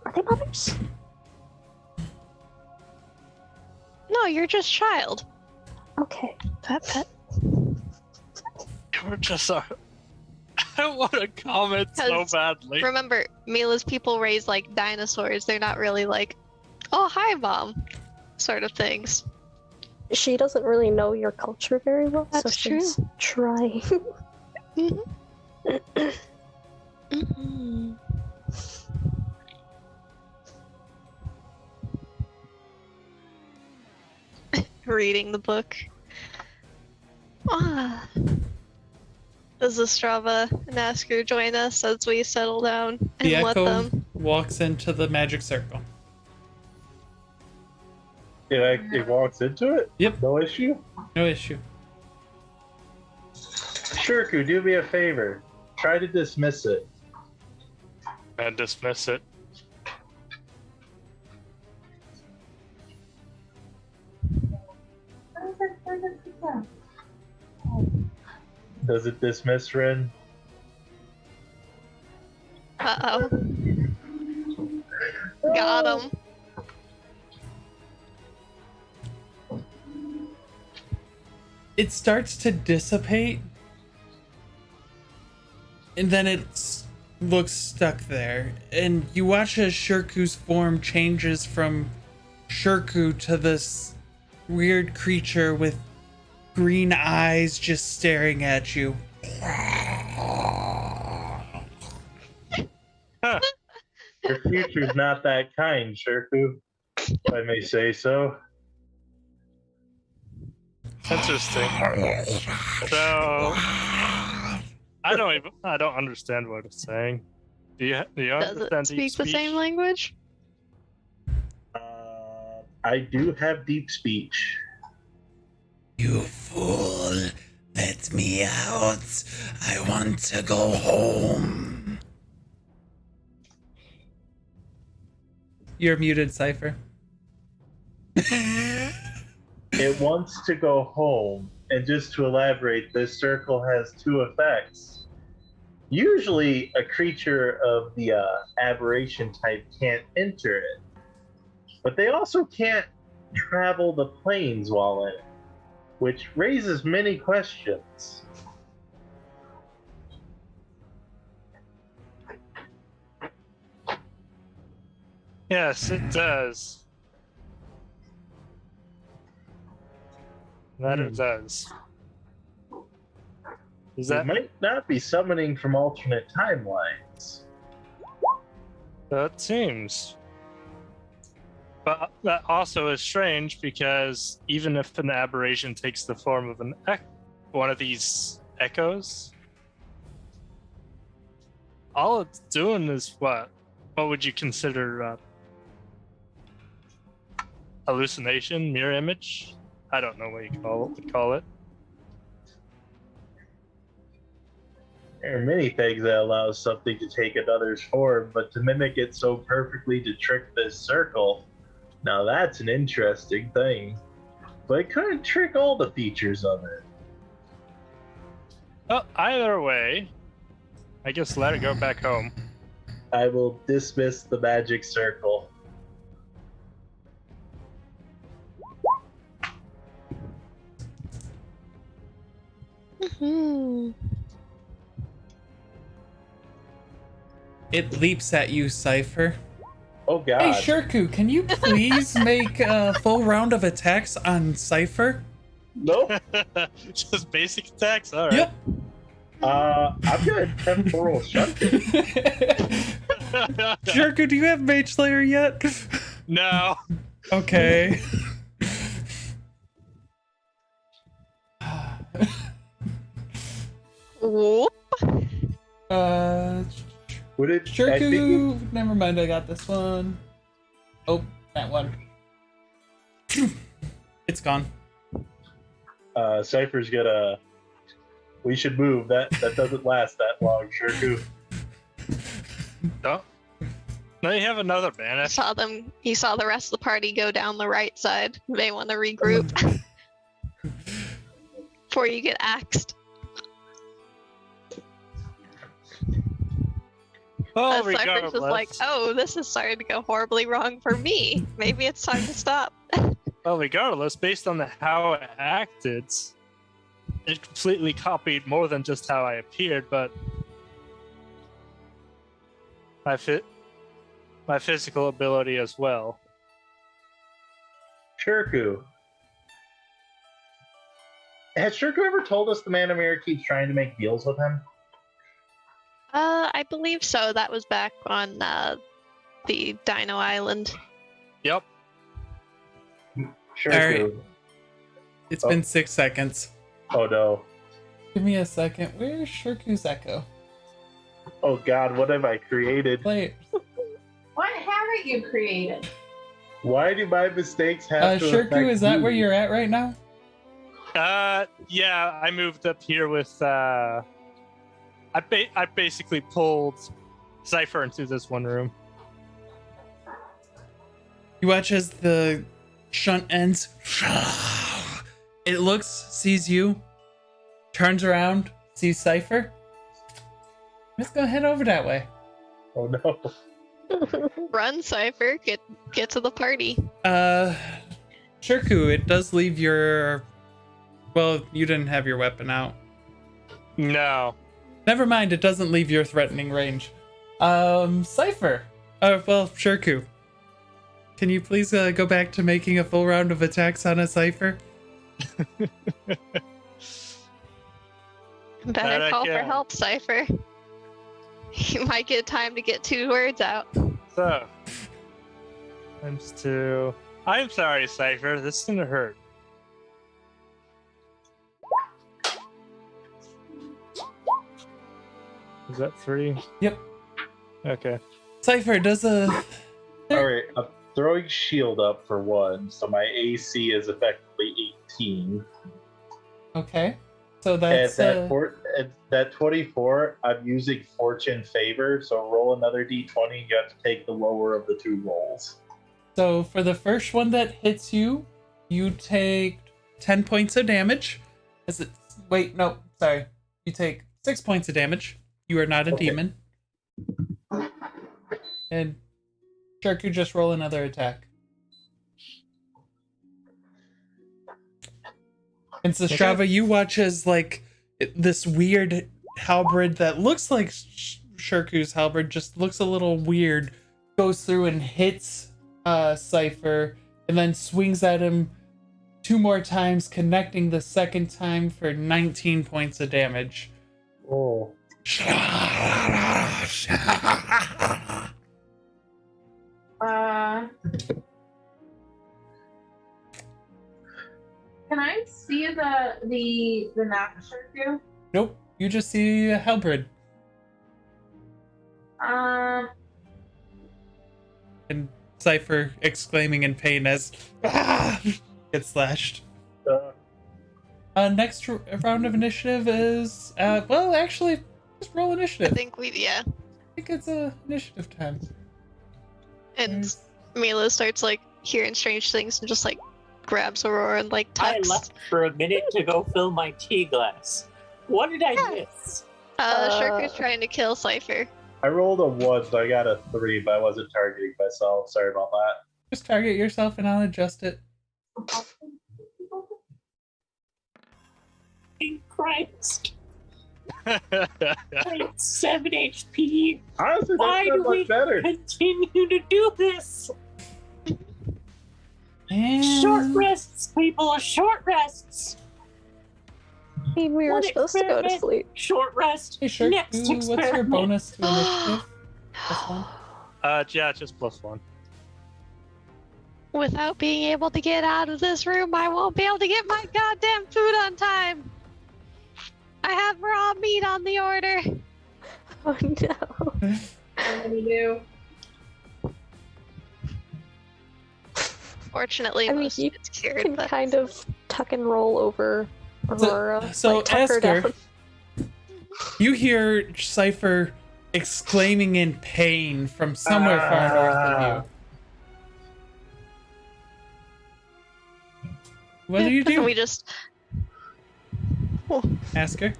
Are they mothers? No, you're just child. Okay. Pet. We're just. I want to comment so 'Cause badly. Remember, Me'La's people raise like dinosaurs. They're not really like, oh, hi, mom, sort of things. She doesn't really know your culture very well, That's so she's trying. Mhm. Reading the book. Ah. Does Lustraught and Asker join us as we settle down and The let echo them? walks into the magic circle. It walks into it? Yep. No issue? No issue. Shirku, do me a favor. Try to dismiss it. And dismiss it. Does it dismiss Rin? Uh-oh. Got him. It starts to dissipate, and then it looks stuck there. And you watch as Shirku's form changes from Shirku to this weird creature with green eyes just staring at you. Huh. Your future's not that kind, Shirku, if I may say so. Interesting. So I don't understand what it's saying. Do you Does understand it speak the same language? I do have deep speech. You fool! Let me out! I want to go home! You're muted, Cypher. It wants to go home. And just to elaborate, this circle has two effects. Usually, a creature of the aberration type can't enter it. But they also can't travel the planes while in it, which raises many questions. Yes, it does. That it does. Is that It might not be summoning from alternate timelines. that seems? But that also is strange because even if an aberration takes the form of one of these echoes, all it's doing is what? What would you consider hallucination, mirror image? I don't know what you would call it. There are many things that allow something to take another's form, but to mimic it so perfectly to trick this circle, now that's an interesting thing. But it couldn't trick all the features of it. Well, either way, I guess let it go back home. I will dismiss the magic circle. It leaps at you, Cypher. Oh god. Hey, Shirku, can you please make a full round of attacks on Cypher? Nope. Just basic attacks? Alright. Yep. I'm gonna temporal shut. Shirku, do you have Mage Slayer yet? No. Okay. Whoop. Would it? Shirku, never mind, I got this one. Oh, that one. It's gone. Cypher's gonna. We should move. That doesn't last that long, Shirku. No. No, you have another banner. He saw the rest of the party go down the right side. May want to regroup before you get axed. Oh, Cypher's regardless. just like, oh, this is starting to go horribly wrong for me. Maybe it's time to stop. Well, regardless, based on how it acted, it completely copied more than just how I appeared, but my physical ability as well. Shirku. Has Shirku ever told us the Man of Mirror keeps trying to make deals with him? I believe so. That was back on the Dino Island. Yep. Shirku. Alright. It's been 6 seconds. Oh no. Give me a second. Where's Shirku's Echo? Oh god, what have I created? Players. What haven't you created? Why do my mistakes have to Shirku, affect is that you? where you're at right now? Yeah, I moved up here with I basically pulled Cypher into this one room. You watch as the shunt ends. It looks, sees you, turns around, sees Cypher. Let's go head over that way. Oh no. Run, Cypher. Get to the party. Shirku, it does leave your... Well, you didn't have your weapon out. No. Never mind, it doesn't leave your threatening range. Cypher. Shirku. Can you please go back to making a full round of attacks on a Cypher? Better call for help, Cypher. You might get time to get 2 words out. So, times 2. I'm sorry, Cypher. This is gonna hurt. Is that 3? Yep. Okay. Cypher, does a... Alright, I'm throwing shield up for 1, so my AC is effectively 18. Okay. So that's... At that 24, I'm using Fortune Favor, so roll another d20, you have to take the lower of the 2 rolls. So for the first one that hits you, you take 10 points of damage. Wait, no, sorry. You take 6 points of damage. You are not a demon. And Sharku, just roll another attack. And so Strava, you watch as like this weird halberd that looks like Sharku's halberd, just looks a little weird, goes through and hits Cypher, and then swings at him 2 more times, connecting the second time for 19 points of damage. Oh. Can I see the not Sharku? Nope, you just see a halberd. And Cypher exclaiming in pain as gets slashed. Next round of initiative is well, actually, just roll initiative. I think I think it's initiative time. And Me'La starts like hearing strange things and just like grabs Aurora and like tucks. I left for a minute to go fill my tea glass. What did I miss? Sharku's trying to kill Cypher. I rolled a 1, so I got a 3, but I wasn't targeting myself. Sorry about that. Just target yourself and I'll adjust it. Christ. I have 7 HP. Honestly, Why that's do much we better. continue to do this? And Short rests, people. Short rests. I mean, we were One supposed to go to experiment. sleep. Short rest. Hey, Shark, Next what's your experiment. bonus to initiative? +1? Yeah, just +1. Without being able to get out of this room, I won't be able to get my goddamn food on time. I have raw meat on the order. Oh no. What do we do? Fortunately, I mean, most you of it's cured, can but kind of tuck and roll over Aurora. So like, tuck her ask her. down. You hear Cypher exclaiming in pain from somewhere far north of you. What do you do? we just Ask her.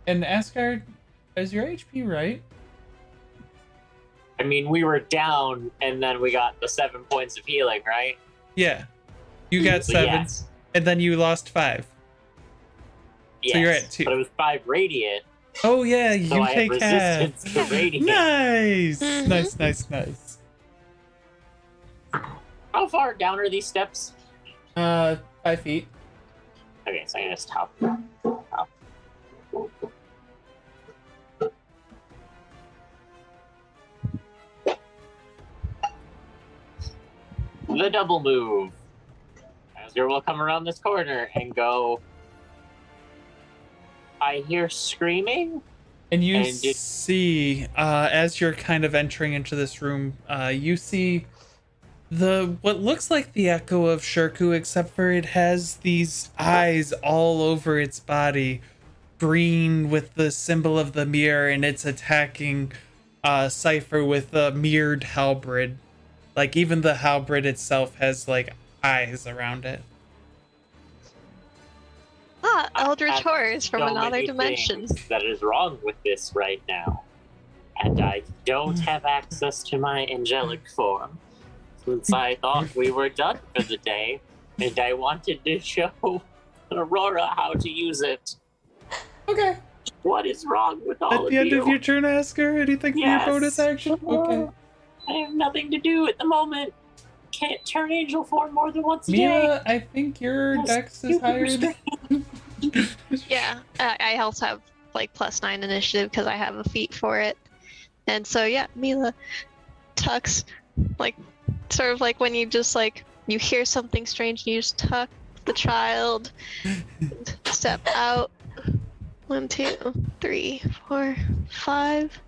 And ask her, is your HP right? I mean, we were down, and then we got the 7 points of healing, right? Yeah. You got So 7, yes. and then you lost 5. Yes. So you're at 2. But it was 5 radiant, Oh yeah, you so I have take half. resistance to radiant. Nice! Mhm. Nice. How far down are these steps? 5 feet. Okay, so I'm gonna stop. The double move. Asger will come around this corner and go. I hear screaming. And you And see, as you're kind of entering into this room, you see what looks like the echo of Sharku, except for it has these eyes all over its body, green with the symbol of the mirror, and it's attacking Cypher with a mirrored halberd. Like, even the halberd itself has, like, eyes around it. Eldritch I have Horrors from so another many dimension. things that is wrong with this right now. And I don't have access to my angelic form. Since I thought we were done for the day, and I wanted to show Aurora how to use it. Okay. What is wrong with all At of the end you? of your turn, Asker, anything Yes. for your bonus action? Okay. I have nothing to do at the moment. Can't turn angel form more than once a day. Mia, I think your That's dex is stupid higher. restraint. Yeah, I also have like +9 initiative because I have a feat for it. And so yeah, Me'La tucks, like sort of like when you just like you hear something strange, you just tuck the child, step out. 1, 2, 3, 4, 5,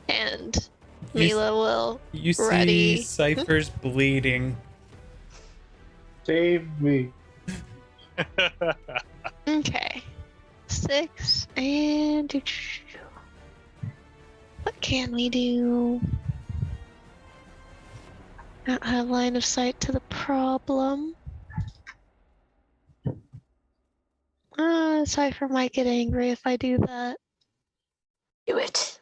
and Me'La will You see ready. Cypher's bleeding. Save me. Okay. 6 and what can we do? Don't have line of sight to the problem. Cypher might get angry if I do that. Do it.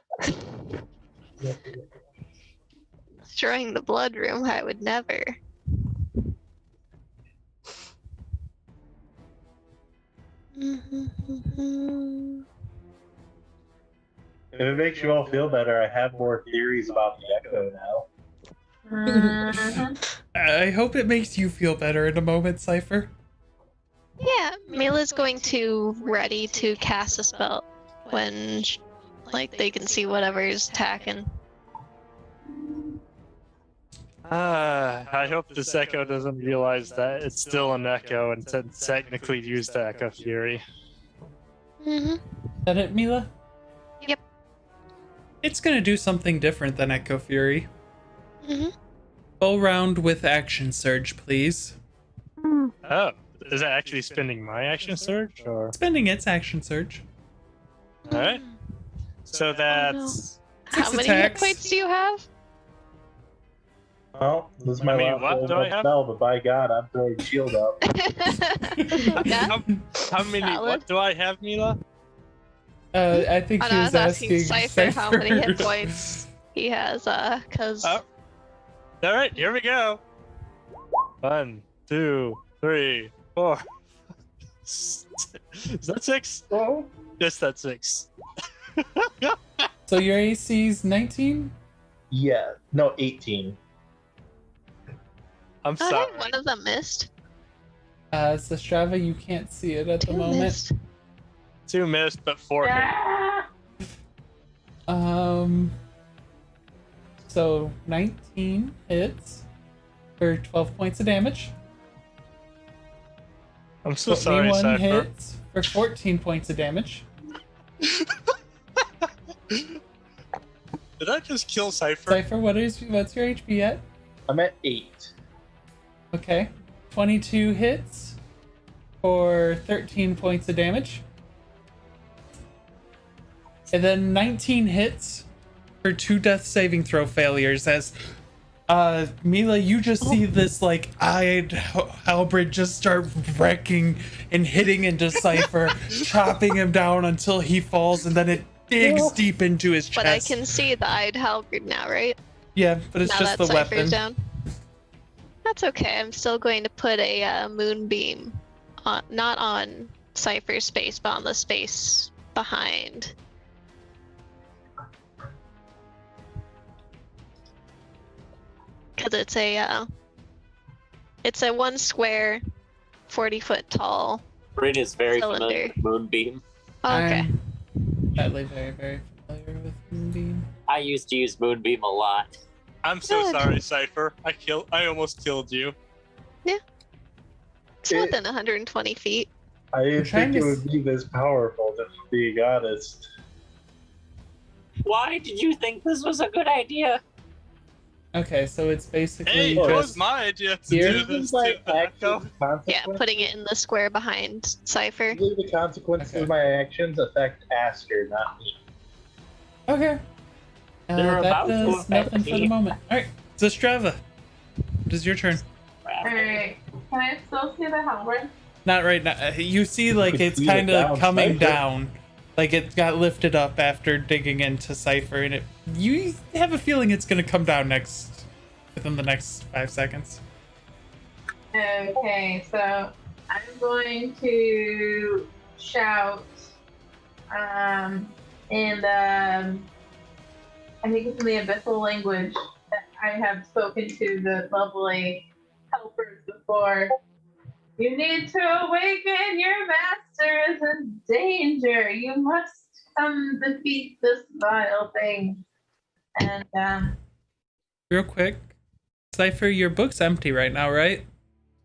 Destroying the blood room, I would never. If it makes you all feel better, I have more theories about the Echo now. I hope it makes you feel better in a moment, Cypher. Yeah, Me'La's going to ready to cast a spell when, like, they can see whatever's attacking. I hope this Echo doesn't realize that it's still an Echo and technically use the Echo Fury. Is that it, Me'La? Yep. It's gonna do something different than Echo Fury. Go round with Action Surge, please. Oh, is that actually spending my Action Surge? Or Spending its Action Surge. Alright. So that's... How many hit points do you have? Well, this is my last what do I have? spell, but by God, I'm throwing shield up. Yeah. How many... Valid. What do I have, Me'La? I think Oh, he no, I was was asking asking Cypher how many hit points he has, cause... Oh. Alright, here we go. 1, 2, 3, 4. Is that 6? Oh. Yes, that's 6. So your AC's 19? Yeah, no, 18. I'm sorry. Okay, one of them missed. So Strava, you can't see it at the Two moment. missed. 2 missed, but 4 hit. So 19 hits for 12 points of damage. I'm so sorry, 21 Cypher. hits for 14 points of damage. Did I just kill Cypher? Cypher, what's your HP at? I'm at 8. Okay. 22 hits for 13 points of damage. And then 19 hits for 2 death saving throw failures as Me'La, you just see this like eyed halberd just start wrecking and hitting into Cypher, chopping him down until he falls, and then it digs deep into his chest. But I can see the eyed halberd now, right? Yeah, but it's now just that the Cypher's weapon. down. That's okay. I'm still going to put a moonbeam, not on Cypher's space, but on the space behind. Because it's a 1 square, 40-foot tall. Bryn is very Cylinder. familiar with Moonbeam. Oh, okay. I'm sadly very, very familiar with Moonbeam. I used to use Moonbeam a lot. I'm so Good. sorry, Cypher. I almost killed you. It's within 120 feet. I didn't trying think it to would be this powerful, to be honest. Why did you think this was a good idea? Okay, so it's basically Hey, it just was my idea to here. do this to Echo. Yeah, putting it in the square behind Cypher. Usually the consequences Okay. of my actions affect Asker, not me. Okay. They're That about to does affect nothing for the me. moment. Alright, Zastrava. It is your turn. Alright. Can I still see the halberd? Not right now. You see, like, Could it's see it kind of down, coming Cypher. down. Like, it got lifted up after digging into Cypher, and you have a feeling it's going to come down within the next 5 seconds. Okay, so I'm going to shout in the I think it's in the abyssal language that I have spoken to the lovely helpers before. You need to awaken, your master is in danger. You must come defeat this vile thing. And Real quick, Cypher, your book's empty right now, right?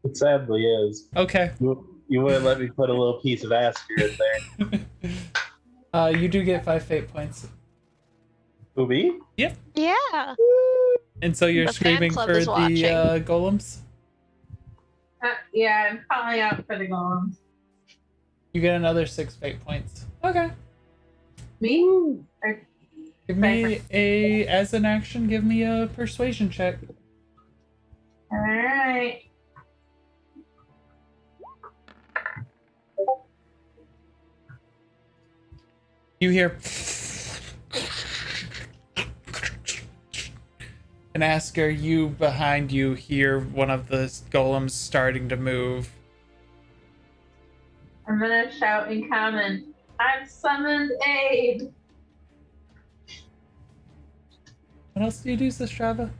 It sadly is. Okay. You wouldn't let me put a little piece of Asker in there. You do get 5 fate points. Who, me? Yeah. And so you're The fan screaming club for is the watching. golems? yeah, I'm calling out for the golems. You get another 6 fate points. Okay. Me? Or Give me as an action, give me a persuasion check. Alright. You hear and Asker, you behind you hear one of the golems starting to move. I'm gonna shout in common, I've summoned aid! What else do you do, Sistrava?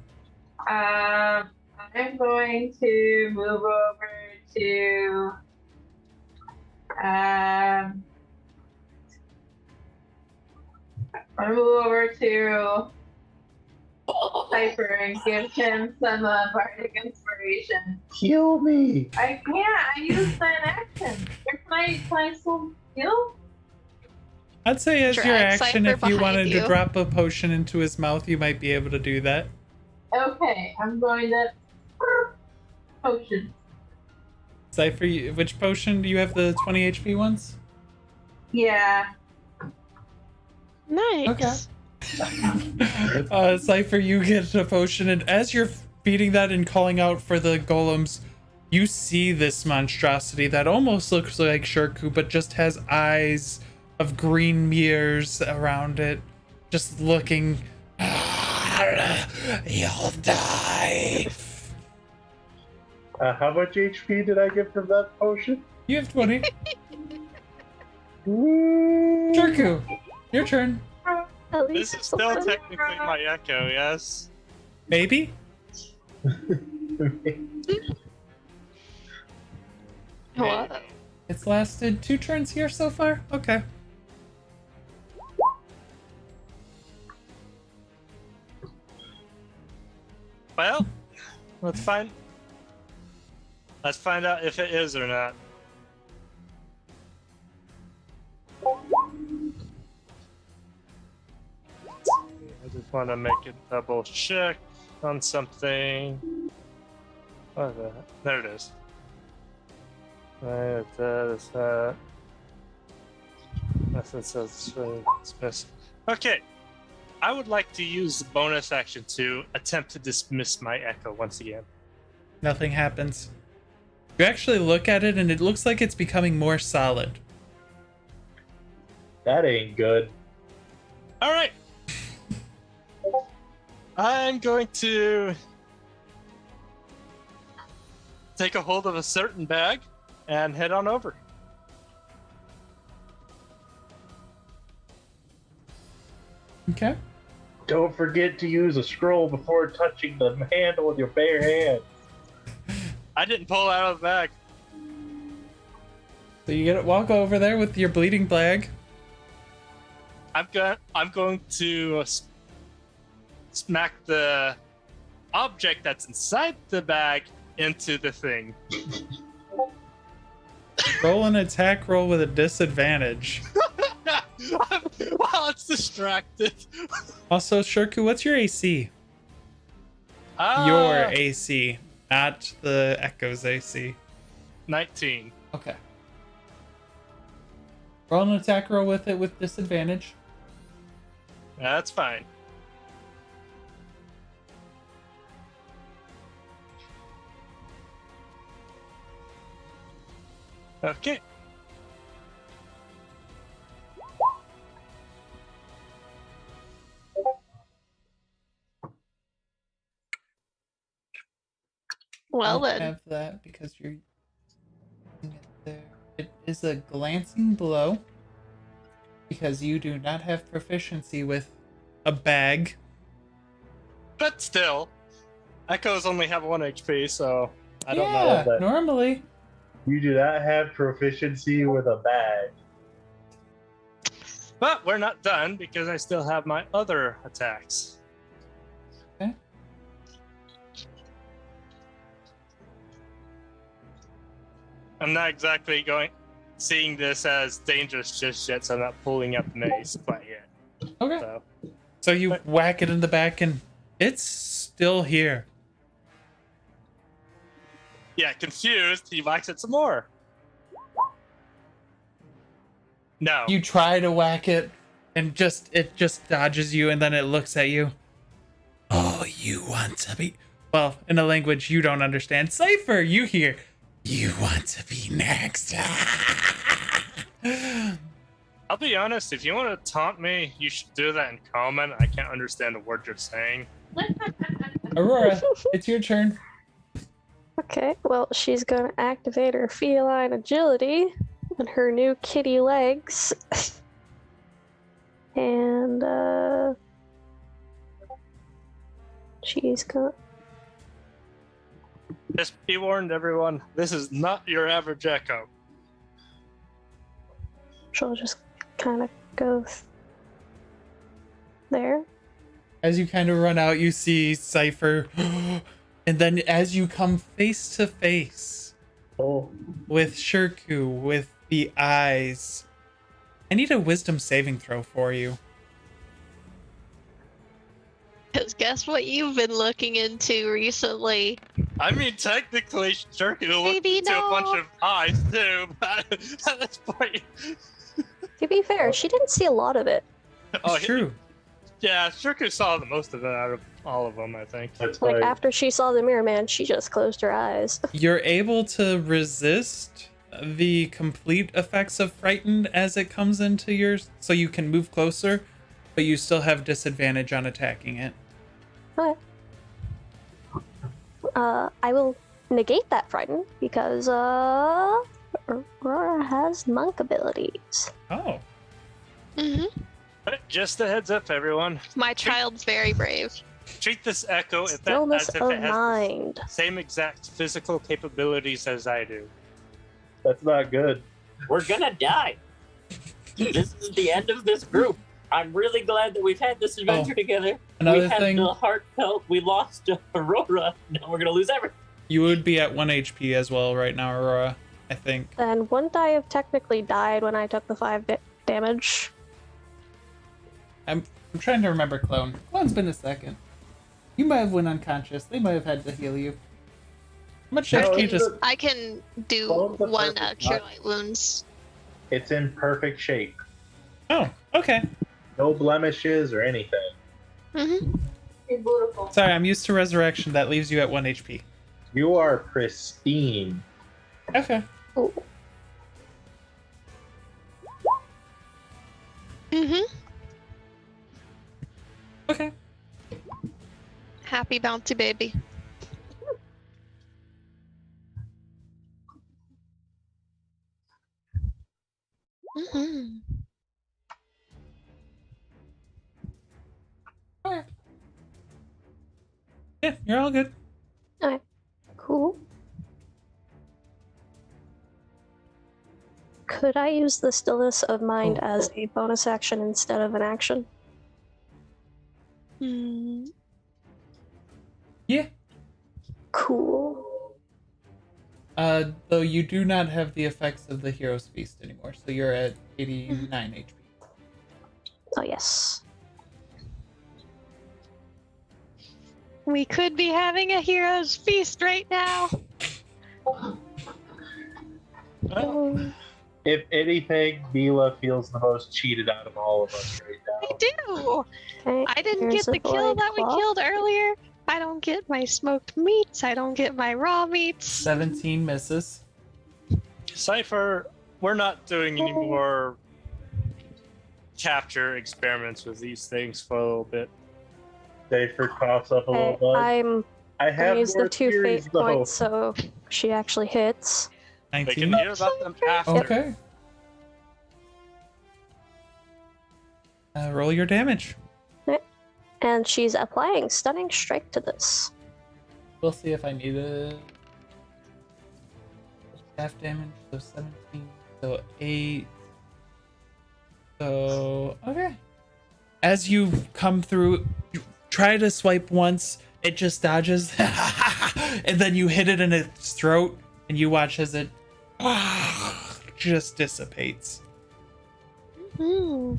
I'm going to move over to I'm gonna move over to Cypher and give him some bardic inspiration. Kill me! I can't. I used an action. Can I still heal? I'd say as your Drag action, Cypher if you wanted behind to you. drop a potion into his mouth, you might be able to do that. Okay, I'm going to potion. Cypher, which potion? Do you have the 20 HP ones? Yeah. Nice. Okay. Cypher, you get a potion, and as you're feeding that and calling out for the golems, you see this monstrosity that almost looks like Shirku, but just has eyes of green mirrors around it, just looking. You'll die. How much HP did I get from that potion? You have 20. Shirku, your turn. At This least is it's still something. technically my echo, yes? Maybe? What? It's lasted 2 turns here so far? Okay. Well, let's find out if it is or not. I just want to make a double check on something. What the heck? There it is. Right, that is that. Nothing says dismiss. Okay. I would like to use the bonus action to attempt to dismiss my echo once again. Nothing happens. You actually look at it and it looks like it's becoming more solid. That ain't good. All right. I'm going to take a hold of a certain bag and head on over. Okay. Don't forget to use a scroll before touching the handle with your bare hand. I didn't pull it out of the bag. So you get walk over there with your bleeding bag. I'm going to smack the object that's inside the bag into the thing. Roll an attack roll with a disadvantage. While it's distracted. Also, Shirku, what's your AC? Your AC, not the Echo's AC. 19. Okay. Roll an attack roll with it with disadvantage. That's fine. Okay. Well I then. have that because you're using it there. It is a glancing blow because you do not have proficiency with a bag. But still, echoes only have 1 HP, so I don't know. Yeah, that. normally. You do not have proficiency with a bag. But we're not done because I still have my other attacks. Okay. I'm not exactly seeing this as dangerous just yet, so I'm not pulling up mace quite yet. Okay. So, So you whack it in the back and it's still here. yeah, confused, he whacks it some more. No. You try to whack it and it just dodges you and then it looks at you. Oh, you want to be... well, in a language you don't understand. Cypher, you hear, you want to be next. I'll be honest, if you want to taunt me, you should do that in comment. I can't understand a word you're saying. Aurora, it's your turn. Okay, well, she's gonna activate her feline agility and her new kitty legs. And, she's gonna. Just be warned, everyone. This is not your average echo. She'll just kind of go there. As you kind of run out, you see Cypher. And then as you come face to face with Shirku, with the eyes, I need a wisdom saving throw for you. Because guess what you've been looking into recently? I mean, technically, Shirku looked Maybe into a bunch no. of eyes, too. But at this point... To be fair, she didn't see a lot of it. It's true. Yeah, Shirku saw the most of it out of all of them, I think. That's Like, why after she saw the mirror man, she just closed her eyes. You're able to resist the complete effects of Frightened as it comes into yours, so you can move closer, but you still have disadvantage on attacking it. Okay. I will negate that frighten because Aurora has monk abilities. Oh. Mm-hmm. But just a heads up, everyone. My child's very brave. Treat this echo Stillness as if of it has mind. the same exact physical capabilities as I do. that's not good. We're gonna die. This is the end of this group. I'm really glad that we've had this adventure together. Another We had thing- the heartfelt. We lost Aurora. Now we're gonna lose everything. You would be at 1 HP as well right now, Aurora, I think. And wouldn't I have technically died when I took the 5 damage? I'm trying to remember Clone. Clone's been a second. You might have went unconscious. They might have had to heal you. How much No, HP it's just... a- I can do Clone the one perfect cure bot. light wounds. It's in perfect shape. Oh, okay. No blemishes or anything. Mm-hmm. It's beautiful. Sorry, I'm used to Resurrection. That leaves you at 1 HP. You are pristine. Okay. Oh, Mm-hmm. Okay. Happy bouncy baby. Mm-hmm. Yeah, you're all good. cool. Could I use the stillness of mind as a bonus action instead of an action? Hmm. Yeah. Cool. Though you do not have the effects of the Hero's Feast anymore, so you're at 89 HP. Oh, yes. We could be having a hero's feast right now. Well, If anything, Me'La feels the most cheated out of all of us right now. I do. Okay, I didn't here's get the a kill void that we claw. killed earlier. I don't get my smoked meats. I don't get my raw meats. 17 misses. Cypher, we're not doing any more capture experiments with these things for a little bit. Cypher coughs up a little bit. I'm I gonna have use more the 2 theories, fate though. points so she actually hits. We 19. can hear about them after. Okay. Roll your damage. And she's applying stunning strike to this. We'll see if I need a half damage. So 17. So 8. So okay. As you come through, you try to swipe once, it just dodges, and then you hit it in its throat, and you watch as it just dissipates. Hmm.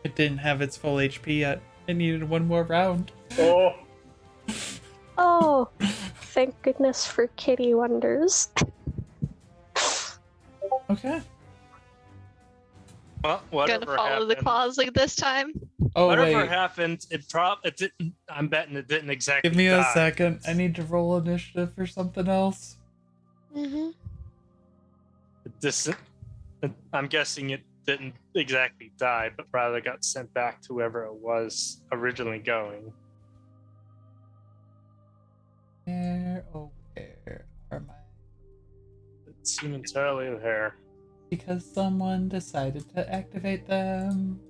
It didn't have its full HP yet. It needed one more round. Oh, Oh, thank goodness for kitty wonders. Okay. Well, whatever Gonna follow the happened. claws like this time. Oh, Whatever wait. happened, it didn't. I'm betting it didn't exactly. Give me a die. second. I need to roll initiative for something else. Mm-hmm. I'm guessing it didn't exactly die, but rather got sent back to wherever it was originally going. Where, oh, where are my... It's momentarily there. Because someone decided to activate them.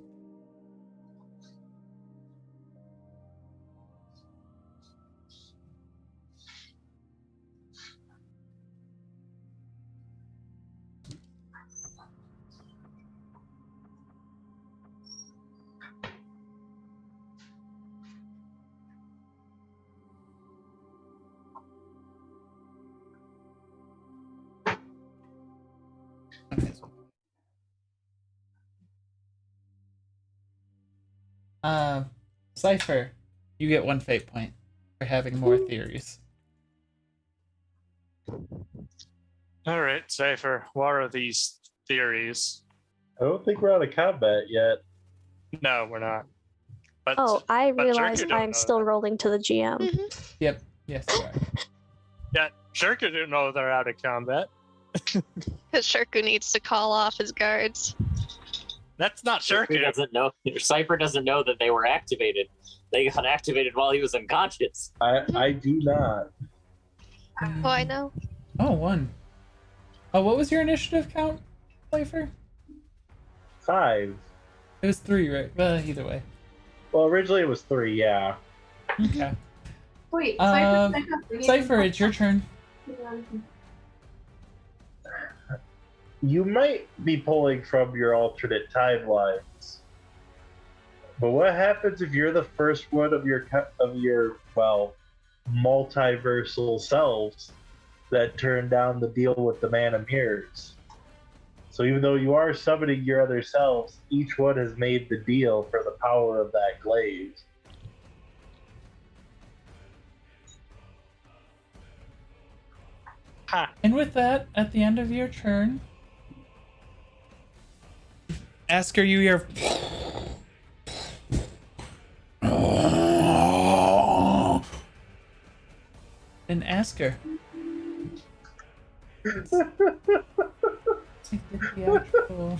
Okay. Cypher, you get 1 fate point for having more theories. All right, Cypher. What are these theories? I don't think we're out of combat yet. No, we're not. But Oh, I but realize Shirku don't I'm know still that. rolling to the GM. Yep. Yes, you are. Yeah, Shirku didn't know they're out of combat. Because Shirku needs to call off his guards. That's not Cypher Shirku. doesn't know. Cypher doesn't know that they were activated. They got activated while he was unconscious. I do not. Oh, I know. Oh, 1. Oh, what was your initiative count, Cypher? 5. It was 3, right? Well, either way. Well, originally it was 3, yeah. Okay. Wait, Cypher, it's your turn. You might be pulling from your alternate timelines. But what happens if you're the first one of your multiversal selves that turned down the deal with the Man of Mirrors? So even though you are summoning your other selves, each one has made the deal for the power of that glaive. Ha! And with that, at the end of your turn, Asker, you hear. And Asker. Take the theatrical.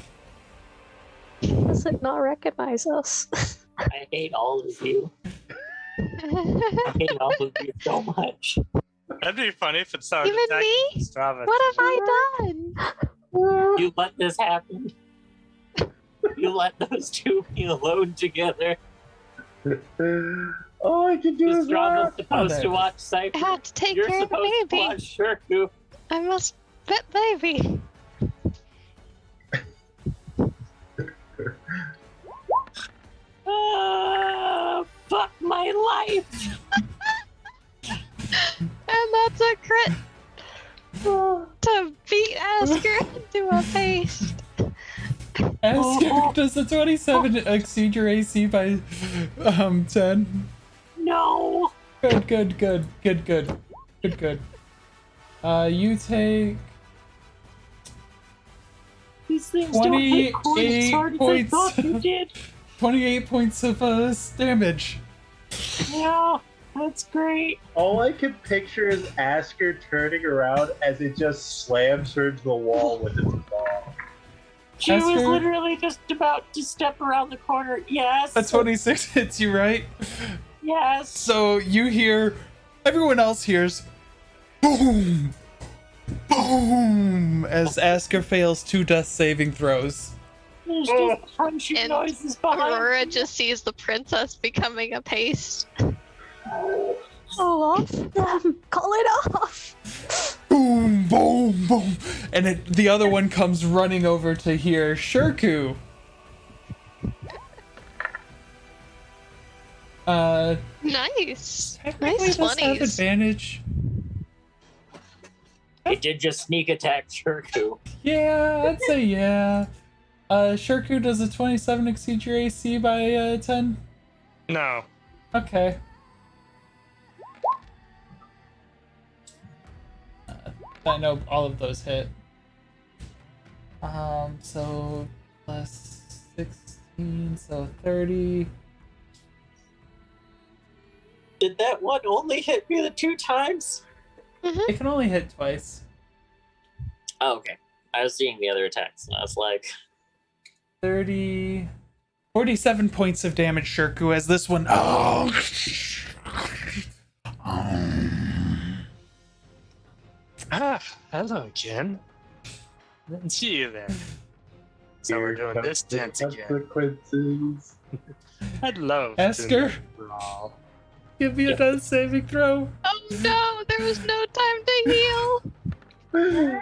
Does it not recognize us? I hate all of you. I hate all of you so much. That'd be funny if it started Even attacking me? Strava. What have I done? You let this happen. You let those two be alone together. All I can do is Strava's laugh. supposed to watch I Cypher. have to take You're care of the supposed to baby. watch Shirku. I must pet baby. Fuck my life. And that's a crit to beat Asker into a paste. Asker, does the 27 exceed your AC by 10? No. Good. You take These things don't hit quite as 28 hard as I points. thought they did. 28 points of damage. Yeah, that's great. All I can picture is Asker turning around as it just slams her into the wall with its ball. She was Asker? literally just about to step around the corner. Yes. A 26 hits you, right? Yes. So you hear, everyone else hears, boom, boom, as Asker fails 2 death saving throws. There's just crunching And noises behind. Aurora just sees the princess becoming a paste. Call off them. Call it off. Boom, boom, boom. And the other one comes running over to hear Shirku. Nice. Technically Nice does have 20s. advantage. It did just sneak attack Shirku. Yeah, I'd say yeah. Shirku, does a 27 exceed your AC by 10? No. Okay. I know all of those hit. So plus 16, so 30. Did that one only hit me the 2 times? It can only hit twice. Oh, okay. I was seeing the other attacks, and I was like... 47 points of damage, Shirku, as this one... Oh! Hello again. Didn't see you there. So we're doing this dance again. Consequences. I'd love Esker? to brawl. Give me a death saving throw. Oh no, there was no time to heal.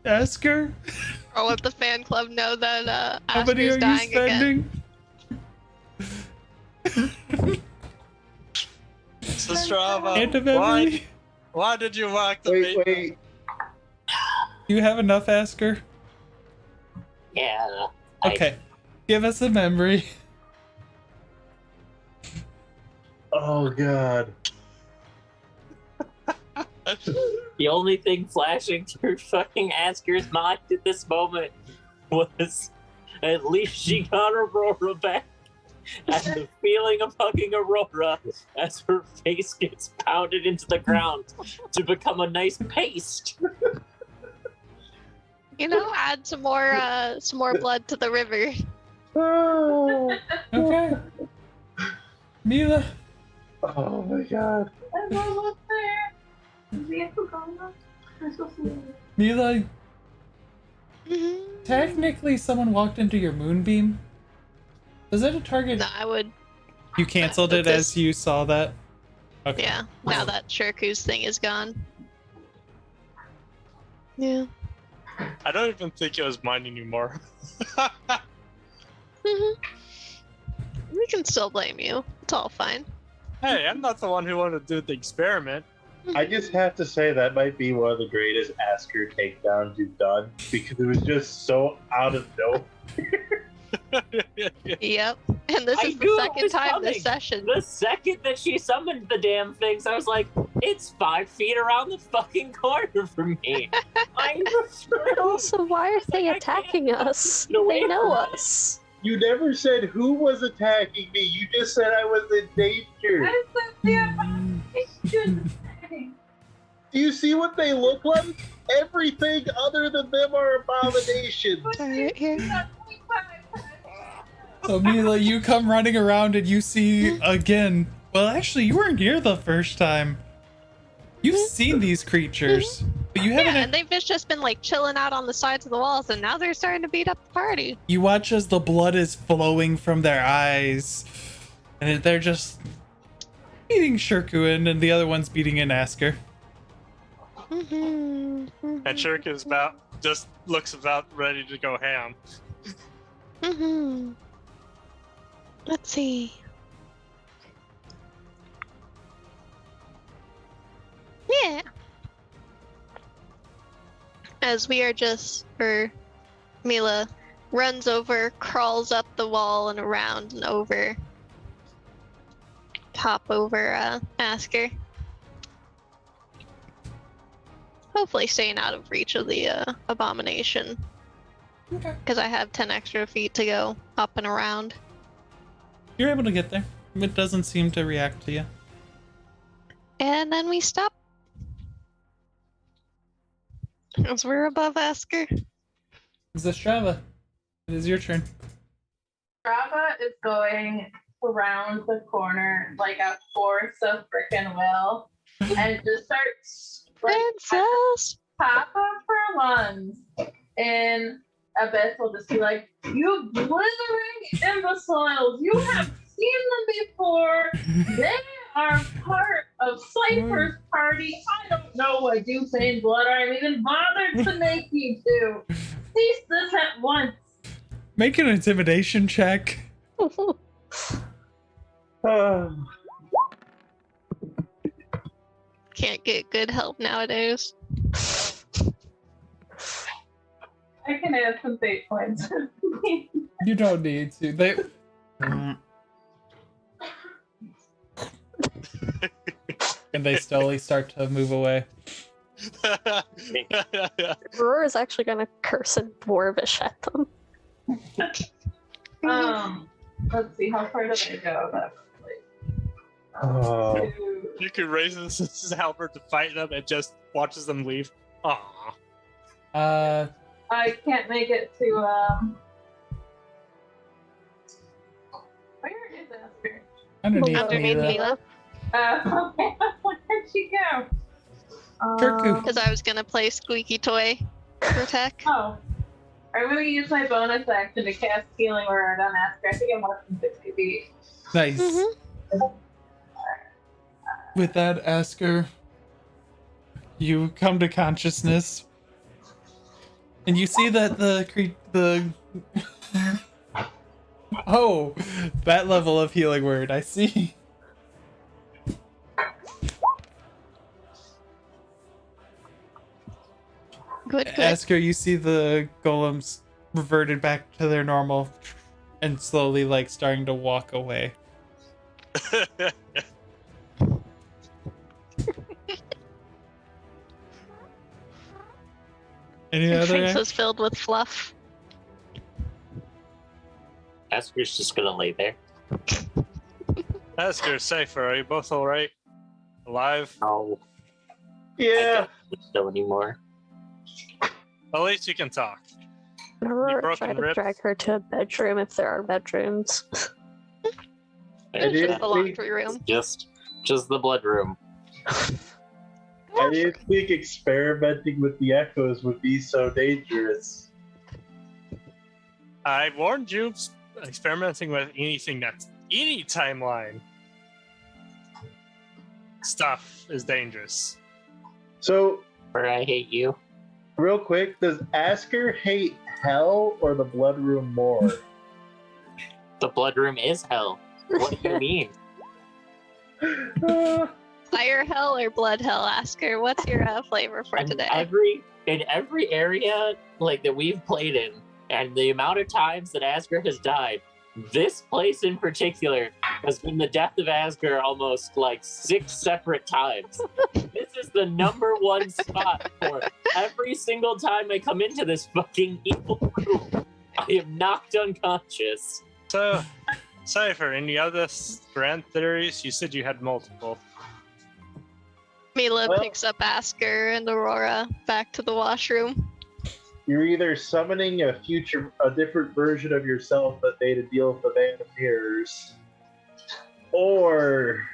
Esker? Or let the fan club know that How many Asker's are you dying again. spending? So Strava, Anthem, Emily? why did you activate? Wait. You have enough, Asker? Yeah. Okay. Give us a memory. Oh god. The only thing flashing through fucking Asker's mind at this moment was at least she got Aurora back. And the feeling of hugging Aurora as her face gets pounded into the ground to become a nice paste. You know, add some more blood to the river. Oh, Okay. Me'La. oh my god. I'm almost there. We have to go now. I'm supposed to Me'La, technically someone walked into your moonbeam. Is it a target? No, I would. You canceled it as you saw that? Okay. Yeah. Now that Shirku's thing is gone. Yeah. I don't even think it was mine anymore. We can still blame you. It's all fine. Hey, I'm not the one who wanted to do the experiment. I just have to say that might be one of the greatest Asker takedowns you've done because it was just so out of nowhere. Yep. And this I is the knew it second was time coming. this session. The second that she summoned the damn things, I was like, it's 5 feet around the fucking corner from me. I'm screwed. Also, why are they I can't attacking us? get away They know from it. us. You never said who was attacking me. You just said I was in danger. I said the abomination. Do you see what they look like? Everything other than them are abominations. Right here. So Me'La, you come running around and you see again. Well, actually, you weren't here the first time. You've seen these creatures, but you haven't. Yeah, and they've just been like chilling out on the sides of the walls, and now they're starting to beat up the party. You watch as the blood is flowing from their eyes, and they're just beating Shirku in, and the other one's beating in Asker. And Shirk is just looks about ready to go ham. Let's see. Yeah. As we are Me'La runs over, crawls up the wall and around and over. Hop over Asker. Hopefully staying out of reach of the abomination. Okay. Because I have 10 extra feet to go up and around. You're able to get there. It doesn't seem to react to you. And then we stop. As we're above Asker. Zastrava, it is your turn. Strava is going around the corner like a force of frickin' will and just starts like Princess! top of her lungs. And Abyss will just be like, "You blithering imbeciles! You have seen them before. They are part of Cypher's party. I don't know why Dufane Blood I'm even bothered to make you do. Cease this at once." Make an intimidation check. Can't get good help nowadays. I can add some fate points. You don't need to. They. And they slowly start to move away. Aurora's actually gonna curse and dwarvish at them. Let's see, how far did I go? That's like, Oh, You could raise his halberd to fight them and just watches them leave. Aww. I can't make it to where is Aster? Underneath Underneath Me'La. Me'La. Okay, where'd she go? Turku. Because I was gonna play Squeaky Toy for tech. Oh. I'm gonna use my bonus action to cast Healing Word on Asker. I think I'm less than 60 feet. Nice. Mhm. With that, Asker, you come to consciousness, and you see that the oh, that level of healing word. I see. Good, good. Asker, you see the golems reverted back to their normal, and slowly like starting to walk away. Any Your other? face is filled with fluff. Asker's just gonna lay there. Asker, Cypher, are you both alright? Alive? No. yeah. I don't know anymore. At least you can talk. Aurora broken try to ribs? drag her to a bedroom if there are bedrooms. I didn't The think, laundry room. Just the blood room. I didn't think experimenting with the echoes would be so dangerous. I warned you, experimenting with anything that's any timeline stuff is dangerous. So, Where I hate you. real quick, does Asker hate hell or the blood room more? The blood room is hell. What do you mean? Fire hell or blood hell, Asker? What's your flavor for And today? in every area like that we've played in, and the amount of times that Asger has died, this place in particular has been the death of Asger almost like 6 separate times. This is the number one spot for every single time I come into this fucking evil room. I am knocked unconscious. So, Cypher, any other grand theories? You said you had multiple. Me'La Well- picks up Asker and Aurora back to the washroom. You're either summoning a different version of yourself that made a deal with the Band of Mirrors, or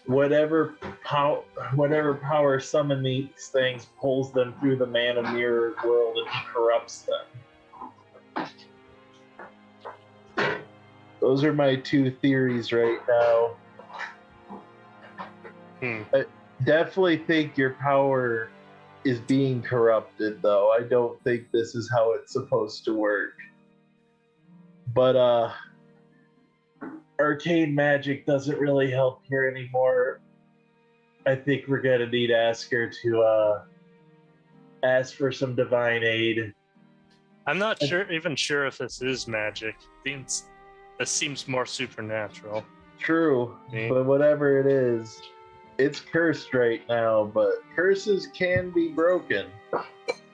whatever power summon these things pulls them through the Man of Mirrors world and corrupts them. Those are my 2 theories right now. I definitely think your power is being corrupted, though. I don't think this is how it's supposed to work. But arcane magic doesn't really help here anymore. I think we're gonna need Asker to ask for some divine aid. I'm not even sure if this is magic. This seems more supernatural. True, Yeah. but whatever it is, it's cursed right now, but curses can be broken.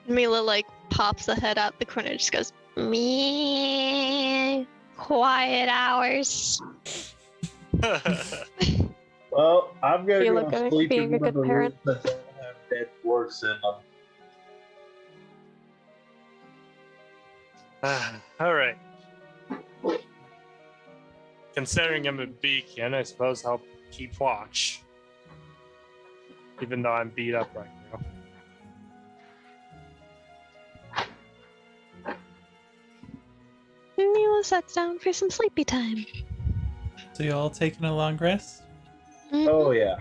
Me'La like pops the head out the corner and just goes, me quiet hours. Well, I'm gonna You go look good sleep being in a one of good the parent. rooms that don't have dead dwarfs in them. All right. Considering I'm a beacon, I suppose I'll keep watch. Even though I'm beat up right now. Me'La sets down for some sleepy time. So you all taking a long rest? Oh yeah.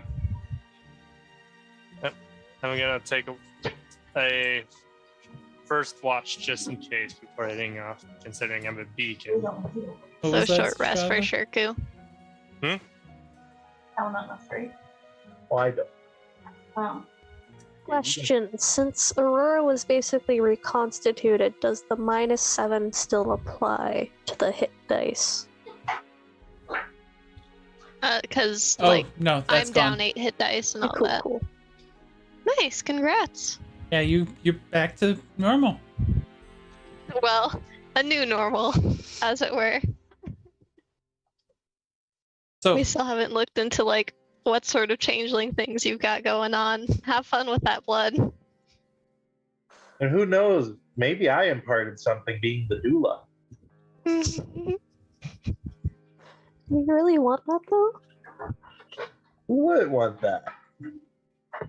I'm gonna take a first watch just in case before heading off, considering I'm a beacon. What So was that, short rest for Strava? Shirku. Hell, not that's right. Well, I don't. Oh. Question: since Aurora was basically reconstituted, does the -7 still apply to the hit dice? Because Oh like no, that's I'm gone. down 8 hit dice and all Cool, that. cool. Nice, congrats. Yeah, you're back to normal. Well, a new normal, as it were. So We still haven't looked into like what sort of changeling things you've got going on. Have fun with that blood. And who knows? Maybe I imparted something being the doula. Do you really want that though? Who wouldn't want that?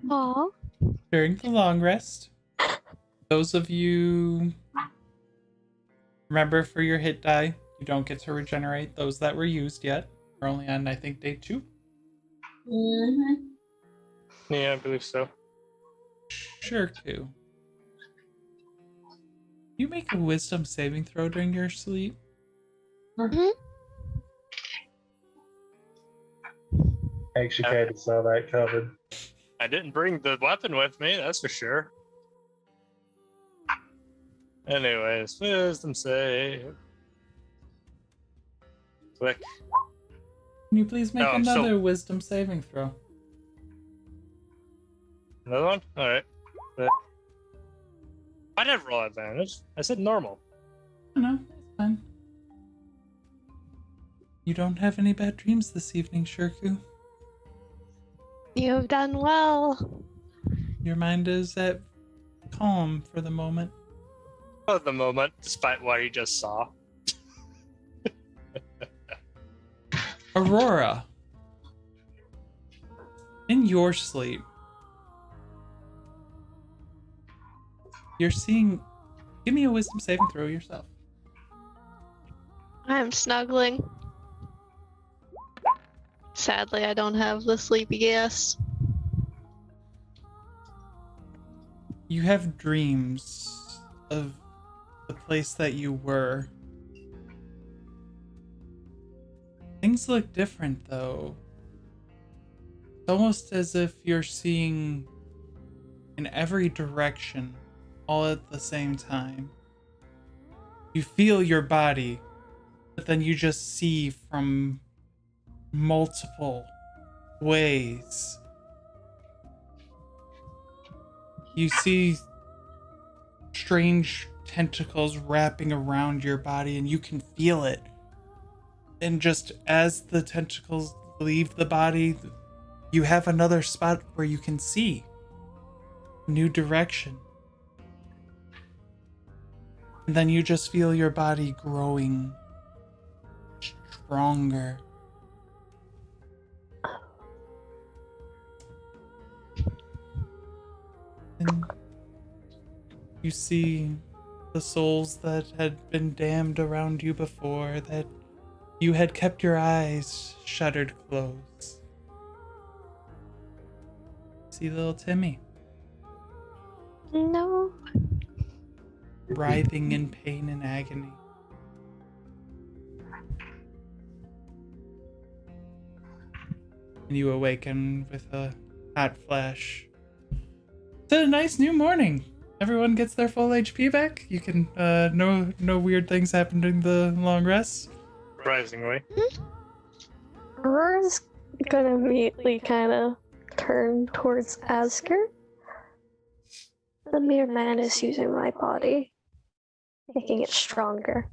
Aw. during the long rest, those of you remember for your hit die, you don't get to regenerate those that were used yet. We're only on, I think, day 2. Mm-hmm. Yeah, I believe so. Sure, too. You make a wisdom saving throw during your sleep. I actually kind of saw that coming. I didn't bring the weapon with me, that's for sure. Anyways, wisdom save. Click. Can you please make Oh, another so- wisdom saving throw? Another one? Alright. I didn't roll advantage. I said normal. No, that's fine. You don't have any bad dreams this evening, Shirku. You've done well. Your mind is at calm for the moment. For the moment, despite what he just saw. Aurora, in your sleep, you're seeing. Give me a wisdom saving throw yourself. I'm snuggling. Sadly, I don't have the sleepy gas. You have dreams of the place that you were. Things look different, though. It's almost as if you're seeing in every direction, all at the same time. You feel your body, but then you just see from multiple ways. You see strange tentacles wrapping around your body, and you can feel it. And just as the tentacles leave the body, you have another spot where you can see. New direction. And then you just feel your body growing stronger. And you see the souls that had been damned around you before, that you had kept your eyes shuttered closed. See little Timmy, No. writhing in pain and agony. And you awaken with a hot flash. It's a nice new morning. Everyone gets their full HP back. You can, no weird things happen during the long rest. Surprisingly. Aurora's gonna immediately kind of turn towards Asker. The mere man is using my body, making it stronger.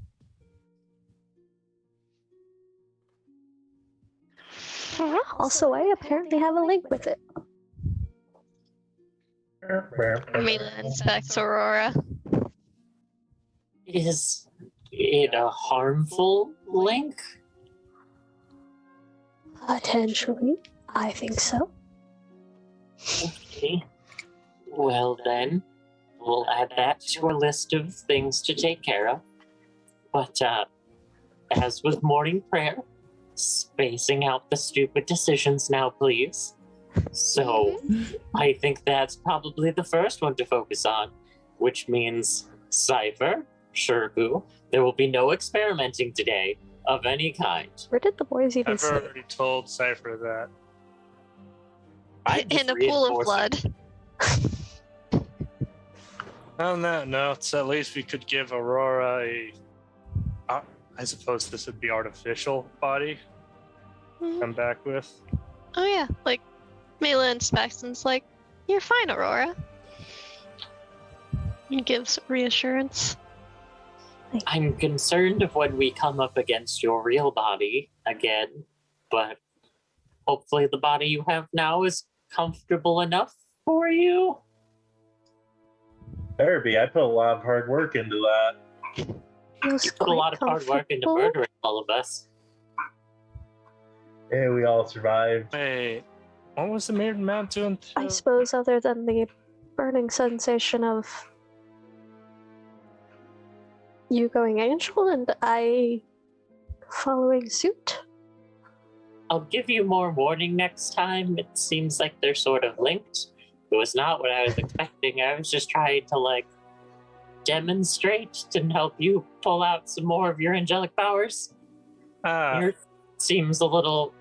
Also, I apparently have a link with it. Me'La inspects Aurora. Is it a harmful link? Potentially, I think so. Okay. Well then, we'll add that to our list of things to take care of. But as with morning prayer, spacing out the stupid decisions now, please. So, I think that's probably the first one to focus on, which means Cypher, Shirku, there will be no experimenting today of any kind. Where did the boys even I've sleep? already told Cypher that. I'm just In a pool of reinforcing- blood. On that note, at least we could give Aurora a. I suppose this would be artificial body. Come back with. Oh yeah, like Me'La inspects and's like, "You're fine, Aurora." He gives reassurance. I'm concerned of when we come up against your real body again, but hopefully the body you have now is comfortable enough for you. Derby, I put a lot of hard work into that. Feels You put a quite lot of hard work into comfortable. murdering all of us. Yeah, we all survived. Wait, what was the Mirrored Man doing? I suppose other than the burning sensation of you going angel and I following suit. I'll give you more warning next time. It seems like they're sort of linked. It was not what I was expecting. I was just trying to, demonstrate to help you pull out some more of your angelic powers. Yours seems a little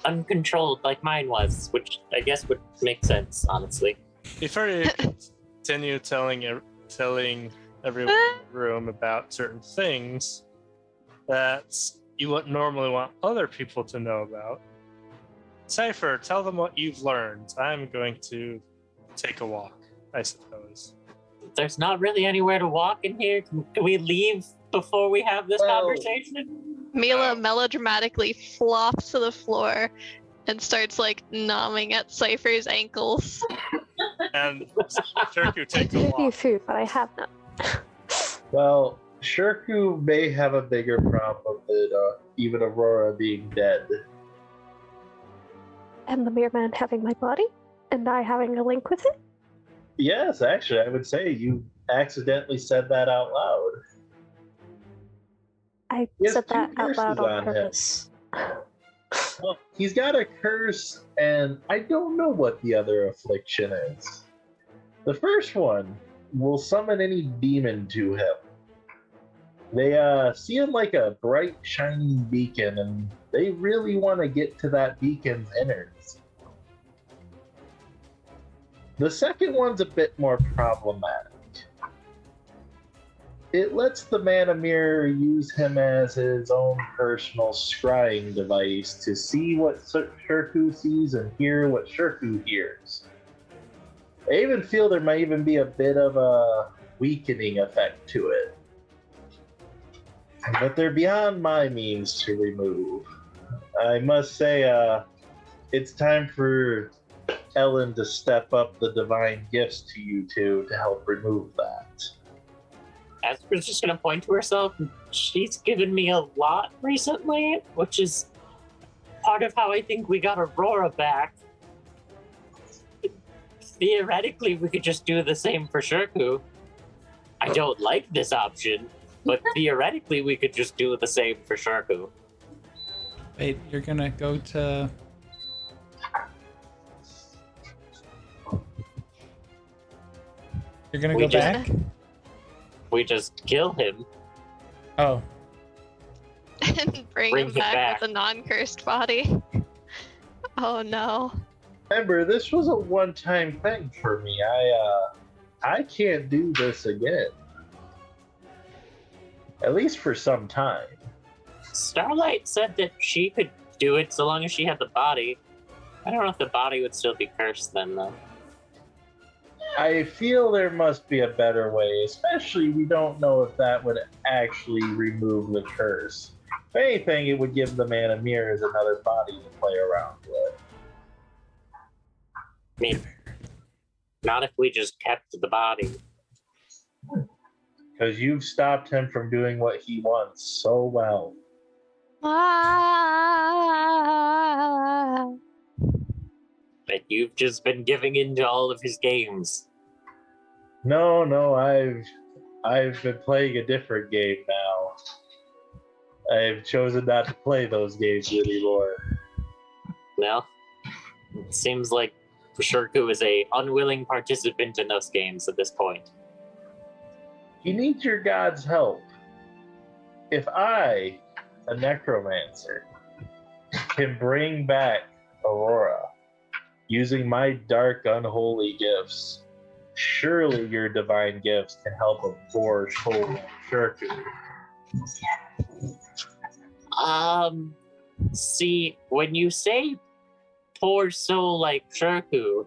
uncontrolled like mine was, which I guess would make sense, honestly. Before you continue telling everyone in the room about certain things that you wouldn't normally want other people to know about, Cypher, tell them what you've learned. I'm going to take a walk, I suppose. There's not really anywhere to walk in here. Can we leave before we have this conversation? Me'La melodramatically flops to the floor and starts gnawing at Cypher's ankles. And Shirku takes a Give you walk. food, but I have none. Well, Shirku may have a bigger problem than even Aurora being dead. And the Mirror Man having my body, and I having a link with it. Yes, actually, I would say you accidentally said that out loud. I Yes, said that two out loud curses on on him. purpose. Well, he's got a curse, and I don't know what the other affliction is. The first one will summon any demon to him. They see him like a bright, shining beacon, and they really want to get to that beacon's innards. The second one's a bit more problematic. It lets the mana mirror use him as his own personal scrying device to see what Shirku sees and hear what Shirku hears. I even feel there might even be a bit of a weakening effect to it. But they're beyond my means to remove. I must say, it's time for Elyn to step up the divine gifts to you two to help remove that. Asper's just gonna point to herself. She's given me a lot recently, which is part of how I think we got Aurora back. Theoretically, we could just do the same for Shirku. I don't like this option, but theoretically, we could just do the same for Shirku. Wait, you're gonna go to... You're gonna We go just- back? We just kill him. Oh, And bring him back with a non-cursed body. Oh no. Remember, this was a one-time thing for me. I can't do this again. At least for some time. Starlight said that she could do it so long as she had the body. I don't know if the body would still be cursed then, though. I feel there must be a better way, especially we don't know if that would actually remove the curse. If anything, it would give the mana mirrors another body to play around with. I mean, not if we just kept the body. Because you've stopped him from doing what he wants so well. Ah. But you've just been giving in to all of his games. No, I've been playing a different game now. I've chosen not to play those games anymore. Well, it seems like Shirku is a unwilling participant in those games at this point. He needs your god's help. If I, a necromancer, can bring back Aurora using my dark, unholy gifts, surely your divine gifts can help a poor soul like Shirku. See, when you say poor soul like Shirku,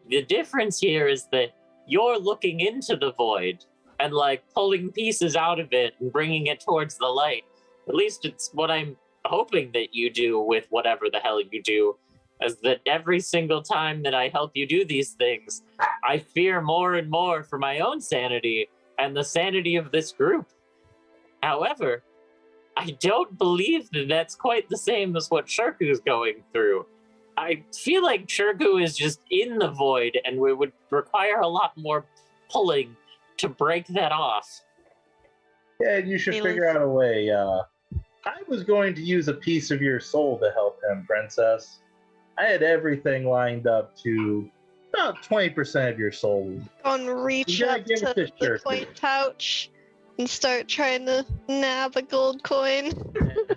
the difference here is that you're looking into the void and pulling pieces out of it and bringing it towards the light. At least it's what I'm hoping that you do with whatever the hell you do, is that every single time that I help you do these things, I fear more and more for my own sanity and the sanity of this group. However, I don't believe that that's quite the same as what Shirku's going through. I feel like Shirku is just in the void, and we would require a lot more pulling to break that off. Yeah, you should figure out a way. I was going to use a piece of your soul to help him, Princess. I had everything lined up to about 20% of your soul. Go and reach up to the coin pouch and start trying to nab a gold coin.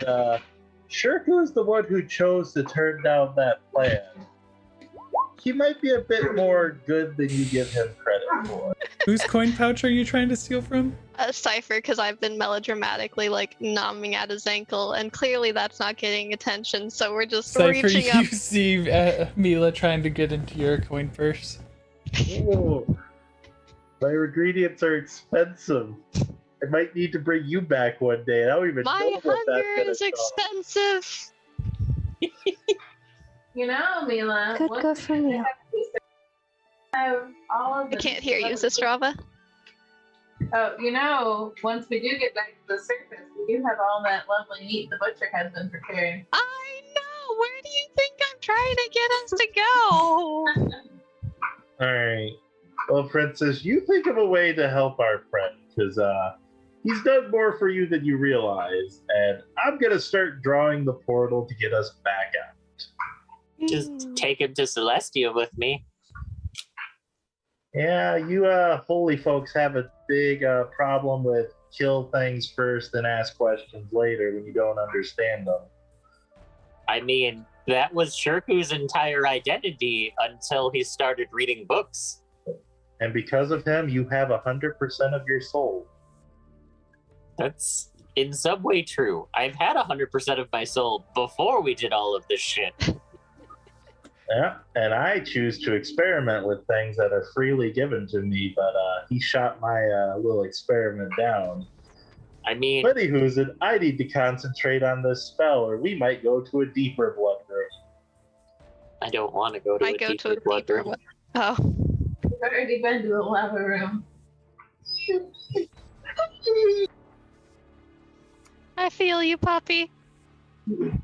And, Shirku is the one who chose to turn down that plan. He might be a bit more good than you give him credit for. Whose coin pouch are you trying to steal from? Cypher, because I've been melodramatically like numbing at his ankle, and clearly that's not getting attention. So we're just Cypher, reaching up. you see Me'La trying to get into your coin purse. Oh, my ingredients are expensive. I might need to bring you back one day. I don't even My know what that's hunger gonna is cost. expensive. You know, Me'La. Good, once good we for get you. back to the have all of I the can't hear you, Sistrava. Oh, you know, once we do get back to the surface, we do have all that lovely meat the butcher has been preparing. I know. Where do you think I'm trying to get us to go? Alright. Well, Princess, you think of a way to help our friend, because he's done more for you than you realize, and I'm going to start drawing the portal to get us back out. Just take him to Celestia with me. Yeah, you holy folks have a big problem with kill things first and ask questions later when you don't understand them. I mean, that was Shirku's entire identity until he started reading books. And because of him, you have 100% of your soul. That's in some way true. I've had 100% of my soul before we did all of this shit. Yeah, and I choose to experiment with things that are freely given to me, but he shot my little experiment down. I mean, But who's it? I need to concentrate on this spell, or we might go to a deeper blood room. I don't want to go to I a go deeper to a blood deeper room. one. Oh. We've already been to the lava room. I feel you, puppy.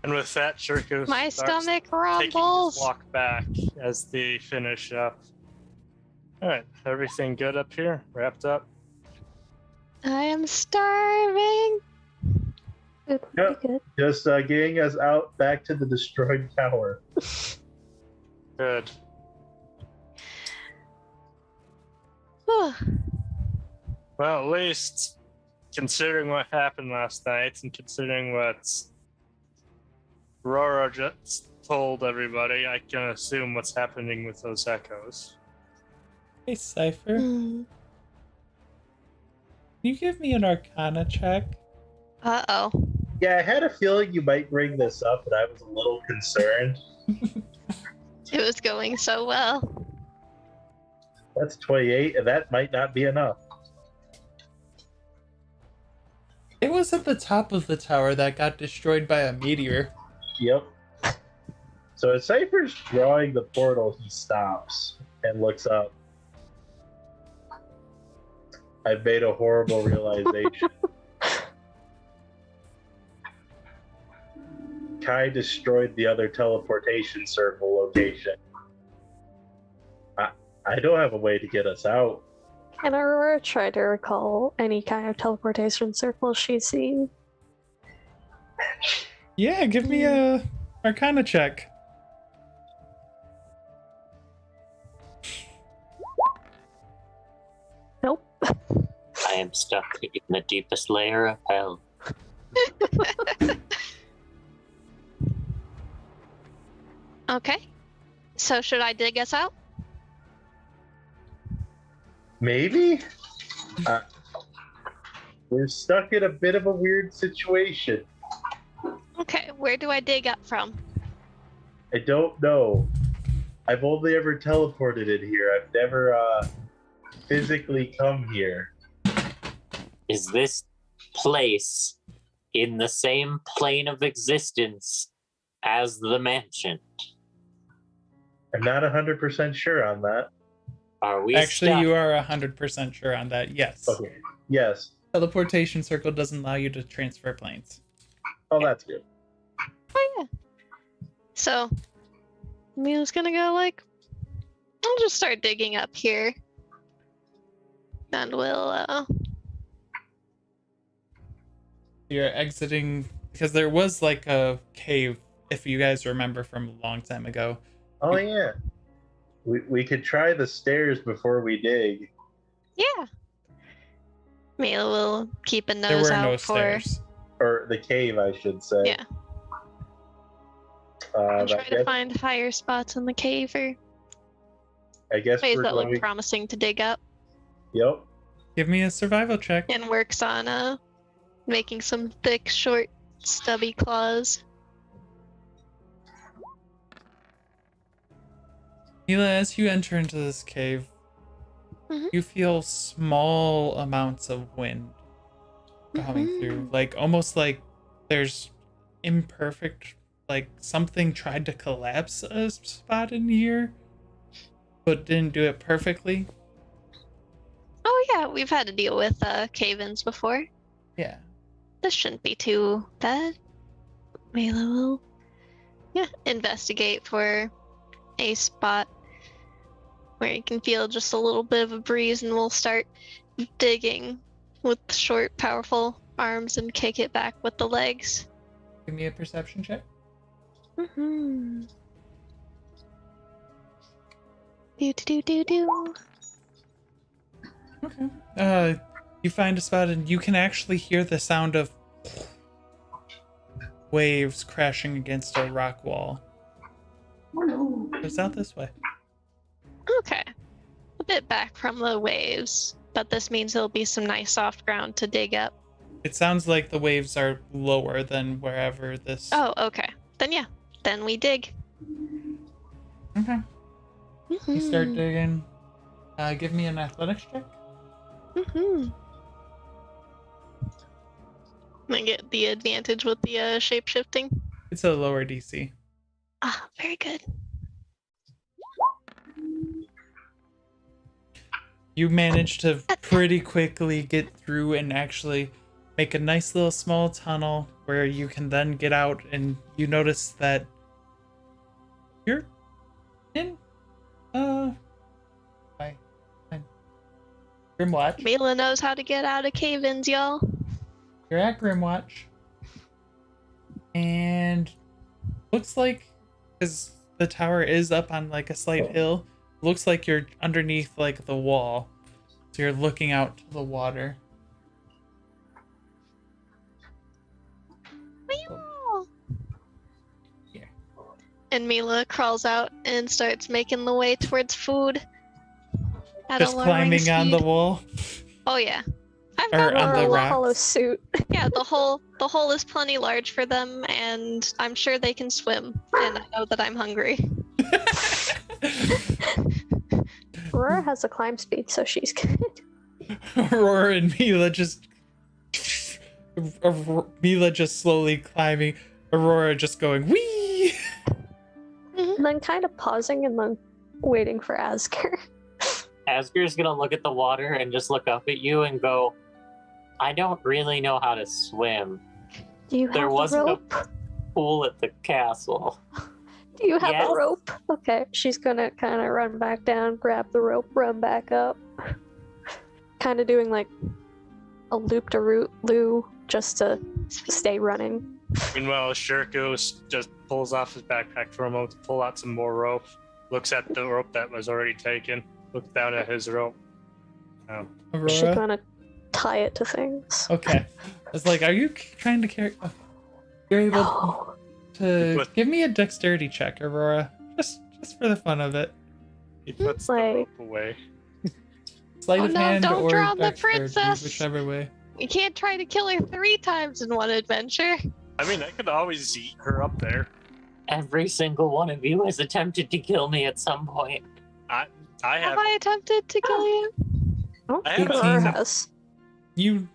And with that, Shirku My starts stomach taking his rumbles. walk back as they finish up. All right, everything good up here? Wrapped up? I am starving. Good, Yep. good. Just getting us out back to the destroyed tower. Good. Whew. Well, at least considering what happened last night and considering what Aurora just told everybody, I can assume what's happening with those echoes. Hey, Cypher. Hmm. Can you give me an Arcana check? Uh-oh. Yeah, I had a feeling you might bring this up, and I was a little concerned. It was going so well. That's 28, and that might not be enough. It was at the top of the tower that got destroyed by a meteor. Yep. So as Cypher's drawing the portal, he stops and looks up. I've made a horrible realization. Kai destroyed the other teleportation circle location. I don't have a way to get us out. Can Aurora try to recall any kind of teleportation circle she's seen? Yeah, give me a Arcana check. Nope. I am stuck in the deepest layer of hell. Okay. So should I dig us out? Maybe? We're stuck in a bit of a weird situation. Okay, where do I dig up from? I don't know. I've only ever teleported in here. I've never physically come here. Is this place in the same plane of existence as the mansion. I'm not 100% sure on that. Are we Actually, stuck? you are 100% sure on that. Yes. Okay. Yes. Teleportation circle doesn't allow you to transfer planes. Oh, that's good. Oh yeah. So, Mila's gonna go like, I'll just start digging up here, and we'll You're exiting because there was like a cave, if you guys remember from a long time ago. Oh, yeah. We could try the stairs before we dig. yeah. Mila will keep a There nose were out no for stairs. Or the cave, I should say. yeah. And try I to guess, find higher spots in the cave or I guess ways we're that going... look promising to dig up, Yep. Give me a survival check. and works on making some thick, short, stubby claws. Me'La, as you enter into this cave, Mhm. you feel small amounts of wind coming through. Like, almost like there's imperfect, like something tried to collapse a spot in here, but didn't do it perfectly. Oh yeah, we've had to deal with cave-ins before. Yeah. This shouldn't be too bad. Mila will, investigate for a spot where you can feel just a little bit of a breeze, and we'll start digging with short, powerful arms and kick it back with the legs. Give me a perception check. Mm-hmm. Do. Okay. You find a spot and you can actually hear the sound of waves crashing against a rock wall. It's out this way. Okay. A bit back from the waves, but this means there'll be some nice soft ground to dig up. It sounds like the waves are lower than wherever this. Oh, okay. Then yeah. Then we dig. Okay. You start digging. Give me an athletics check. I get the advantage with the shape shifting. It's a lower DC. Ah, very good. You manage to pretty quickly get through and actually make a nice little small tunnel where you can then get out, and you notice that you're in Grimwatch. Mila knows how to get out of cave-ins, y'all. You're at Grimwatch, and looks like, because the tower is up on like a slight hill, looks like you're underneath like the wall, so you're looking out to the water. Meow. Yeah. And Mila crawls out and starts making the way towards food. At Just alarming climbing on the speed. wall. Oh yeah. I've Or got on the one. rocks. Hollow suit. Yeah, the hole is plenty large for them, and I'm sure they can swim. And I know that I'm hungry. Aurora has a climb speed, so she's good. Aurora and Me'La just slowly climbing. Aurora just going wee. And then kind of pausing and then waiting for Asker. Asger's gonna look at the water and just look up at you and go, I don't really know how to swim. Do you There have a wasn't a rope? pool at the castle. Do you have Yes. a rope? Okay, she's gonna kind of run back down, grab the rope, run back up. Kind of doing like a loop-de-loo just to stay running. Meanwhile, Shirko just pulls off his backpack for a moment to pull out some more rope. Looks at the rope that was already taken. Looks down at his rope. Oh. She's Aurora. gonna tie it to things. Okay. I was like, are you trying to carry? Oh. You're able No. to give me a dexterity check, Aurora, just for the fun of it. He puts Like- the rope away. Sleight Oh of no, hand don't or drown the dexterity, princess! whichever way. You can't try to kill her 3 times in one adventure. I mean, I could always eat her up there. Every single one of you has attempted to kill me at some point. I Have have. I attempted to kill you? I don't I think have Aurora 18. has. You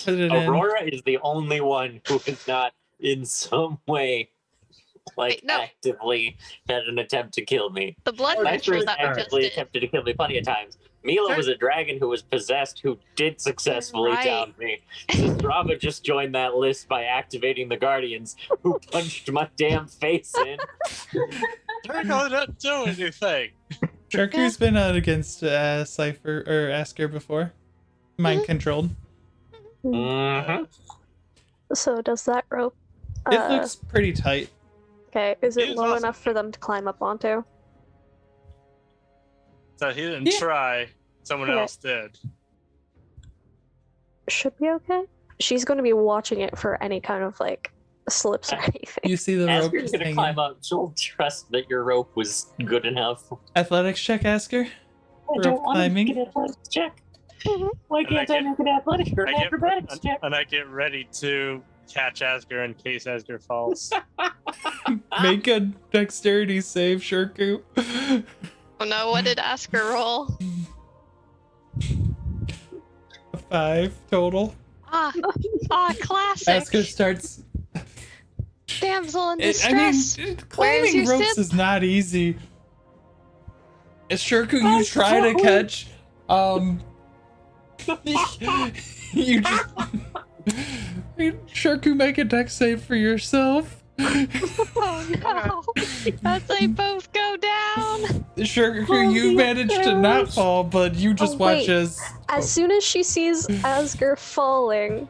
Put it in. Aurora is the only one who is not in some way Wait, no. actively had an attempt to kill me. The blood Oh, ritual Cypher's that we just actively did. attempted to kill me plenty of times. Me'La was a dragon who was possessed who did successfully Right. down me. Strava just joined that list by activating the Guardians, who punched my damn face in. They're going to do anything. Sharky's been out against Cypher or Asker before. Mind controlled. Mm-hmm. So does that rope? It looks pretty tight. Okay, is it It is low awesome. enough for them to climb up onto? So he didn't Yeah. try. Someone Okay. else did. Should be okay. She's going to be watching it for any kind of like slips or anything. You see the rope Asker's just gonna hanging. climb up. She'll trust that your rope was good enough. Athletics check, Asker. I Rope don't want to climbing. get an athletics check. Mhm. Why And I can't I get- make an athletics or an I get- acrobatics check? And I get ready to catch Asger in case Asger falls. Make a dexterity save, Shirku. Oh no, what did Asker roll? 5 total. Classic. Asker starts. Damsel in I mean, distress. Where's climbing your ropes sip? is not easy. Shirku, you try to catch. You just. Shirku, make a dex save for yourself. Oh no. As they both go down. Shirku, you managed to not fall, but you just Oh, watch wait. as. As soon as she sees Asger falling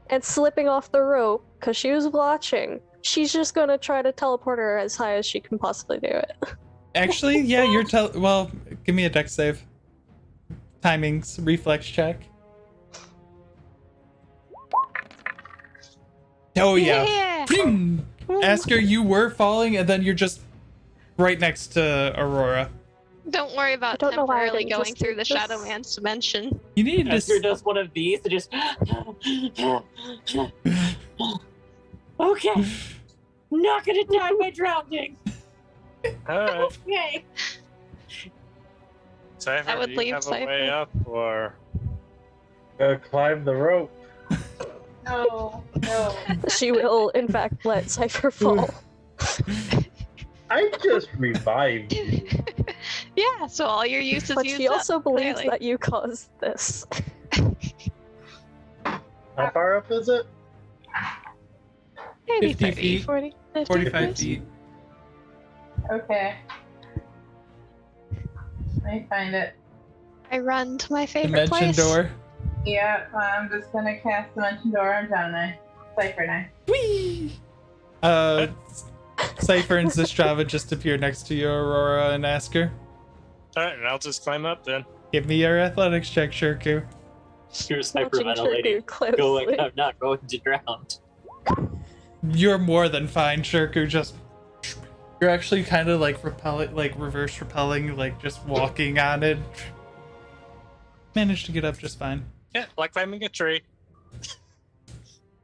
and slipping off the rope, because she was watching, she's just gonna try to teleport her as high as she can possibly do it. Actually, yeah, you're well, give me a dex save. Timings, reflex check. Oh yeah. Ding! Asker, you were falling, and then you're just right next to Aurora. Don't worry about I don't know why I temporarily didn't going just through do the this. Shadow Man's dimension. You need to. Asker does one of these and just. Okay. Not gonna die by drowning. Alright. Okay. Cypher, would do you leave have a way Cypher. up, or Climb the rope. No, no. She will, in fact, let Cypher fall. I just revived you. Yeah, so all your uses But used she up, also believes clearly. that you caused this. How far up is it? Maybe 50 30, feet, 40, 50 45 feet. feet. Okay. Let me find it. I run to my favorite Dimension place. door. Yeah, I'm just gonna cast Dimension Door on Gemini. Cypher now. Whee! Cypher and Zistrava just appear next to you, Aurora and Asker. alright, and I'll just climb up then. Give me your athletics check, Shirku. You're Watching hyperventilating. Shirku closely. Going, I'm not going to drown. You're more than fine, Shirku. Just you're actually kind of like repelling, like reverse repelling, like just walking on it. Managed to get up just fine. Yeah, like climbing a tree.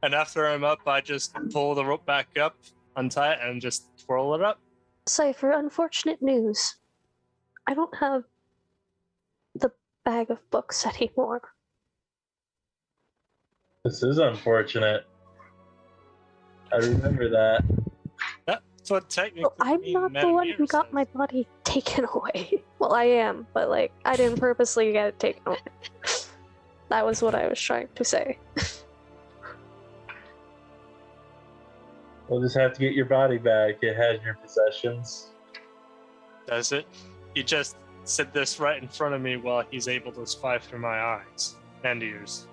And after I'm up, I just pull the rope back up, untie it, and just twirl it up. Cypher, unfortunate news. I don't have the bag of books anymore. This is unfortunate. I remember that. That's what technically Well, I'm not the one who got my body taken away. Well, I am, but like, I didn't purposely get it taken away. That was what I was trying to say. We'll just have to get your body back. It has your possessions. Does it? He just said this right in front of me while he's able to spy through my eyes and ears.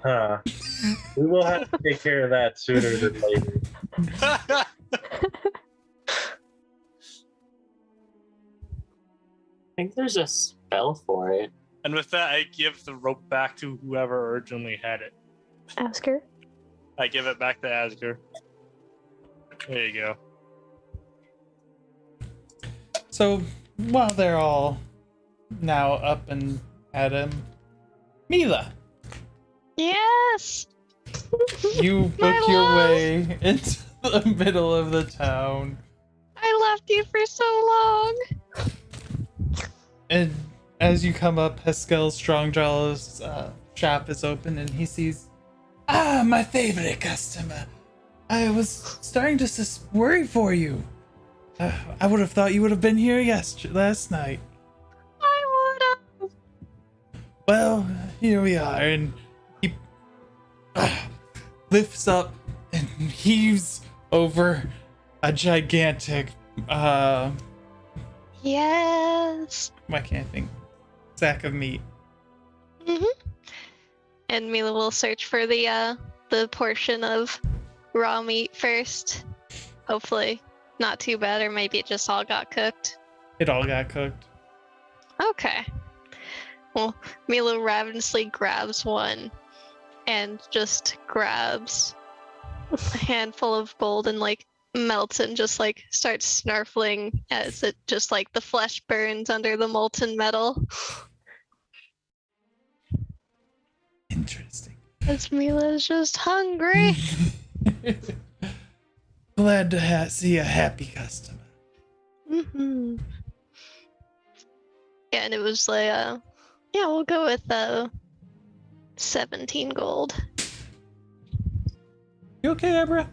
Huh. We will have to take care of that sooner than later. I think there's a spell for it. And with that, I give the rope back to whoever originally had it. Asker? I give it back to Asger. There you go. So while they're all now up and at him, Me'La, Yes! you My book your love. way into the middle of the town. I left you for so long. And as you come up, Haskell Strongjaw's shop is open, and he sees, my favorite customer. I was starting to worry for you. I would have thought you would have been here last night. I would have. Well, here we are, and he lifts up and heaves over a gigantic, Yes. I can't think, sack of meat. And Me'La will search for the portion of raw meat first. Hopefully not too bad, or maybe it just all got cooked. It all got cooked. Okay. Well, Me'La ravenously grabs one and just grabs a handful of gold and like melts and just like starts snarfling as it just like the flesh burns under the molten metal. Interesting. As Me'La's just hungry. Glad to see a happy customer. Yeah, and it was like, yeah, we'll go with 17 gold. You okay, Abra?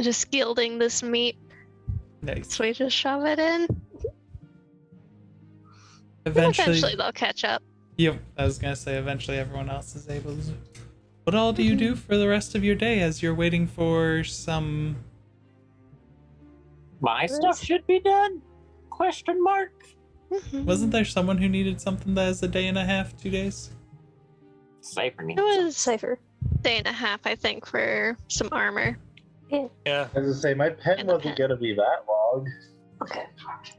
Just gilding this meat, Nice. so we just shove it in. Eventually they'll catch up. Yep, I was gonna say eventually everyone else is able to. What all do you do for the rest of your day as you're waiting for some? My stuff should be done? Question mark. Wasn't there someone who needed something that is a day and a half, 2 days? Cypher It needs was Cypher. day and a half, I think, for some armor. Yeah. As I say, my pen And the wasn't pen. gonna be that long. Okay.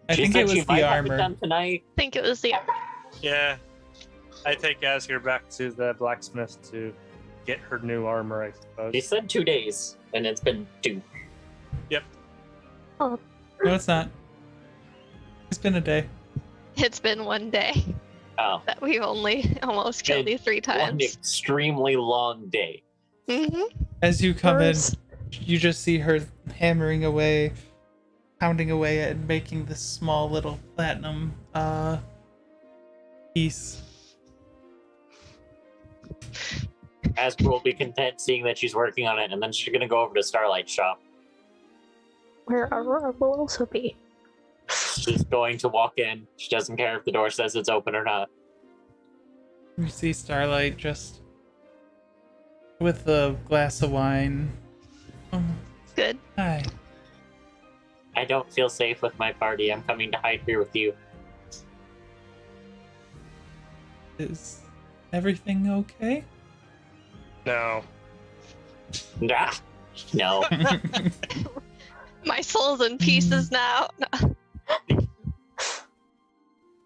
I She think said it was she might the have it armor. done tonight. I think it was the Yeah. I take Asger back to the blacksmith to get her new armor, I suppose. She said 2 days, and it's been 2. Yep. No, it's not. It's been a day. It's been one day Oh, that we've only almost killed you 3 one times. extremely long day. As you come in, you just see her hammering away, pounding away at making this small little platinum piece. Asper will be content seeing that she's working on it, and then she's gonna go over to Starlight's shop. Where Aurora will also be. She's going to walk in. She doesn't care if the door says it's open or not. You see Starlight just with a glass of wine. Oh, Good. hi. I don't feel safe with my party. I'm coming to hide here with you. Is everything okay? No. Nah. No. My soul's in pieces now.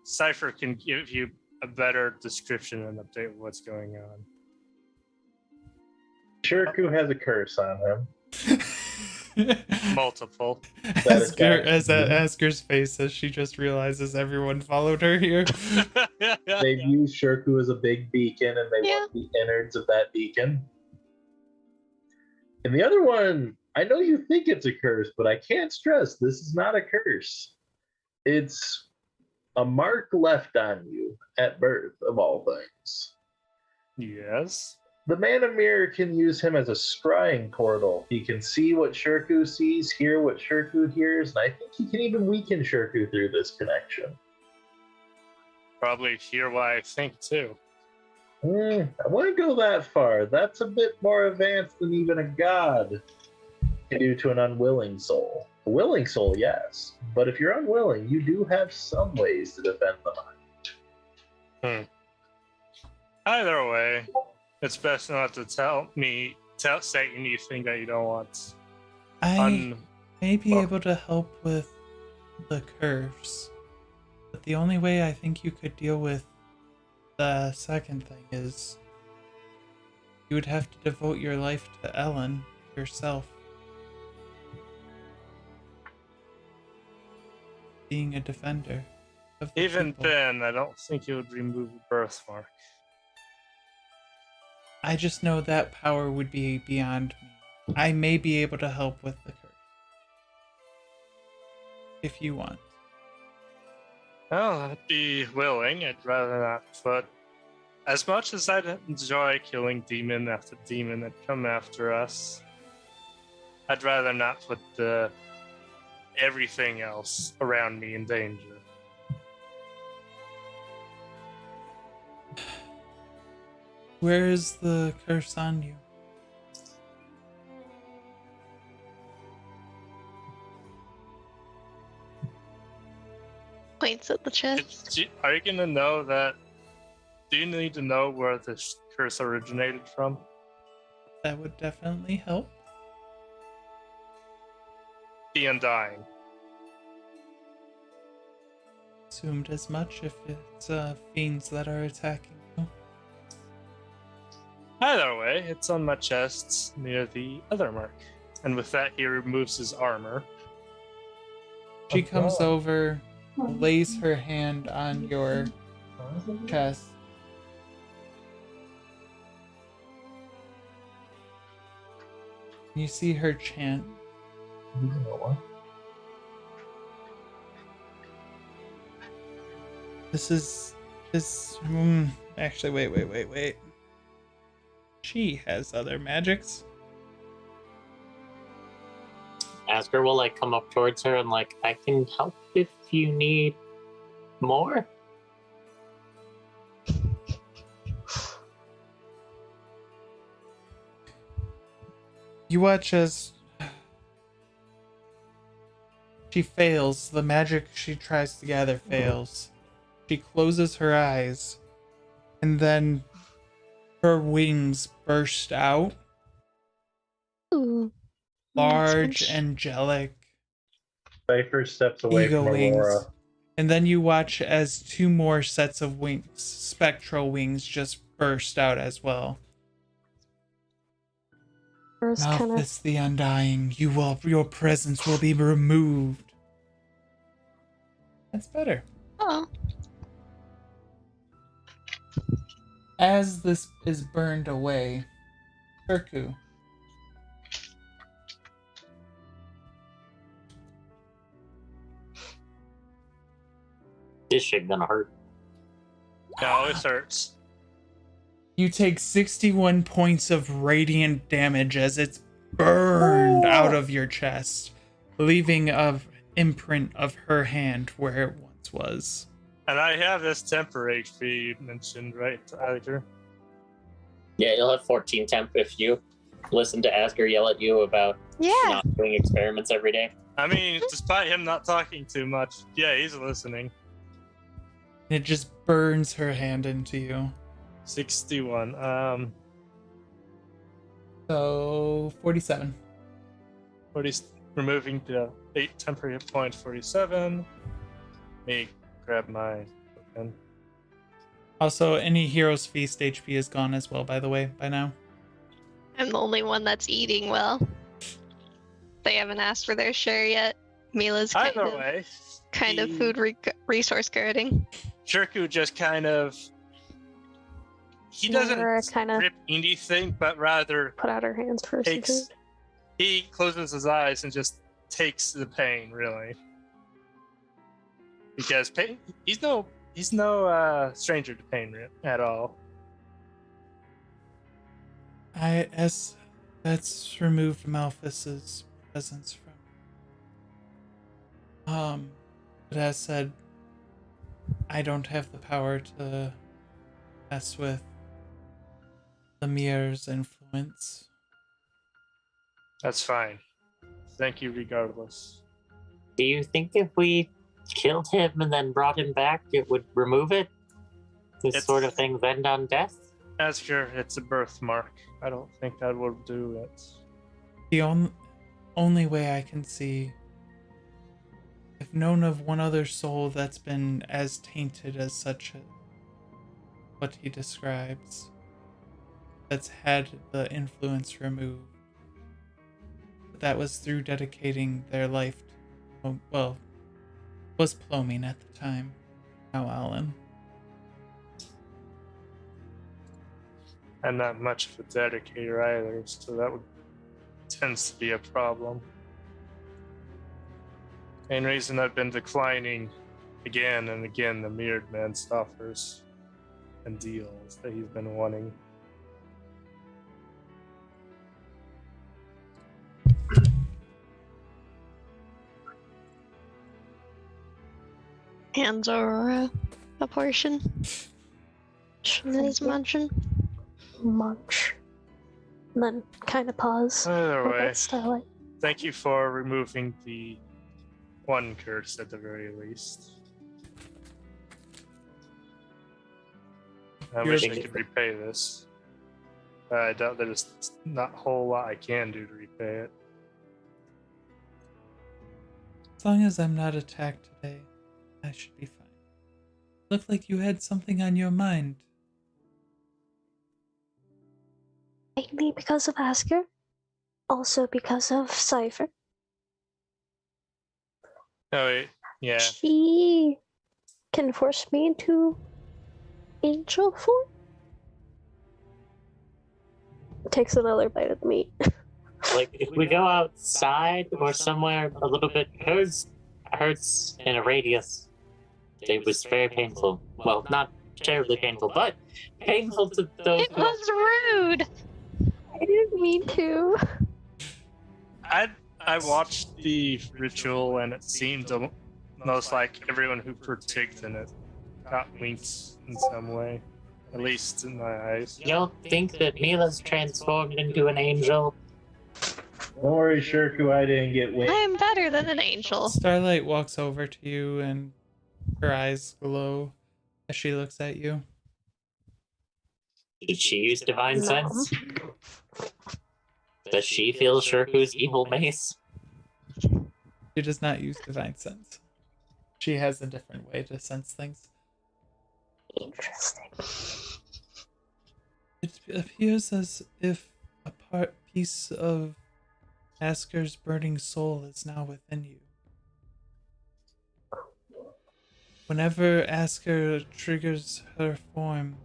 Cypher can give you a better description and update of what's going on. Shirku has a curse on him. Multiple. That is Asker, bad. as Asker's face as she just realizes everyone followed her here. They've used Shirku as a big beacon, and they Yeah. want the innards of that beacon. And the other one, I know you think it's a curse, but I can't stress this is not a curse. It's a mark left on you at birth, of all things. Yes. The Man of Mirror can use him as a scrying portal. He can see what Shirku sees, hear what Shirku hears, and I think he can even weaken Shirku through this connection. Probably hear what I think too. I wouldn't go that far. That's a bit more advanced than even a god can do to an unwilling soul. A willing soul, yes. But if you're unwilling, you do have some ways to defend the mind. Either way, it's best not to tell Satan anything that you don't want. I may be Well- able to help with the curse, but the only way I think you could deal with the second thing is you would have to devote your life to Elyn yourself. Being a defender of the Even people. then, I don't think it would remove a birthmark. I just know that power would be beyond me. I may be able to help with the curse. if you want. Well, I'd be willing. I'd rather not. But as much as I'd enjoy killing demon after demon that come after us, I'd rather not put everything else around me in danger. Where is the curse on you? Points at the chest. Are you gonna know that? Do you need to know where this curse originated from? That would definitely help. The Undying. Assumed as much if it's fiends that are attacking you. Either way, it's on my chest near the other mark. And with that, he removes his armor. She comes over, lays her hand on your chest. You see her chant. Actually, wait. She has other magics. Asker will like come up towards her and like, I can help if you need more. You watch as she fails. The magic she tries to gather fails. She closes her eyes, and then her wings burst out. Ooh. Large, Nice. angelic Cypher steps away eagle from wings. Aurora. And then you watch as two more sets of wings, spectral wings, just burst out as well. First kind of Malthus the Undying, your presence will be removed. That's better. Oh. As this is burned away, Kirku, This shit gonna hurt. It always hurts. you take 61 points of radiant damage as it's burned out of your chest, leaving an imprint of her hand where it once was. And I have this temper HP you mentioned, right, Tiger? Yeah, you'll have 14 temp if you listen to Asker yell at you about Yeah. not doing experiments every day. I mean, despite him not talking too much, yeah, he's listening. It just burns her hand into you. 61. So 47. 40, removing the 8 temporary hit points, 47. Me grab my token. Also, any Hero's Feast HP is gone as well, by the way, by now. I'm the only one that's eating well. They haven't asked for their share yet. Mila's Either way, kind of the- food resource guarding. Shirku just kind of. He doesn't Nora kind of rip anything, but rather put out her hands first. and takes. too. He closes his eyes and just takes the pain, really. Because pain, he's no stranger to pain at all. That's removed Malthus's presence from. But as said, I don't have the power to mess with Lemir's influence. That's fine. Thank you, regardless. Do you think if we killed him and then brought him back, it would remove it? This It's- sort of things end on death? Asker, it's a birthmark. I don't think that would do it. The only way I can see, I've known of one other soul that's been as tainted as what he describes, that's had the influence removed. That was through dedicating their life to, was Plomine at the time, now Elyn. I'm not much of a dedicator either, so that tends to be a problem. Main reason I've been declining again and again the mirrored man's offers and deals that he's been wanting. And Aurora, a portion. Is mentioned. Munch. And then kind of pause. Either Look way, at Starlight. thank you for removing the one curse at the very least. I wish I could repay this. I doubt there's not a whole lot I can do to repay it. As long as I'm not attacked today, I should be fine. Looked like you had something on your mind. Mainly because of Asker. Also because of Cypher. Oh wait, yeah. She can force me into angel form. Takes another bite of the meat. Like, if we go outside or somewhere a little bit, hurts in a radius. It was very painful. Well, not terribly painful, but painful to those. It was rude. I didn't mean to. I watched the ritual and it seemed almost like everyone who partook in it got winked in some way. At least in my eyes. You don't think that Me'La's transformed into an angel? Don't worry, Shirku, I didn't get I winked. am better than an angel. Starlight walks over to you and her eyes glow as she looks at you. Did she use divine No. sense? Does she feel Shirku's evil mace? She does not use divine sense. She has a different way to sense things. Interesting. It appears as if a piece of Asker's burning soul is now within you. Whenever Asker triggers her form,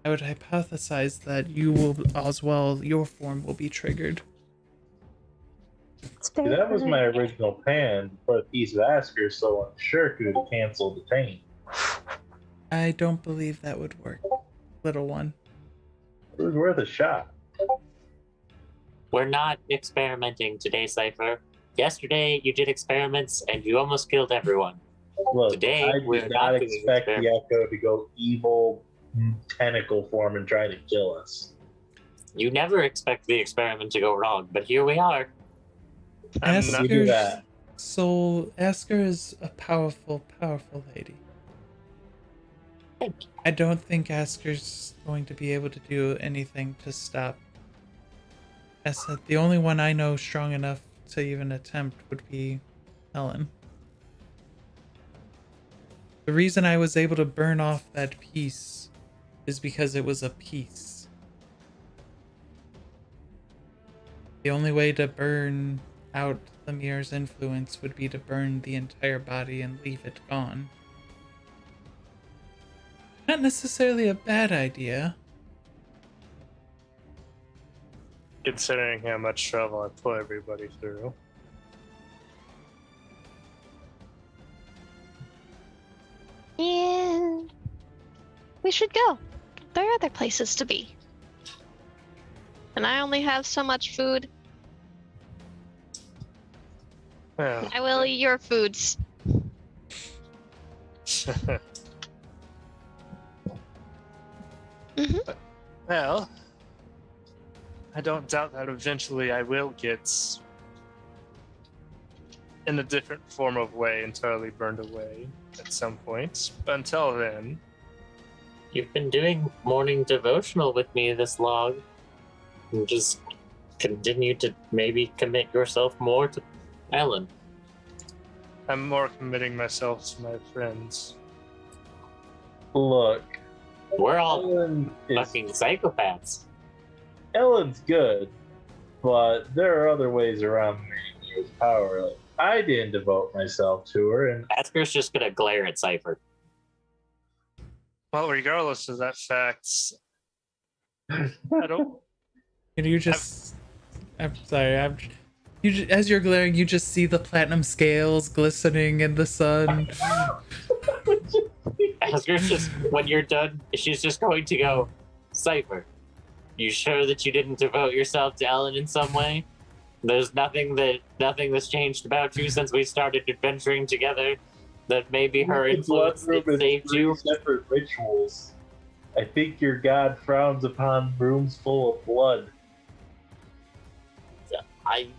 I would hypothesize that you will as well, your form will be triggered. It's See, very that was my funny. original plan, to put a piece of Asker's soul on Shirku to cancel the taint. I don't believe that would work, little one. It was worth a shot. We're not experimenting today, Cypher. Yesterday, you did experiments and you almost killed everyone. Look, Today, I we're did not not doing expect the experiments. Echo to go evil tentacle form and try to kill us. You never expect the experiment to go wrong, but here we are. I'm not- We do Asker's that. soul, Asker is a powerful, powerful lady. Thank you. I don't think Asker's going to be able to do anything to stop. As said, the only one I know strong enough to even attempt would be Elyn. The reason I was able to burn off that piece is because it was a piece. The only way to burn out the mirror's influence would be to burn the entire body and leave it gone. Not necessarily a bad idea. Considering how much trouble I put everybody through. And we should go. There are other places to be. And I only have so much food. Well, I will eat your foods. well, I don't doubt that eventually I will get in a different form of way entirely burned away at some point. But until then, You've been doing morning devotional with me this long. And just continue to maybe commit yourself more to Elyn. I'm more committing myself to my friends. Look, We're all Elyn is fucking psychopaths. Ellen's good, but there are other ways around Mary's power. Like, I didn't devote myself to her, and Asker's just gonna glare at Cypher. Well, regardless of that fact, I don't. Can you just... I'm sorry, As you're glaring, you just see the platinum scales glistening in the sun. Asger's just, when you're done, she's just going to go, Cypher, you sure that you didn't devote yourself to Elyn in some way? There's nothing that's changed about you since we started adventuring together that maybe her influence that saved you? Separate rituals. I think your god frowns upon rooms full of blood.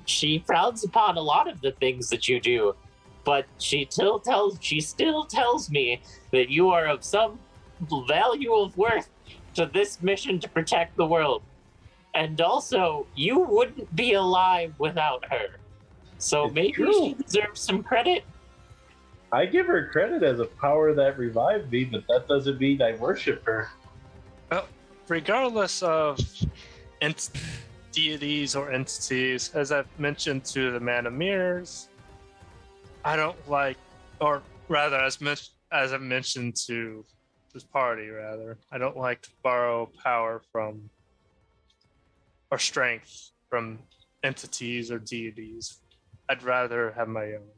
She frowns upon a lot of the things that you do, but she still tells me that you are of some value of worth to this mission to protect the world. And also, you wouldn't be alive without her. So It's maybe true. she deserves some credit. I give her credit as a power that revived me, but that doesn't mean I worship her. Well, regardless of deities or entities, as I've mentioned to the Man of Mirrors, I don't like, or rather, as I've mentioned to this party, rather, I don't like to borrow power from, or strength from entities or deities. I'd rather have my own.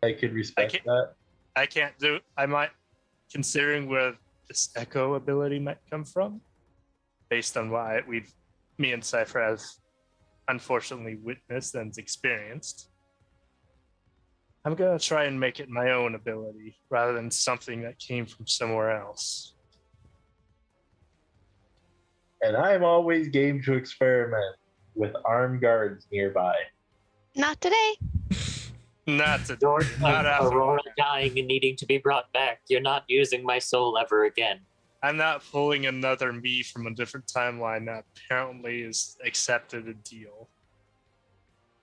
I can respect that. I can't do. I might, considering where this echo ability might come from, based on what me and Cypher have unfortunately witnessed and experienced. I'm gonna try and make it my own ability rather than something that came from somewhere else. And I'm always game to experiment with armed guards nearby. Not today. Not to Lord not of after. Aurora dying and needing to be brought back. You're not using my soul ever again. I'm not pulling another me from a different timeline that apparently is accepted a deal.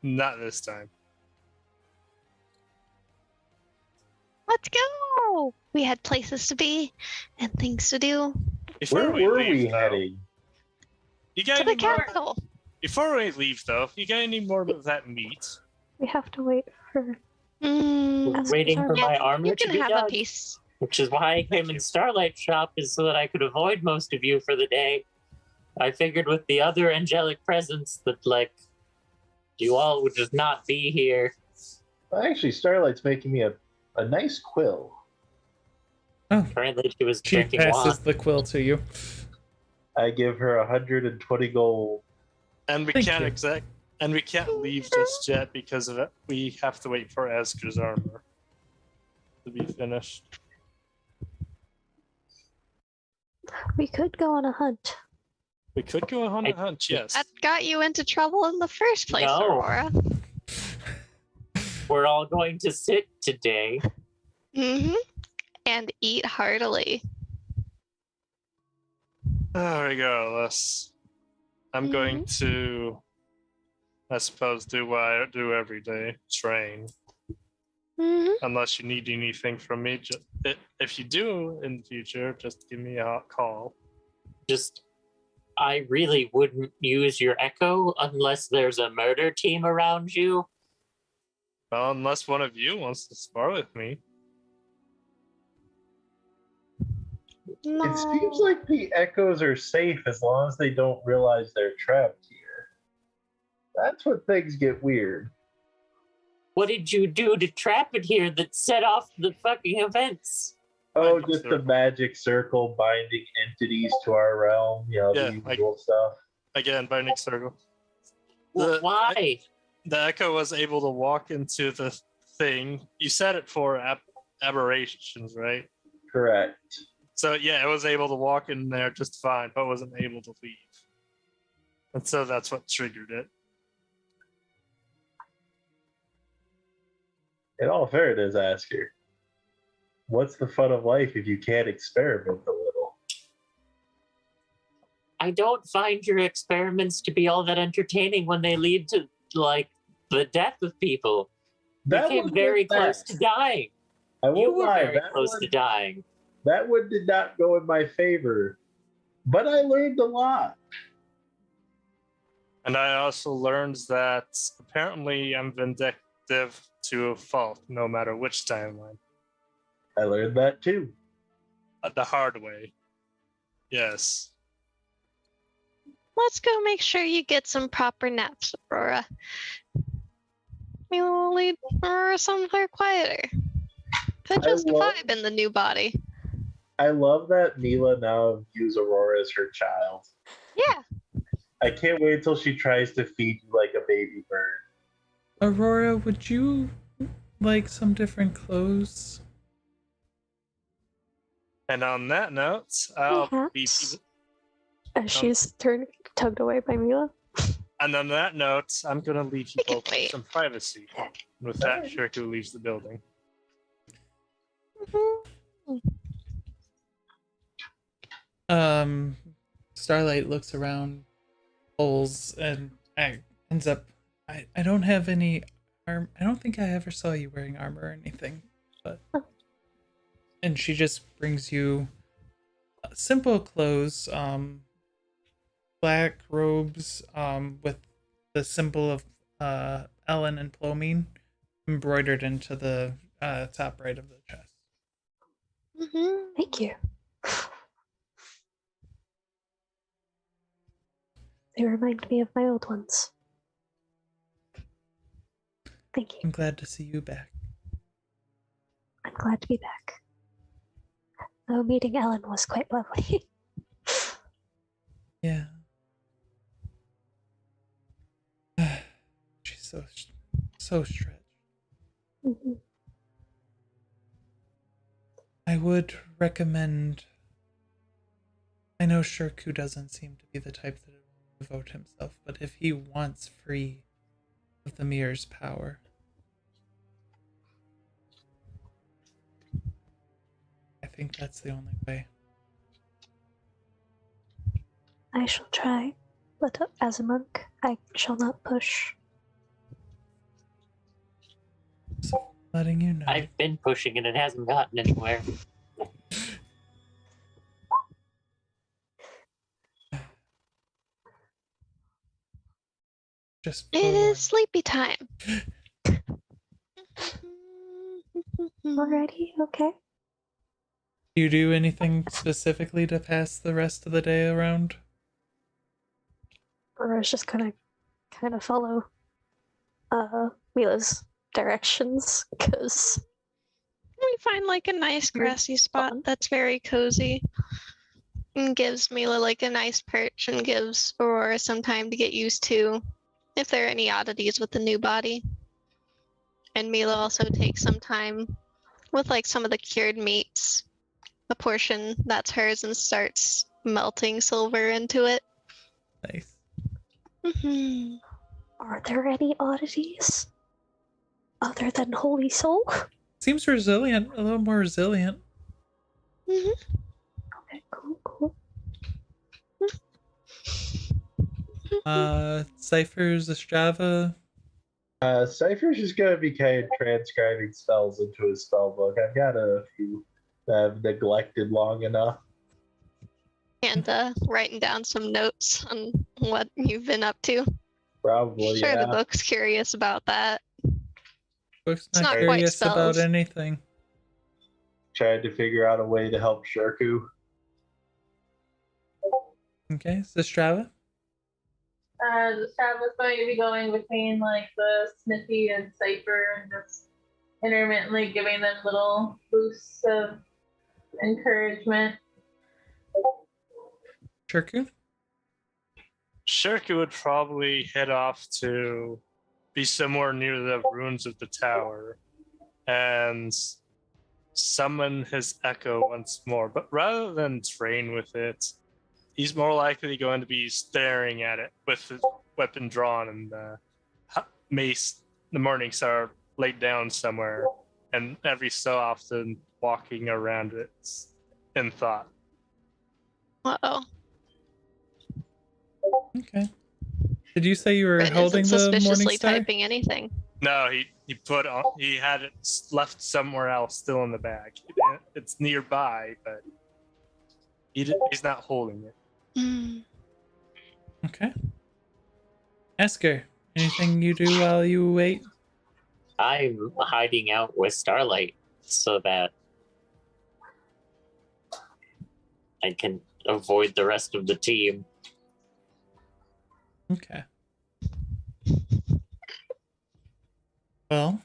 Not this time. Let's go. We had places to be and things to do. Before Where were leave, we though, heading? You got To the any more? castle. Before we leave, though, you got any more of that meat? We have to wait for. We're As waiting for yeah, my armor You to can be have done, a piece. which is why I came in Starlight Shop, is so that I could avoid most of you for the day. I figured with the other angelic presence that, like, you all would just not be here. Actually, Starlight's making me a nice quill. Oh, Apparently she was she drinking passes wine. the quill to you. I give her 120 gold. And we Thank can't you. and we can't leave just yet because of it. We have to wait for Asger's armor to be finished. we could go on a hunt. We could go on a hunt, yes. That got you into trouble in the first place, No. Aurora. We're all going to sit today. Mm-hmm. And eat heartily. Regardless, I'm going to, I suppose, do what I do every day, train. Mm-hmm. Unless you need anything from me. If you do in the future, just give me a call. Just, I really wouldn't use your echo unless there's a murder team around you. Well, unless one of you wants to spar with me. No. It seems like the echoes are safe as long as they don't realize they're trapped here. That's when things get weird. What did you do to trap it here that set off the fucking events? Oh, Magic just a circle. magic circle binding entities to our realm, Yeah, the usual stuff. Again, binding circle. Why? The echo was able to walk into the thing. You set it for aberrations, right? Correct. So yeah, it was able to walk in there just fine, but wasn't able to leave. And so that's what triggered it. In all fairness, Asker, what's the fun of life if you can't experiment a little? I don't find your experiments to be all that entertaining when they lead to, like, the death of people. You came one very was bad. close to dying. I You won't were lie, very close to dying. that one did not go in my favor, but I learned a lot. And I also learned that apparently I'm vindictive to a fault, no matter which timeline. I learned that too. The hard way. Yes. let's go make sure you get some proper naps, Aurora. We'll lead Aurora somewhere quieter. Could just vibe in the new body. I love that Me'La now views Aurora as her child. Yeah. I can't wait till she tries to feed you like a baby bird. Aurora, would you like some different clothes? And on that note, I'll be. Perhaps. As she's tugged away by Me'La. And on that note, I'm gonna leave you We can both wait. some privacy. With that, Shirku leaves the building. Starlight looks around, pulls, and ends up. I don't have any arm. I don't think I ever saw you wearing armor or anything, but. And she just brings you simple clothes, black robes, with the symbol of Elyn and Plomine embroidered into the top right of the chest. Thank you. They remind me of my old ones. Thank you. I'm glad to see you back. I'm glad to be back. Though meeting Elyn was quite lovely. Yeah. She's so stretched. Mm-hmm. I would recommend. I know Shirku doesn't seem to be the type that would devote himself, but if he wants free of the mirror's power, I think that's the only way. I shall try, but as a monk, I shall not push. So, letting you know. I've been pushing and it hasn't gotten anywhere. Just It is sleepy time. Alrighty, okay. Do you do anything specifically to pass the rest of the day around? Or I was just gonna kind of follow Mila's directions, because We find like a nice grassy spot that's very cozy and gives Me'La like a nice perch and gives Aurora some time to get used to if there are any oddities with the new body. And Me'La also takes some time with like some of the cured meats, a portion that's hers, and starts melting silver into it. Nice. are there any oddities other than Holy Soul? Seems resilient, a little more resilient. Okay, cool. Cypher's Strava. Cypher's just gonna be kind of transcribing spells into his spell book. I've got a few that I've neglected long enough. And writing down some notes on what you've been up to. Probably, Sure, yeah. the book's curious about that. Book's It's not not quite curious about spells. anything. Tried to figure out a way to help Shirku. Okay, so Strava. The staff was going to be going between like the Smithy and Cypher and just intermittently giving them little boosts of encouragement. Shirku. Shirku would probably head off to be somewhere near the ruins of the tower and summon his echo once more. But rather than train with it, he's more likely going to be staring at it with his weapon drawn and mace, the morning star, laid down somewhere, and every so often walking around it in thought. Uh-oh. Okay. Did you say you were Brent holding isn't the morning suspiciously star? typing anything. No, he had it left somewhere else, still in the bag. It's nearby, but he's not holding it. Okay. Ask her. Anything you do while you wait? I'm hiding out with Starlight so that I can avoid the rest of the team. Okay. Well,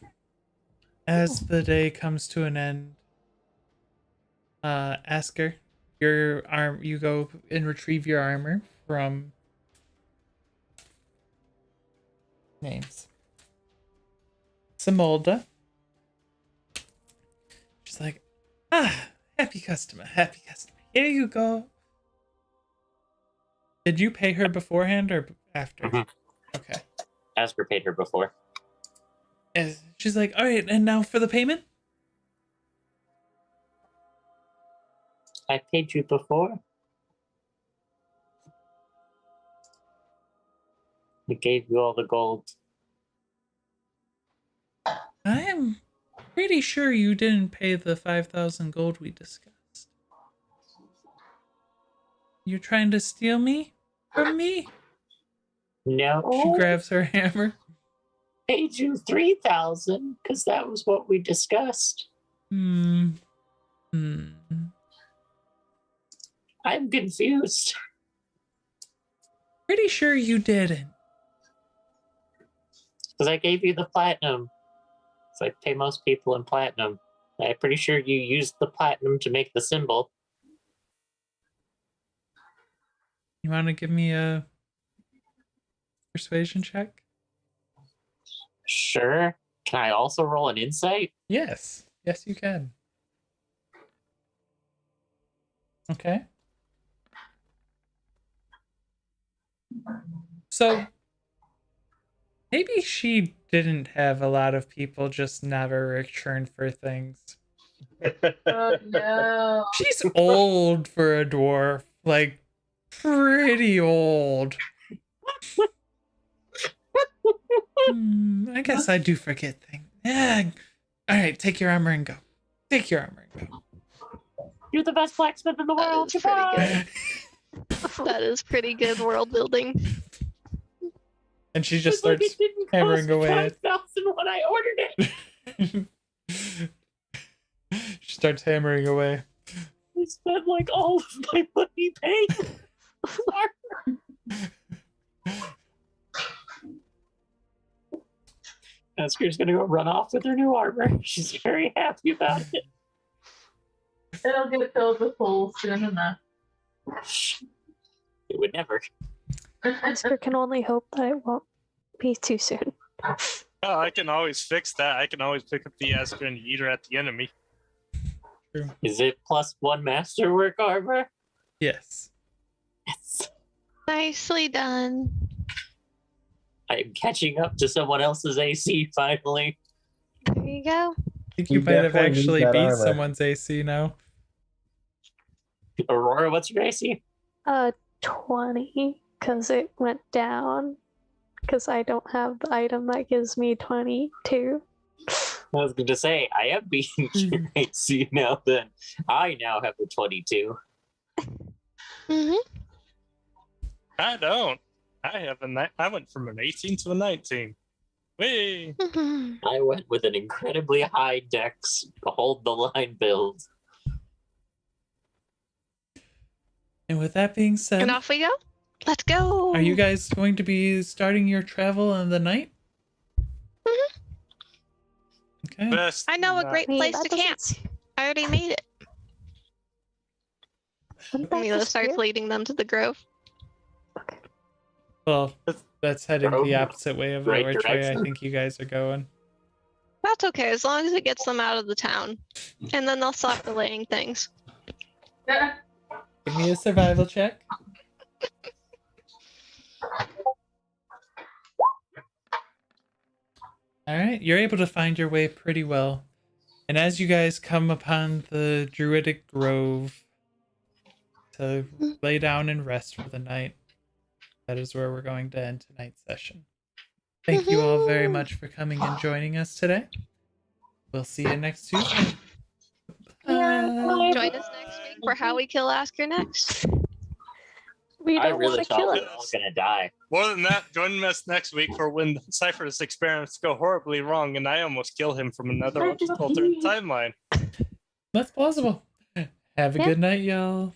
as the day comes to an end, Asker, you go and retrieve your armor from names. Simolda. She's like, happy customer, happy customer. Here you go. Did you pay her beforehand or after? Mhm. Okay. Asker paid her before. And she's like, all right, and now for the payment? I paid you before. I gave you all the gold. I am pretty sure you didn't pay the 5,000 gold we discussed. You're trying to steal me from me? No. She grabs her hammer. Paid you 3,000 because that was what we discussed. I'm confused. Pretty sure you didn't. Because I gave you the platinum. So I pay most people in platinum. I'm pretty sure you used the platinum to make the symbol. You want to give me a persuasion check? Sure. Can I also roll an insight? Yes. Yes, you can. Okay. So, maybe she didn't have a lot of people just never return for things. Oh no. She's old for a dwarf. Like, pretty old. I guess I do forget things. Yeah. All right, take your armor and go. Take your armor and go. You're the best blacksmith in the That world. is pretty Goodbye. good. That is pretty good world building. And she just It's like starts it didn't hammering cost away at 5,000 when I ordered it. She starts hammering away. I spent like all of my money paying. Sorry. Asker's gonna go run off with her new armor. She's very happy about it. It'll get filled with holes soon enough. It would never. Asker can only hope that it won't be too soon. Oh, I can always fix that. I can always pick up the Asker and eat her at the enemy. True. Is it +1 masterwork armor? Yes. Yes. Nicely done. I'm catching up to someone else's AC finally. There you go. I think you You might have definitely need actually that beat armor. someone's AC now. Aurora, what's your AC? 20, because it went down. Because I don't have the item that gives me 22. I was going to say, I am beating your AC now then. I now have a 22. Mm-hmm. I don't. I have I went from an 18 to a 19. Whee! Mm-hmm. I went with an incredibly high dex, hold the line build. And with that being said, And off we go. Let's go. are you guys going to be starting your travel in the night? Mhm. Okay. Best I know a not- great Me, place that to doesn't camp. seem- I already made it. wouldn't that Mila just starts be- leading them to the grove. Well, that's heading Oh, the opposite way of right which way I direction. think you guys are going. That's okay, as long as it gets them out of the town. And then they'll stop delaying things. Give me a survival check. All right, you're able to find your way pretty well. And as you guys come upon the Druidic Grove to lay down and rest for the night, that is where we're going to end tonight's session. Thank you all very much for coming and joining us today. We'll see you next Tuesday. Bye. Join us next week for how we kill Asker next. We I don't really want to thought kill we it. were all gonna die. More than that, join us next week for when Cypher's experiments go horribly wrong and I almost kill him from another alternate timeline. That's plausible. Have a Yeah. good night, y'all.